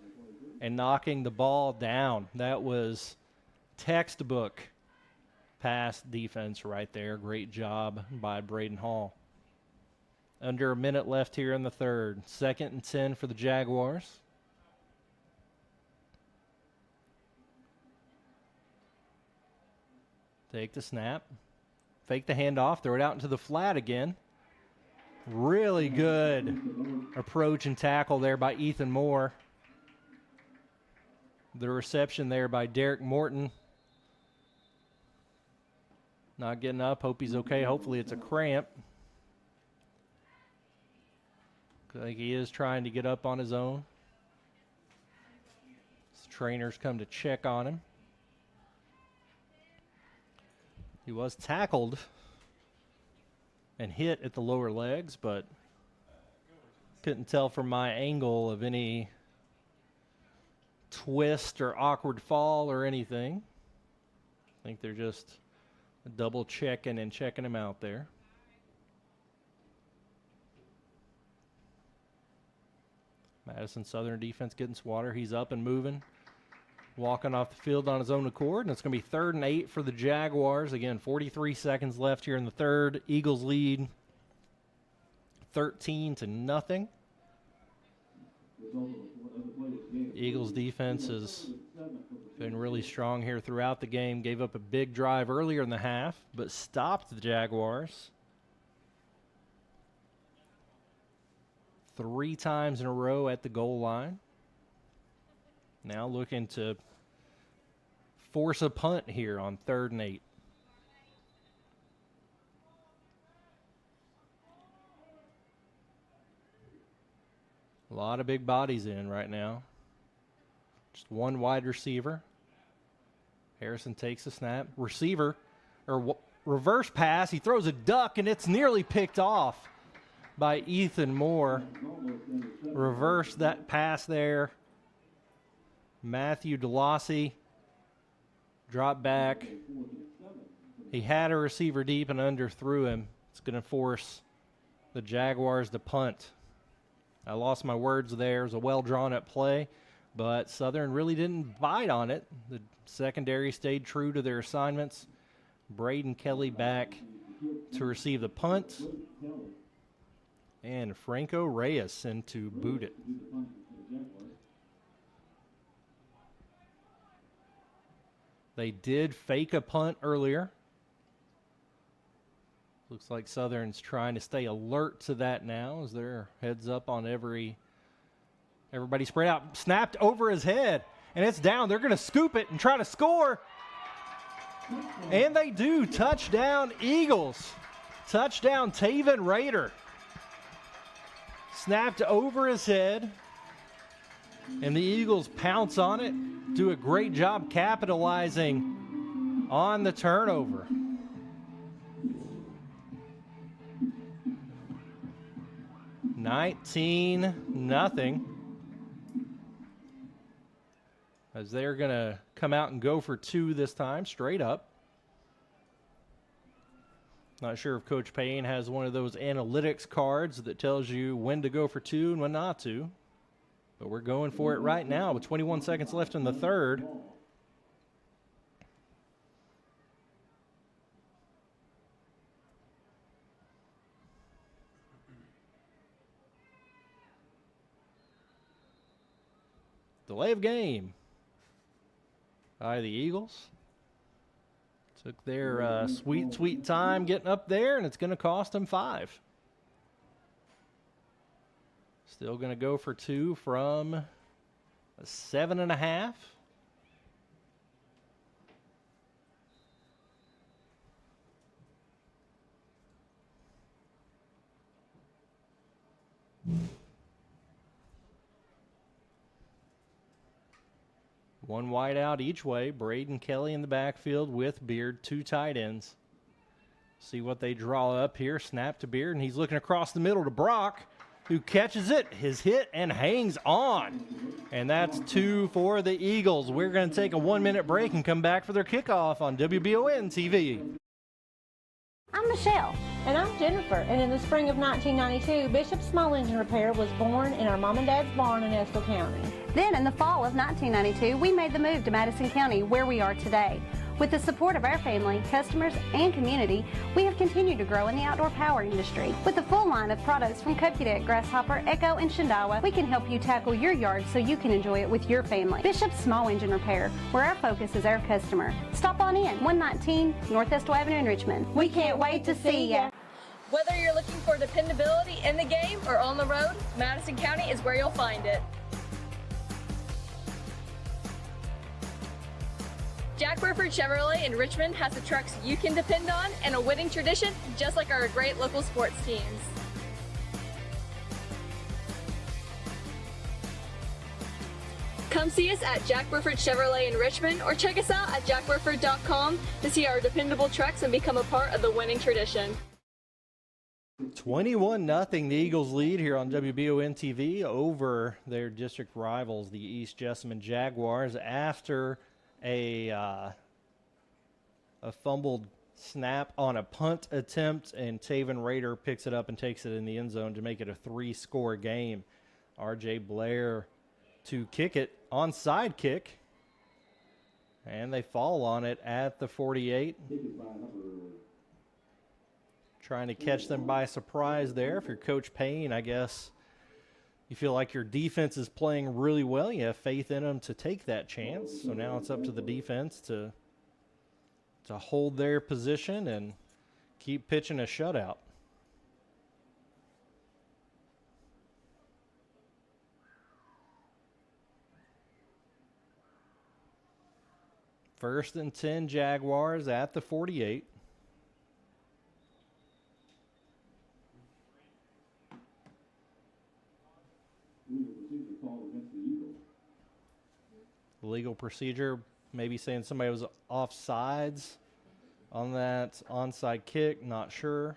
Speaker 1: and knocking the ball down. That was textbook pass defense right there. Great job by Braden Hall. Under a minute left here in the third. 2nd and 10 for the Jaguars. Take the snap. Fake the handoff. Throw it out into the flat again. Really good approach and tackle there by Ethan Moore. The reception there by Derek Morton. Not getting up. Hope he's okay. Hopefully it's a cramp. I think he is trying to get up on his own. His trainers come to check on him. He was tackled and hit at the lower legs, but couldn't tell from my angle of any twist or awkward fall or anything. I think they're just double checking and checking him out there. Madison Southern defense getting Swatter. He's up and moving. Walking off the field on his own accord. And it's going to be 3rd and 8 for the Jaguars. Again, 43 seconds left here in the third. Eagles lead 13-0. Eagles defense has been really strong here throughout the game. Gave up a big drive earlier in the half, but stopped the Jaguars 3 times in a row at the goal line. Now looking to force a punt here on 3rd and 8. A lot of big bodies in right now. Just one wide receiver. Harrison takes a snap. Receiver, reverse pass. He throws a duck, and it's nearly picked off by Ethan Moore. Reverse that pass there. Matthew DeLossi. Drop back. He had a receiver deep and underthrew him. It's going to force the Jaguars to punt. I lost my words there. It was a well-drawn-up play, but Southern really didn't bite on it. The secondary stayed true to their assignments. Braden Kelly back to receive the punt. And Franco Reyes in to boot it. They did fake a punt earlier. Looks like Southern's trying to stay alert to that now as they're heads up on everybody spread out. Snapped over his head, and it's down. They're going to scoop it and try to score. And they do. Touchdown, Eagles. Touchdown, Taven Rader. Snapped over his head, and the Eagles pounce on it. Do a great job capitalizing on the turnover. $19-0. As they're going to come out and go for two this time, straight up. Not sure if Coach Payne has one of those analytics cards that tells you when to go for two and when not to. But we're going for it right now with 21 seconds left in the third. Delay of game by the Eagles. Took their sweet time getting up there, and it's going to cost them 5. Still going to go for two from a 7.5. One wide out each way. Braden Kelly in the backfield with Beard, 2 tight ends. See what they draw up here. Snap to Beard, and he's looking across the middle to Brock, who catches it, his hit, and hangs on. And that's 2 for the Eagles. We're going to take a 1-minute break and come back for their kickoff on WBON TV.
Speaker 7: I'm Michelle. And I'm Jennifer. And in the spring of 1992, Bishop Small Engine Repair was born in our mom and dad's barn in Estill County.
Speaker 8: Then in the fall of 1992, we made the move to Madison County, where we are today. With the support of our family, customers, and community, we have continued to grow in the outdoor power industry. With a full line of products from Cupcadet, Grasshopper, Echo, and Shindawa, we can help you tackle your yard so you can enjoy it with your family. Bishop Small Engine Repair, where our focus is our customer. Stop on in, 119 North Estill Avenue in Richmond. We can't wait to see ya.
Speaker 22: Whether you're looking for dependability in the game or on the road, Madison County is where you'll find it. Jack Burford Chevrolet in Richmond has the trucks you can depend on and a winning tradition just like our great local sports teams. Come see us at Jack Burford Chevrolet in Richmond or check us out at jackburford.com to see our dependable trucks and become a part of the winning tradition.
Speaker 1: 21-0, the Eagles lead here on WBON TV over their district rivals, the East Jessamine Jaguars, after a fumbled snap on a punt attempt, and Taven Rader picks it up and takes it in the end zone to make it a 3-score game. R.J. Blair to kick it, onside kick, and they fall on it at the 48. Trying to catch them by surprise there. If you're Coach Payne, I guess you feel like your defense is playing really well. You have faith in them to take that chance. So now it's up to the defense to hold their position and keep pitching a shutout. First and 10 Jaguars at the 48. Legal procedure, maybe saying somebody was offsides on that onside kick, not sure.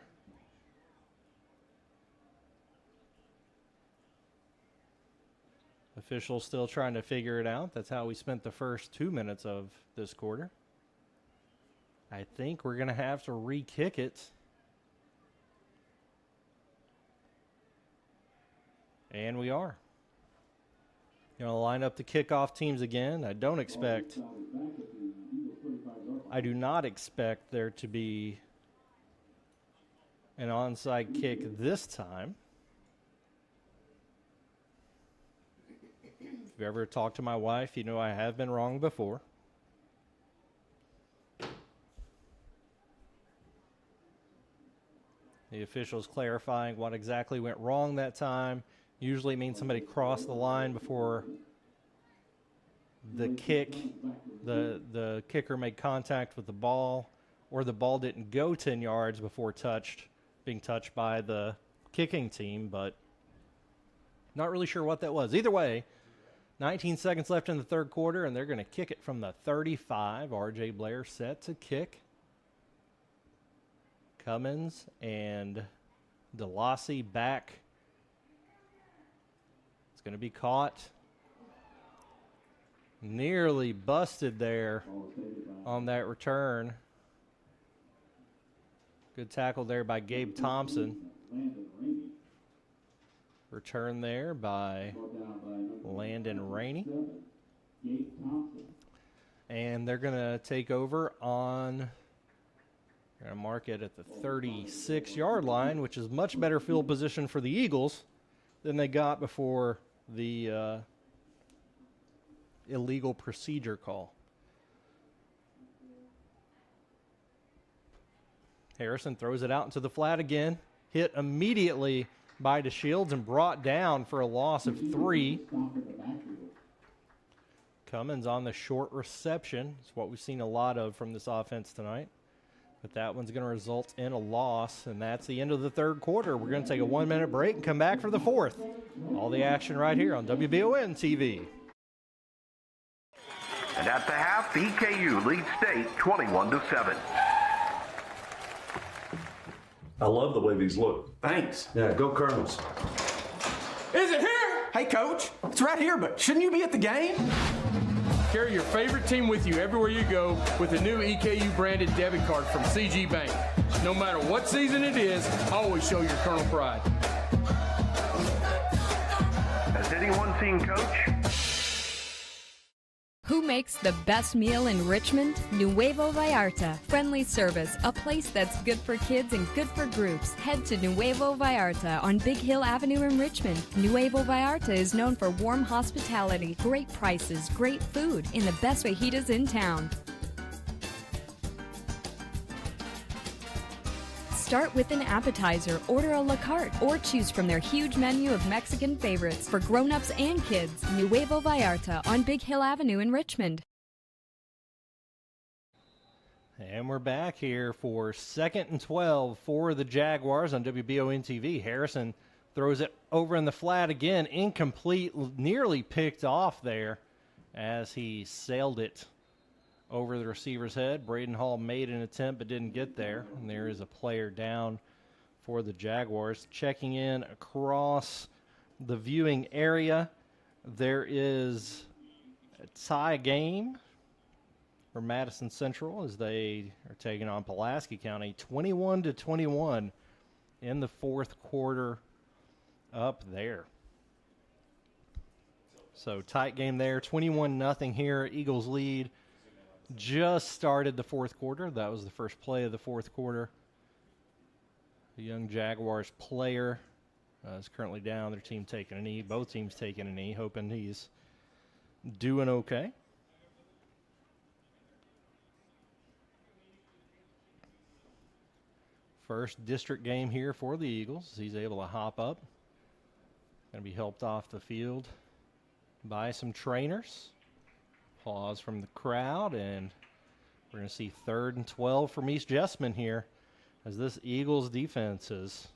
Speaker 1: Officials still trying to figure it out. That's how we spent the first 2 minutes of this quarter. I think we're going to have to re-kick it. And we are. Going to line up the kickoff teams again. I do not expect there to be an onside kick this time. If you ever talked to my wife, you know I have been wrong before. The officials clarifying what exactly went wrong that time. Usually means somebody crossed the line before the kick, the kicker made contact with the ball, or the ball didn't go 10 yards before being touched by the kicking team, but not really sure what that was. Either way, 19 seconds left in the third quarter, and they're going to kick it from the 35. RJ Blair set to kick. Cummins and DeLacy back. It's going to be caught. Nearly busted there on that return. Good tackle there by Gabe Thompson. Return there by Landon Rainey. And they're going to take over on, going to mark it at the 36-yard line, which is much better field position for the Eagles than they got before the illegal procedure call. Harrison throws it out into the flat again. Hit immediately by DeShields and brought down for a loss of 3. Cummins on the short reception. It's what we've seen a lot of from this offense tonight. But that one's going to result in a loss, and that's the end of the third quarter. We're going to take a 1-minute break and come back for the fourth. All the action right here on WBON TV.
Speaker 5: And at the half, EKU leads state 21-7.
Speaker 9: I love the way these look.
Speaker 10: Thanks.
Speaker 9: Yeah, go Colonels.
Speaker 10: Is it here? Hey, Coach, it's right here, but shouldn't you be at the game?
Speaker 24: Carry your favorite team with you everywhere you go with the new EKU branded debit card from CG Bank. No matter what season it is, always show your Colonel pride.
Speaker 5: Has anyone seen Coach?
Speaker 25: Who makes the best meal in Richmond? Nuevo Vallarta. Friendly service, a place that's good for kids and good for groups. Head to Nuevo Vallarta on Big Hill Avenue in Richmond. Nuevo Vallarta is known for warm hospitality, great prices, great food, and the best fajitas in town. Start with an appetizer, order a la carte, or choose from their huge menu of Mexican favorites for grown-ups and kids. Nuevo Vallarta on Big Hill Avenue in Richmond.
Speaker 1: And we're back here for 2nd and 12 for the Jaguars on WBON TV. Harrison throws it over in the flat again, incomplete, nearly picked off there as he sailed it over the receiver's head. Braden Hall made an attempt but didn't get there. And there is a player down for the Jaguars. Checking in across the viewing area, there is a tie game for Madison Central as they are taking on Pulaski County 21-21 in the fourth quarter up there. So tight game there, 21-0 here. Eagles lead. Just started the fourth quarter. That was the first play of the fourth quarter. The young Jaguars player is currently down. Their team taking a knee. Both teams taking a knee, hoping he's doing okay. First district game here for the Eagles. He's able to hop up. Going to be helped off the field by some trainers. Applause from the crowd, and we're going to see 3rd and 12 from East Jessamine here as this Eagles defense has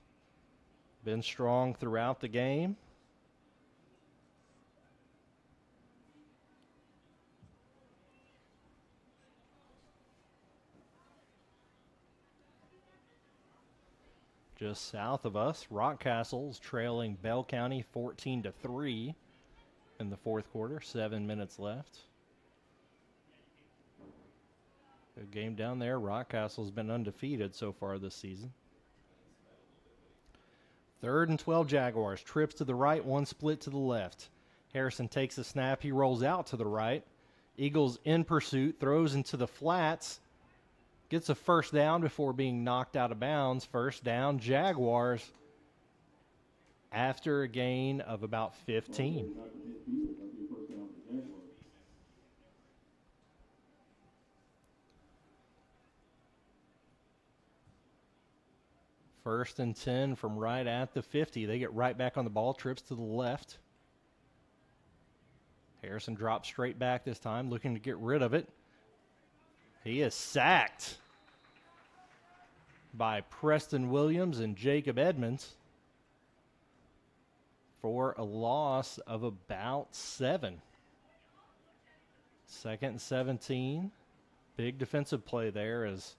Speaker 1: been strong throughout the game. just south of us. Rockcastle's trailing Bell County 14-3 in the fourth quarter. 7 minutes left. Good game down there. Rockcastle's been undefeated so far this season. 3rd and 12 Jaguars. Trips to the right, one split to the left. Harrison takes a snap. He rolls out to the right. Eagles in pursuit, throws into the flats. Gets a first down before being knocked out of bounds. First down, Jaguars, after a gain of about 15. First and 10 from right at the 50. They get right back on the ball, trips to the left. Harrison drops straight back this time, looking to get rid of it. He is sacked by Preston Williams and Jacob Edmonds for a loss of about 7. 2nd and 17. Big defensive play there as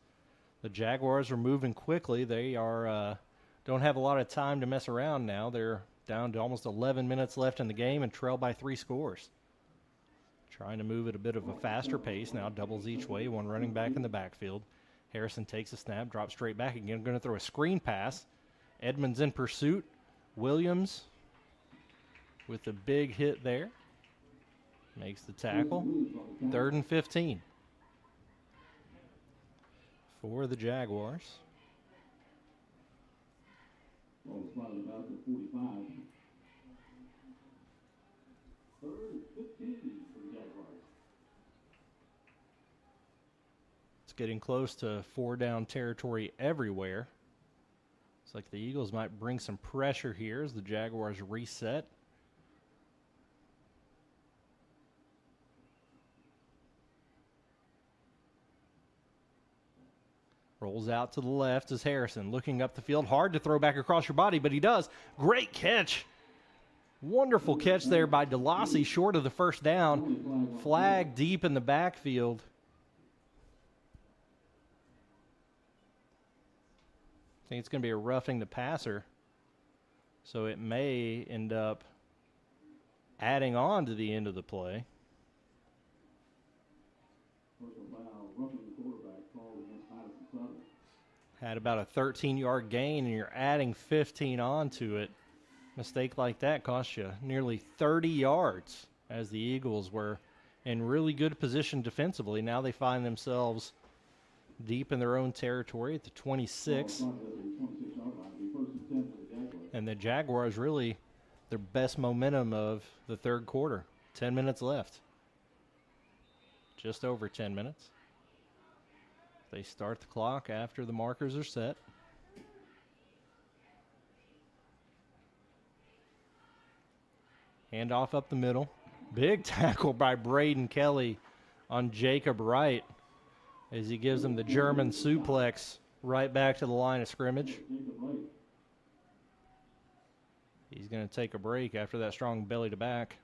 Speaker 1: the Jaguars are moving quickly. They are don't have a lot of time to mess around now. They're down to almost 11 minutes left in the game and trail by 3 scores. Trying to move at a bit of a faster pace now, doubles each way, one running back in the backfield. Harrison takes a snap, drops straight back again, going to throw a screen pass. Edmonds in pursuit. Williams with a big hit there. Makes the tackle. 3rd and 15 for the Jaguars.
Speaker 3: Ball spotted about the 45. 3rd and 15 for the Jaguars.
Speaker 1: It's getting close to 4-down territory everywhere. Looks like the Eagles might bring some pressure here as the Jaguars reset. Rolls out to the left as Harrison looking up the field. Hard to throw back across your body, but he does. Great catch. Wonderful catch there by DeLassy, short of the first down. Flag deep in the backfield. I think it's going to be a roughing the passer. So it may end up adding on to the end of the play. Had about a 13-yard gain, and you're adding 15 onto it. Mistake like that costs you nearly 30 yards as the Eagles were in really good position defensively. Now they find themselves deep in their own territory at the 26. And the Jaguars really their best momentum of the third quarter. 10 minutes left. Just over 10 minutes. They start the clock after the markers are set. Handoff up the middle. Big tackle by Braden Kelly on Jacob Wright as he gives him the German suplex right back to the line of scrimmage. He's going to take a break after that strong belly to back.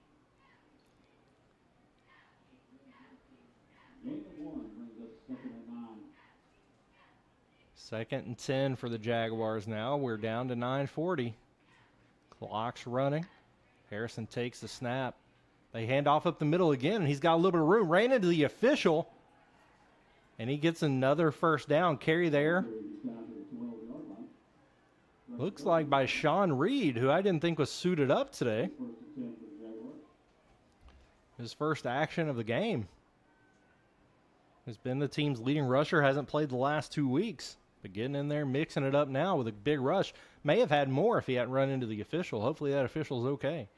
Speaker 1: Second and 10 for the Jaguars now. We're down to 9:40. Clock's running. Harrison takes the snap. They hand off up the middle again, and he's got a little bit of room. Ran into the official, and he gets another first down carry there. Looks like by Sean Reed, who I didn't think was suited up today. His first action of the game. Has been the team's leading rusher, hasn't played the last 2 weeks. But getting in there, mixing it up now with a big rush. May have had more if he hadn't run into the official. Hopefully that official's okay.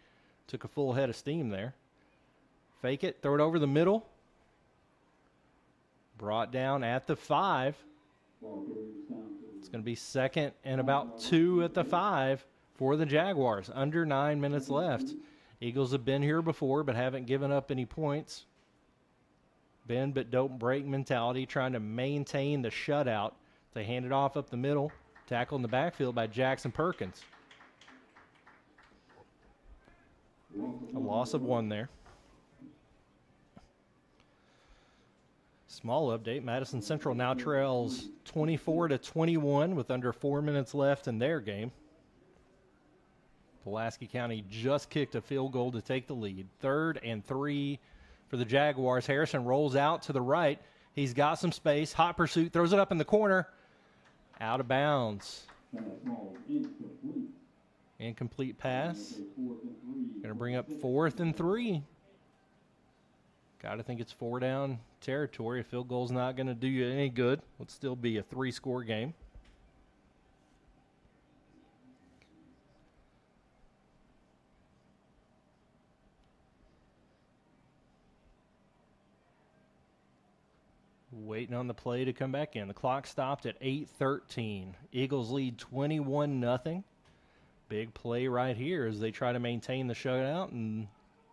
Speaker 1: Took a full head of steam there. Fake it, throw it over the middle. Brought down at the 5. It's going to be second and about 2 at the 5 for the Jaguars. Under 9 minutes left. Eagles have been here before but haven't given up any points. Bend but don't break mentality, trying to maintain the shutout. They hand it off up the middle. Tackle in the backfield by Jackson Perkins. A loss of 1 there. Small update, Madison Central now trails 24-21 with under 4 minutes left in their game. Pulaski County just kicked a field goal to take the lead. 3rd and 3 for the Jaguars. Harrison rolls out to the right. He's got some space. Hot pursuit, throws it up in the corner. Out of bounds. Incomplete pass. Going to bring up 4th and 3. Got to think it's 4 down territory. A field goal's not going to do you any good. It'll still be a 3-score game. Waiting on the play to come back in. The clock stopped at 8:13. Eagles lead 21-0. Big play right here as they try to maintain the shutout, and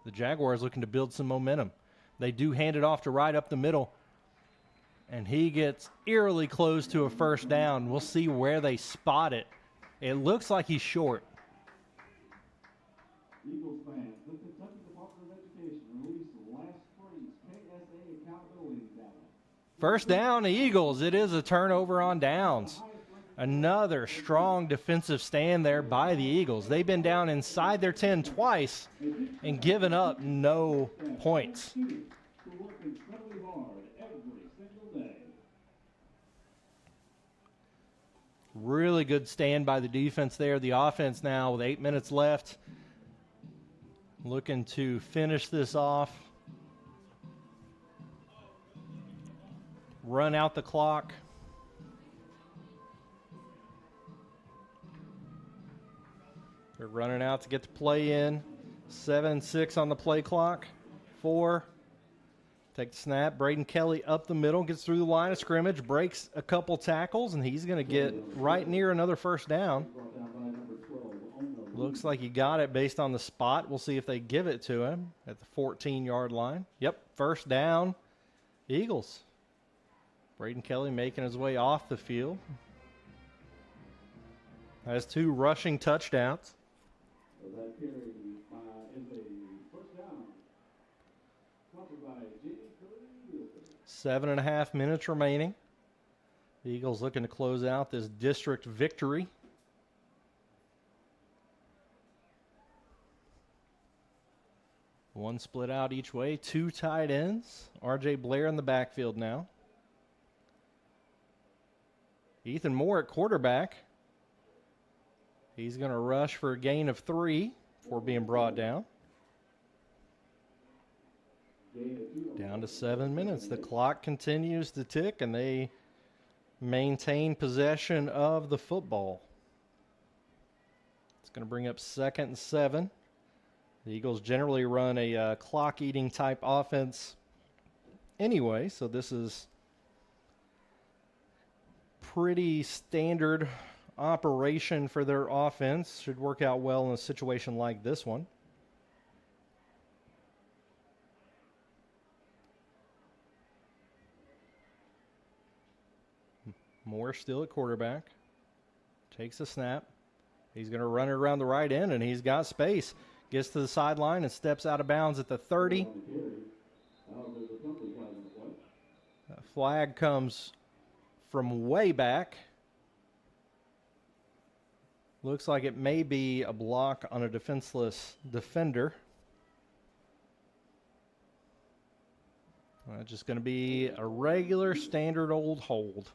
Speaker 1: the Jaguars looking to build some momentum. They do hand it off to right up the middle, and he gets eerily close to a first down. We'll see where they spot it. It looks like he's short.
Speaker 3: Eagles fans, the Kentucky Department of Education released last spring's KSA accountability data.
Speaker 1: First down, the Eagles. It is a turnover on downs. Another strong defensive stand there by the Eagles. They've been down inside their 10 twice and given up no points. Really good stand by the defense there. The offense now with 8 minutes left, looking to finish this off. Run out the clock. They're running out to get the play in. 7-6 on the play clock. 4. Take the snap. Braden Kelly up the middle, gets through the line of scrimmage, breaks a couple tackles, and he's going to get right near another first down. Looks like he got it based on the spot. We'll see if they give it to him at the 14-yard line. Yep, first down, Eagles. Braden Kelly making his way off the field. Has 2 rushing touchdowns.
Speaker 3: So that carry is a first down. Covered by J.D.
Speaker 1: 7.5 minutes remaining. The Eagles looking to close out this district victory. One split out each way, 2 tight ends. R.J. Blair in the backfield now. Ethan Moore at quarterback. He's going to rush for a gain of 3 before being brought down. Down to 7 minutes. The clock continues to tick, and they maintain possession of the football. It's going to bring up 2nd and 7. The Eagles generally run a clock-eating type offense anyway, so this is pretty standard operation for their offense. Should work out well in a situation like this one. Moore still at quarterback. Takes a snap. He's going to run it around the right end, and he's got space. Gets to the sideline and steps out of bounds at the 30. That flag comes from way back. Looks like it may be a block on a defenseless defender. Just going to be a regular standard old hold.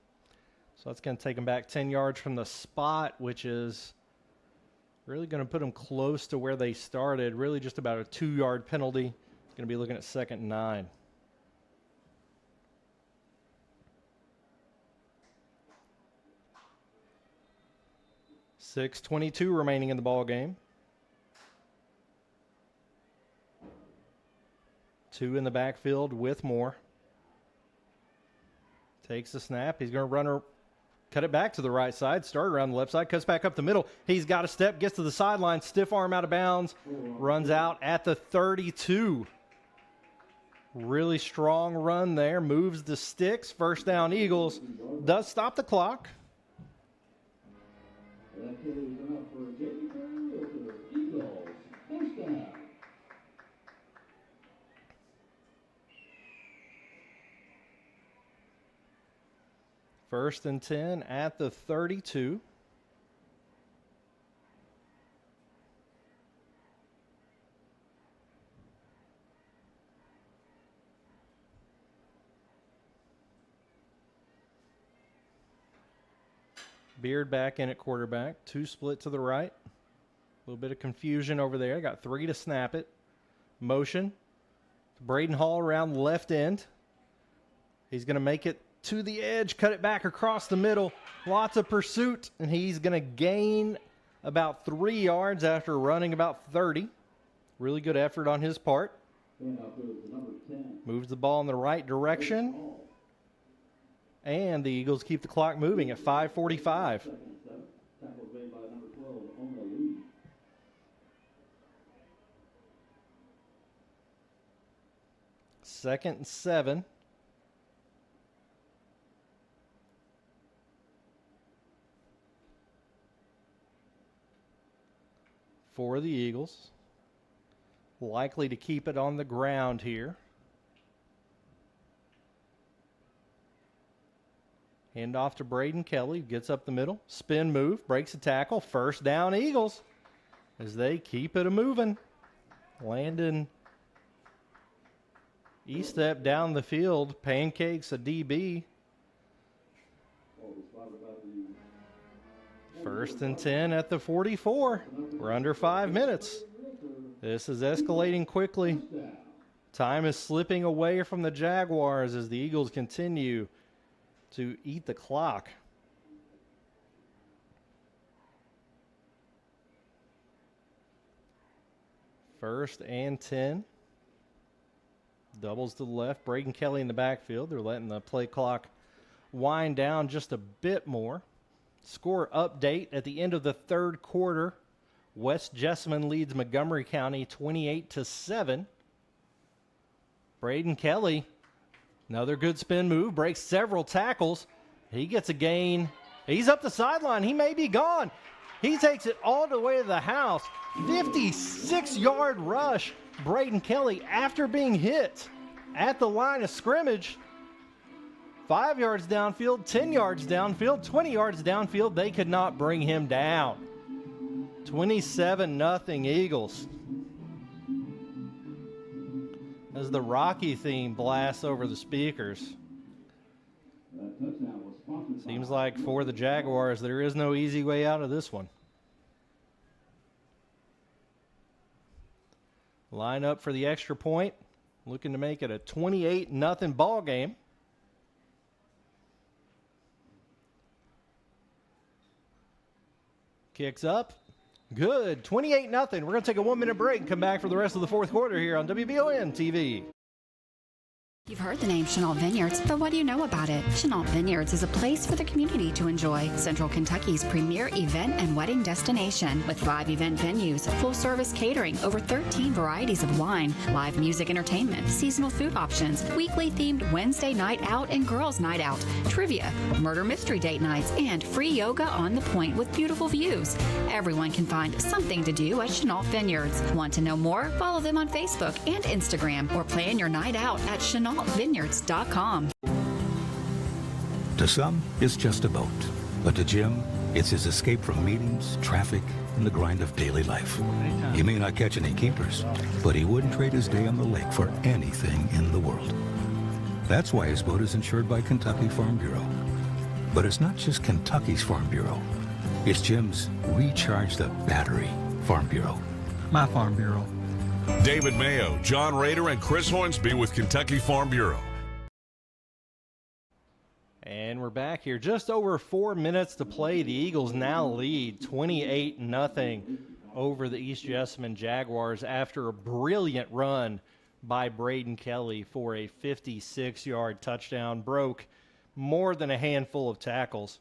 Speaker 1: So that's going to take him back 10 yards from the spot, which is really going to put them close to where they started. Really just about a 2-yard penalty. It's going to be looking at 2nd and 9. .6:22 remaining in the ball game. 2 in the backfield with Moore. Takes the snap. He's going to run her. Cut it back to the right side, start around the left side, cuts back up the middle. He's got a step, gets to the sideline, stiff arm out of bounds, runs out at the 32. Really strong run there, moves the sticks. First down, Eagles. Does stop the clock.
Speaker 3: That carry is enough for J.D. Eagles. First down.
Speaker 1: First and 10 at the 32. Beard back in at quarterback. 2 split to the right. A little bit of confusion over there. Got 3 to snap it. Motion. Braden Hall around the left end. He's going to make it to the edge, cut it back across the middle. Lots of pursuit, and he's going to gain about 3 yards after running about 30. Really good effort on his part. Moves the ball in the right direction. And the Eagles keep the clock moving at 5:45. Second and 7. For the Eagles. Likely to keep it on the ground here. Hand off to Braden Kelly. Gets up the middle. Spin move. Breaks a tackle. First down Eagles. As they keep it a-moving. Landon E-step down the field. Pancakes a DB. First and 10 at the 44. We're under 5 minutes. This is escalating quickly. Time is slipping away from the Jaguars as the Eagles continue to eat the clock. First and 10. Doubles to the left. Braden Kelly in the backfield. They're letting the play clock wind down just a bit more. Score update at the end of the third quarter. West Jessamine leads Montgomery County 28-7. Braden Kelly, another good spin move, breaks several tackles. He gets a gain. He's up the sideline. He may be gone. He takes it all the way to the house. 56-yard rush. Braden Kelly after being hit at the line of scrimmage. 5 yards downfield, 10 yards downfield, 20 yards downfield. They could not bring him down. 27-0 Eagles. As the Rocky theme blasts over the speakers. Seems like for the Jaguars, there is no easy way out of this one. Line up for the extra point. Looking to make it a 28-0 ball game. Kicks up. Good. 28-0. We're going to take a 1-minute break and come back for the rest of the fourth quarter here on WBON TV.
Speaker 11: You've heard the name Chenault Vineyards, but what do you know about it? Chenault Vineyards is a place for the community to enjoy. Central Kentucky's premier event and wedding destination with 5 event venues, full-service catering, over 13 varieties of wine, live music entertainment, seasonal food options, weekly themed Wednesday night out and girls night out, trivia, murder mystery date nights, and free yoga on the point with beautiful views. Everyone can find something to do at Chenault Vineyards. Want to know more? Follow them on Facebook and Instagram or plan your night out at ChenaultVineyards.com.
Speaker 13: To some, it's just a boat. But to Jim, it's his escape from meetings, traffic, and the grind of daily life. He may not catch any keepers, but he wouldn't trade his day on the lake for anything in the world. That's why his boat is insured by Kentucky Farm Bureau. But it's not just Kentucky's Farm Bureau. It's Jim's Recharge the Battery Farm Bureau.
Speaker 14: My Farm Bureau.
Speaker 16: David Mayo, John Rader, and Chris Hornsby with Kentucky Farm Bureau.
Speaker 1: And we're back here. Just over 4 minutes to play. The Eagles now lead 28-0 over the East Jessamine Jaguars after a brilliant run by Braden Kelly for a 56-yard touchdown. Broke more than a handful of tackles.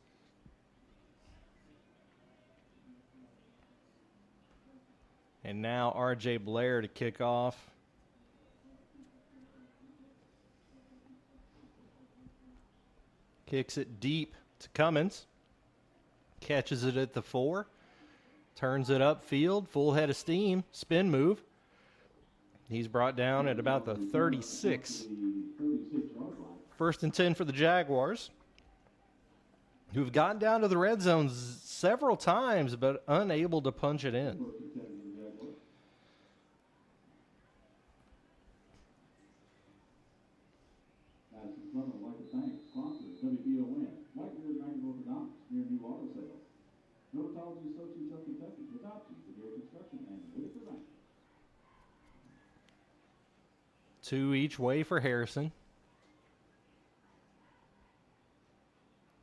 Speaker 1: And now R.J. Blair to kick off. Kicks it deep to Cummins. Catches it at the 4. Turns it upfield. Full head of steam. Spin move. He's brought down at about the 36. First and 10 for the Jaguars. who've gotten down to the red zone several times but unable to punch it in. Two each way for Harrison.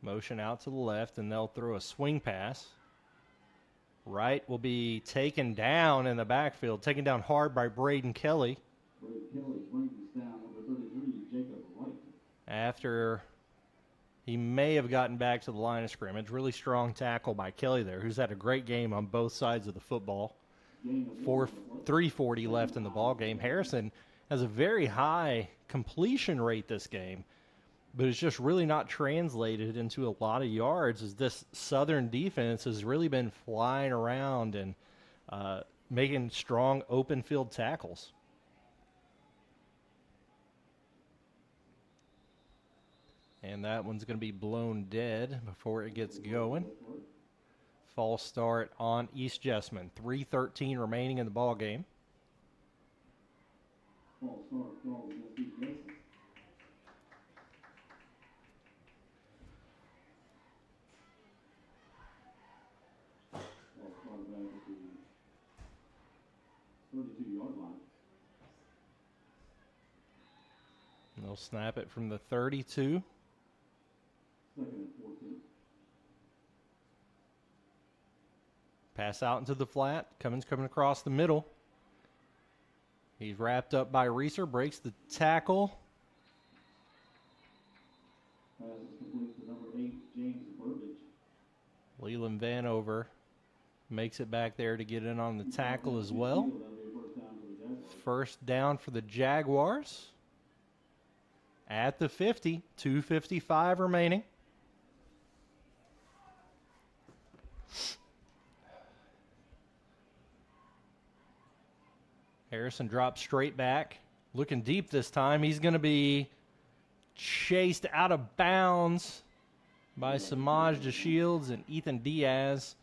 Speaker 1: Motion out to the left, and they'll throw a swing pass. Right will be taken down in the backfield, taken down hard by Braden Kelly. After he may have gotten back to the line of scrimmage. Really strong tackle by Kelly there, who's had a great game on both sides of the football. 3:40 left in the ball game. Harrison has a very high completion rate this game, but it's just really not translated into a lot of yards, as this Southern defense has really been flying around and making strong open field tackles. And that one's going to be blown dead before it gets going. False start on East Jessamine. 3:13 remaining in the ball game. And they'll snap it from the 32. Pass out into the flat. Cummins coming across the middle. He's wrapped up by Reeser, breaks the tackle. Leland Vanover makes it back there to get in on the tackle as well. First down for the Jaguars at the 50, 2:55 remaining. Harrison drops straight back, looking deep this time. He's going to be chased out of bounds by Samaj DeShields and Ethan Diaz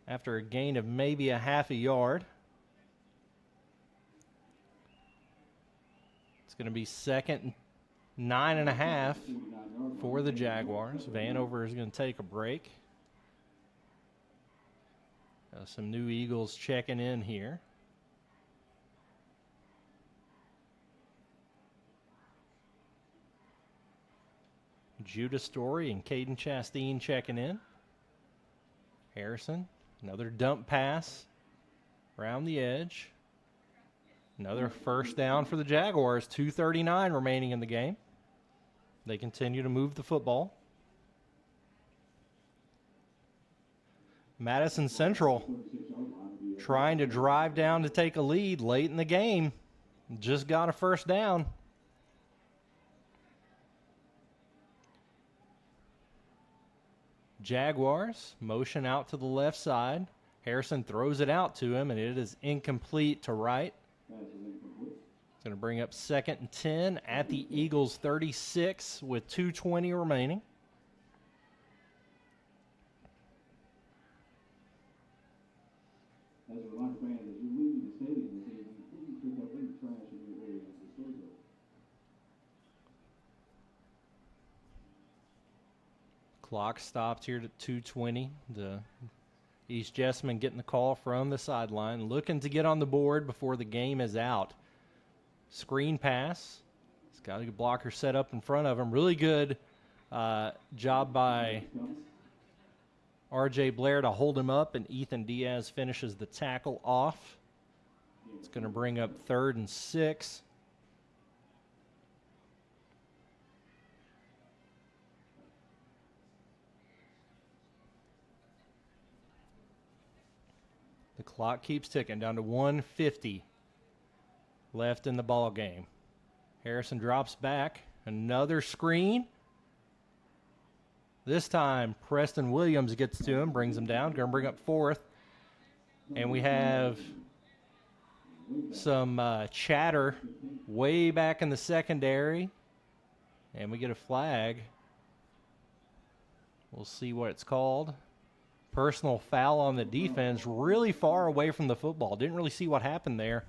Speaker 1: after a gain of maybe a half a yard. It's going to be second and 9.5 for the Jaguars. Vanover is going to take a break. Some new Eagles checking in here. Judah Story and Caden Chastain checking in. Harrison, another dump pass around the edge. Another first down for the Jaguars. 2:39 remaining in the game. They continue to move the football. Madison Central trying to drive down to take a lead late in the game. Just got a first down. Jaguars motion out to the left side. Harrison throws it out to him, and it is incomplete to Wright. It's going to bring up second and 10 at the Eagles' 36 with 2:20 remaining.
Speaker 3: As a reminder, fans, as you're leaving the stadium this evening, please pick up any trash in your area and dispose of it.
Speaker 1: Clock stopped here at 2:20. The East Jessamine getting the call from the sideline, looking to get on the board before the game is out. Screen pass. He's got a blocker set up in front of him. Really good job by R.J. Blair to hold him up, and Ethan Diaz finishes the tackle off. It's going to bring up 3rd and 6. The clock keeps ticking down to 1:50 left in the ball game. Harrison drops back. Another screen. This time, Preston Williams gets to him, brings him down. Going to bring up 4th. And we have some chatter way back in the secondary. And we get a flag. We'll see what it's called. Personal foul on the defense, really far away from the football. Didn't really see what happened there,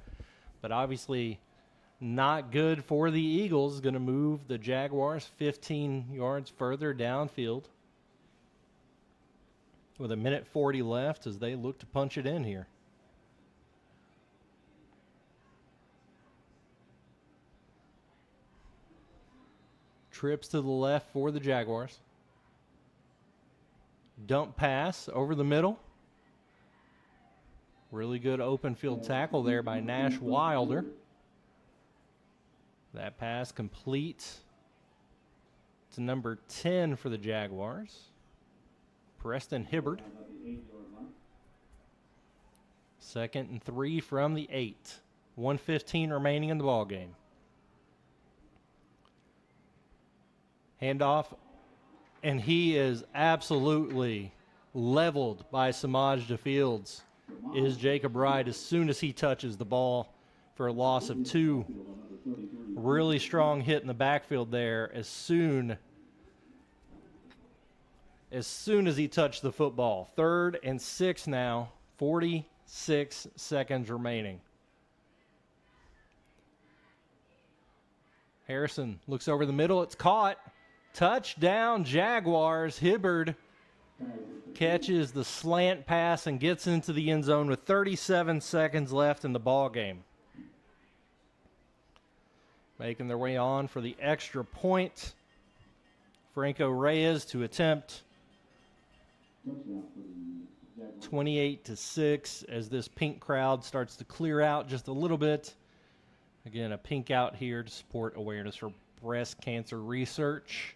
Speaker 1: but obviously not good for the Eagles. Going to move the Jaguars 15 yards further downfield with 1:40 left as they look to punch it in here. Trips to the left for the Jaguars. Dump pass over the middle. Really good open field tackle there by Nash Wilder. That pass complete to number 10 for the Jaguars, Preston Hibbard. 2nd and 3 from the 8. 1:15 remaining in the ball game. Handoff, and he is absolutely leveled by Samaj DeFields, is Jacob Wright as soon as he touches the ball for a loss of 2. Really strong hit in the backfield there as soon as he touched the football. 3rd and 6 now, 46 seconds remaining. Harrison looks over the middle. It's caught. Touchdown, Jaguars. Hibbard catches the slant pass and gets into the end zone with 37 seconds left in the ball game. Making their way on for the extra point. Franco Reyes to attempt 28-6 as this pink crowd starts to clear out just a little bit. Again, a pink out here to support awareness for breast cancer research.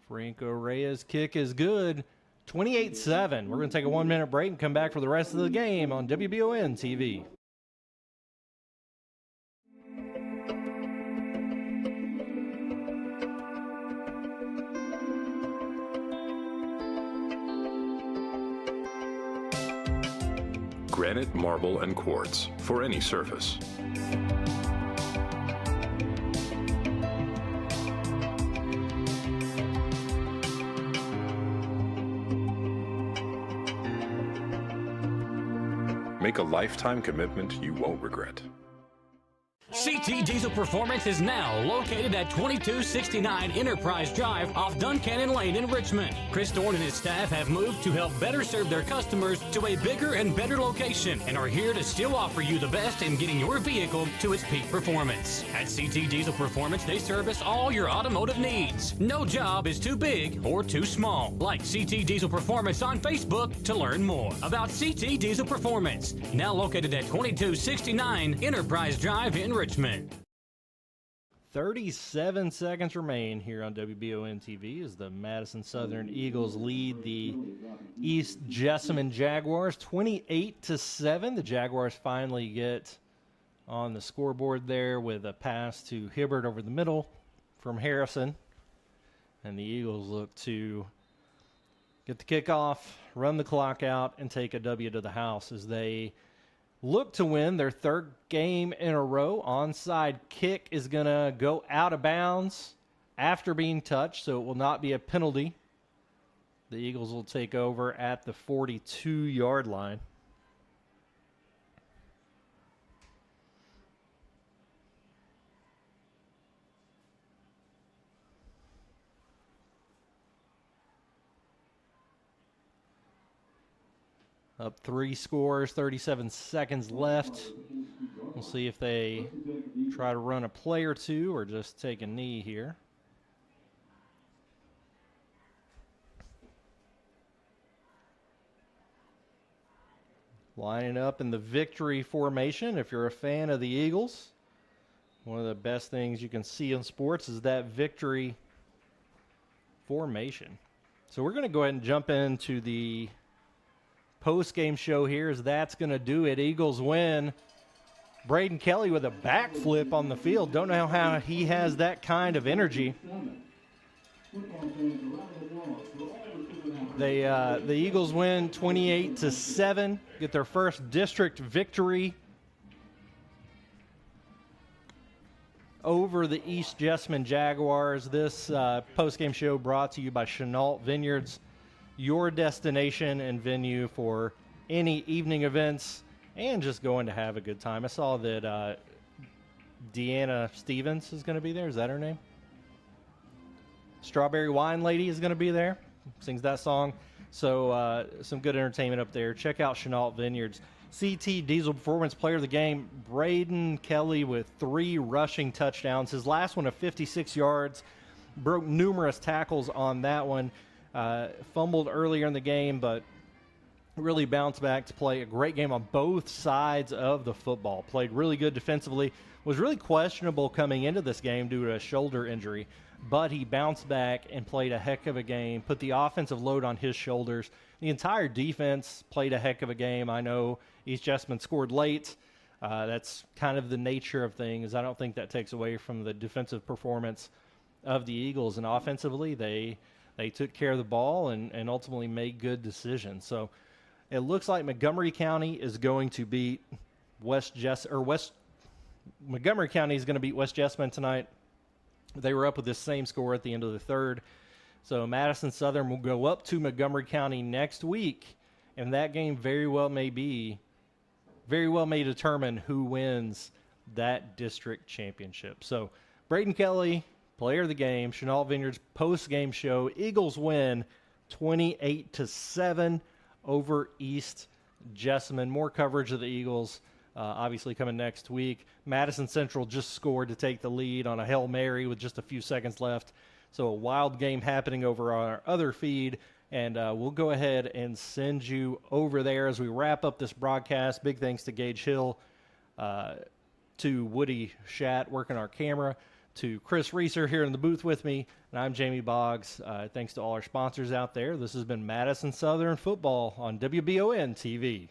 Speaker 1: Franco Reyes' kick is good. 28-7. We're going to take a 1-minute break and come back for the rest of the game on WBON TV.
Speaker 12: Granite, marble, and quartz for any surface. Make a lifetime commitment you won't regret.
Speaker 15: CT Diesel Performance is now located at 2269 Enterprise Drive off Duncannon Lane in Richmond. Chris Dorn and his staff have moved to help better serve their customers to a bigger and better location and are here to still offer you the best in getting your vehicle to its peak performance. At CT Diesel Performance, they service all your automotive needs. No job is too big or too small. Like CT Diesel Performance on Facebook to learn more about CT Diesel Performance. Now located at 2269 Enterprise Drive in Richmond.
Speaker 1: 37 seconds remain here on WBON TV as the Madison Southern Eagles lead the East Jessamine Jaguars 28-7. The Jaguars finally get on the scoreboard there with a pass to Hibbard over the middle from Harrison. And the Eagles look to get the kickoff, run the clock out, and take a W to the house as they look to win their 3rd game in a row. Onside kick is going to go out of bounds after being touched, so it will not be a penalty. The Eagles will take over at the 42-yard line. Up 3 scores, 37 seconds left. We'll see if they try to run a play or two or just take a knee here. Lining up in the victory formation. If you're a fan of the Eagles, one of the best things you can see in sports is that victory formation. So we're going to go ahead and jump into the post-game show here as that's going to do it. Eagles win. Braden Kelly with a backflip on the field. Don't know how he has that kind of energy. The Eagles win 28-7, get their first district victory over the East Jessamine Jaguars. This post-game show brought to you by Chenault Vineyards, your destination and venue for any evening events and just going to have a good time. I saw that Deanna Stevens is going to be there. Is that her name? Strawberry Wine Lady is going to be there. Sings that song. So some good entertainment up there. Check out Chenault Vineyards. CT Diesel Performance Player of the Game, Braden Kelly with 3 rushing touchdowns. His last one of 56 yards. Broke numerous tackles on that one. Fumbled earlier in the game, but really bounced back to play a great game on both sides of the football. Played really good defensively. Was really questionable coming into this game due to a shoulder injury, but he bounced back and played a heck of a game, put the offensive load on his shoulders. The entire defense played a heck of a game. I know East Jessamine scored late. That's kind of the nature of things. I don't think that takes away from the defensive performance of the Eagles. And offensively, they took care of the ball and ultimately made good decisions. So it looks like Montgomery County is going to beat Montgomery County is going to beat West Jessamine tonight. They were up with this same score at the end of the third. So Madison Southern will go up to Montgomery County next week, and that game very well may determine who wins that district championship. So Braden Kelly, player of the game, Chenault Vineyards post-game show. Eagles win 28-7 over East Jessamine. More coverage of the Eagles obviously coming next week. Madison Central just scored to take the lead on a Hail Mary with just a few seconds left. So a wild game happening over on our other feed, and we'll go ahead and send you over there as we wrap up this broadcast. Big thanks to Gage Hill, to Woody Schatt working our camera, to Chris Reeser here in the booth with me, and I'm Jamie Boggs. Thanks to all our sponsors out there. This has been Madison Southern Football on WBON TV.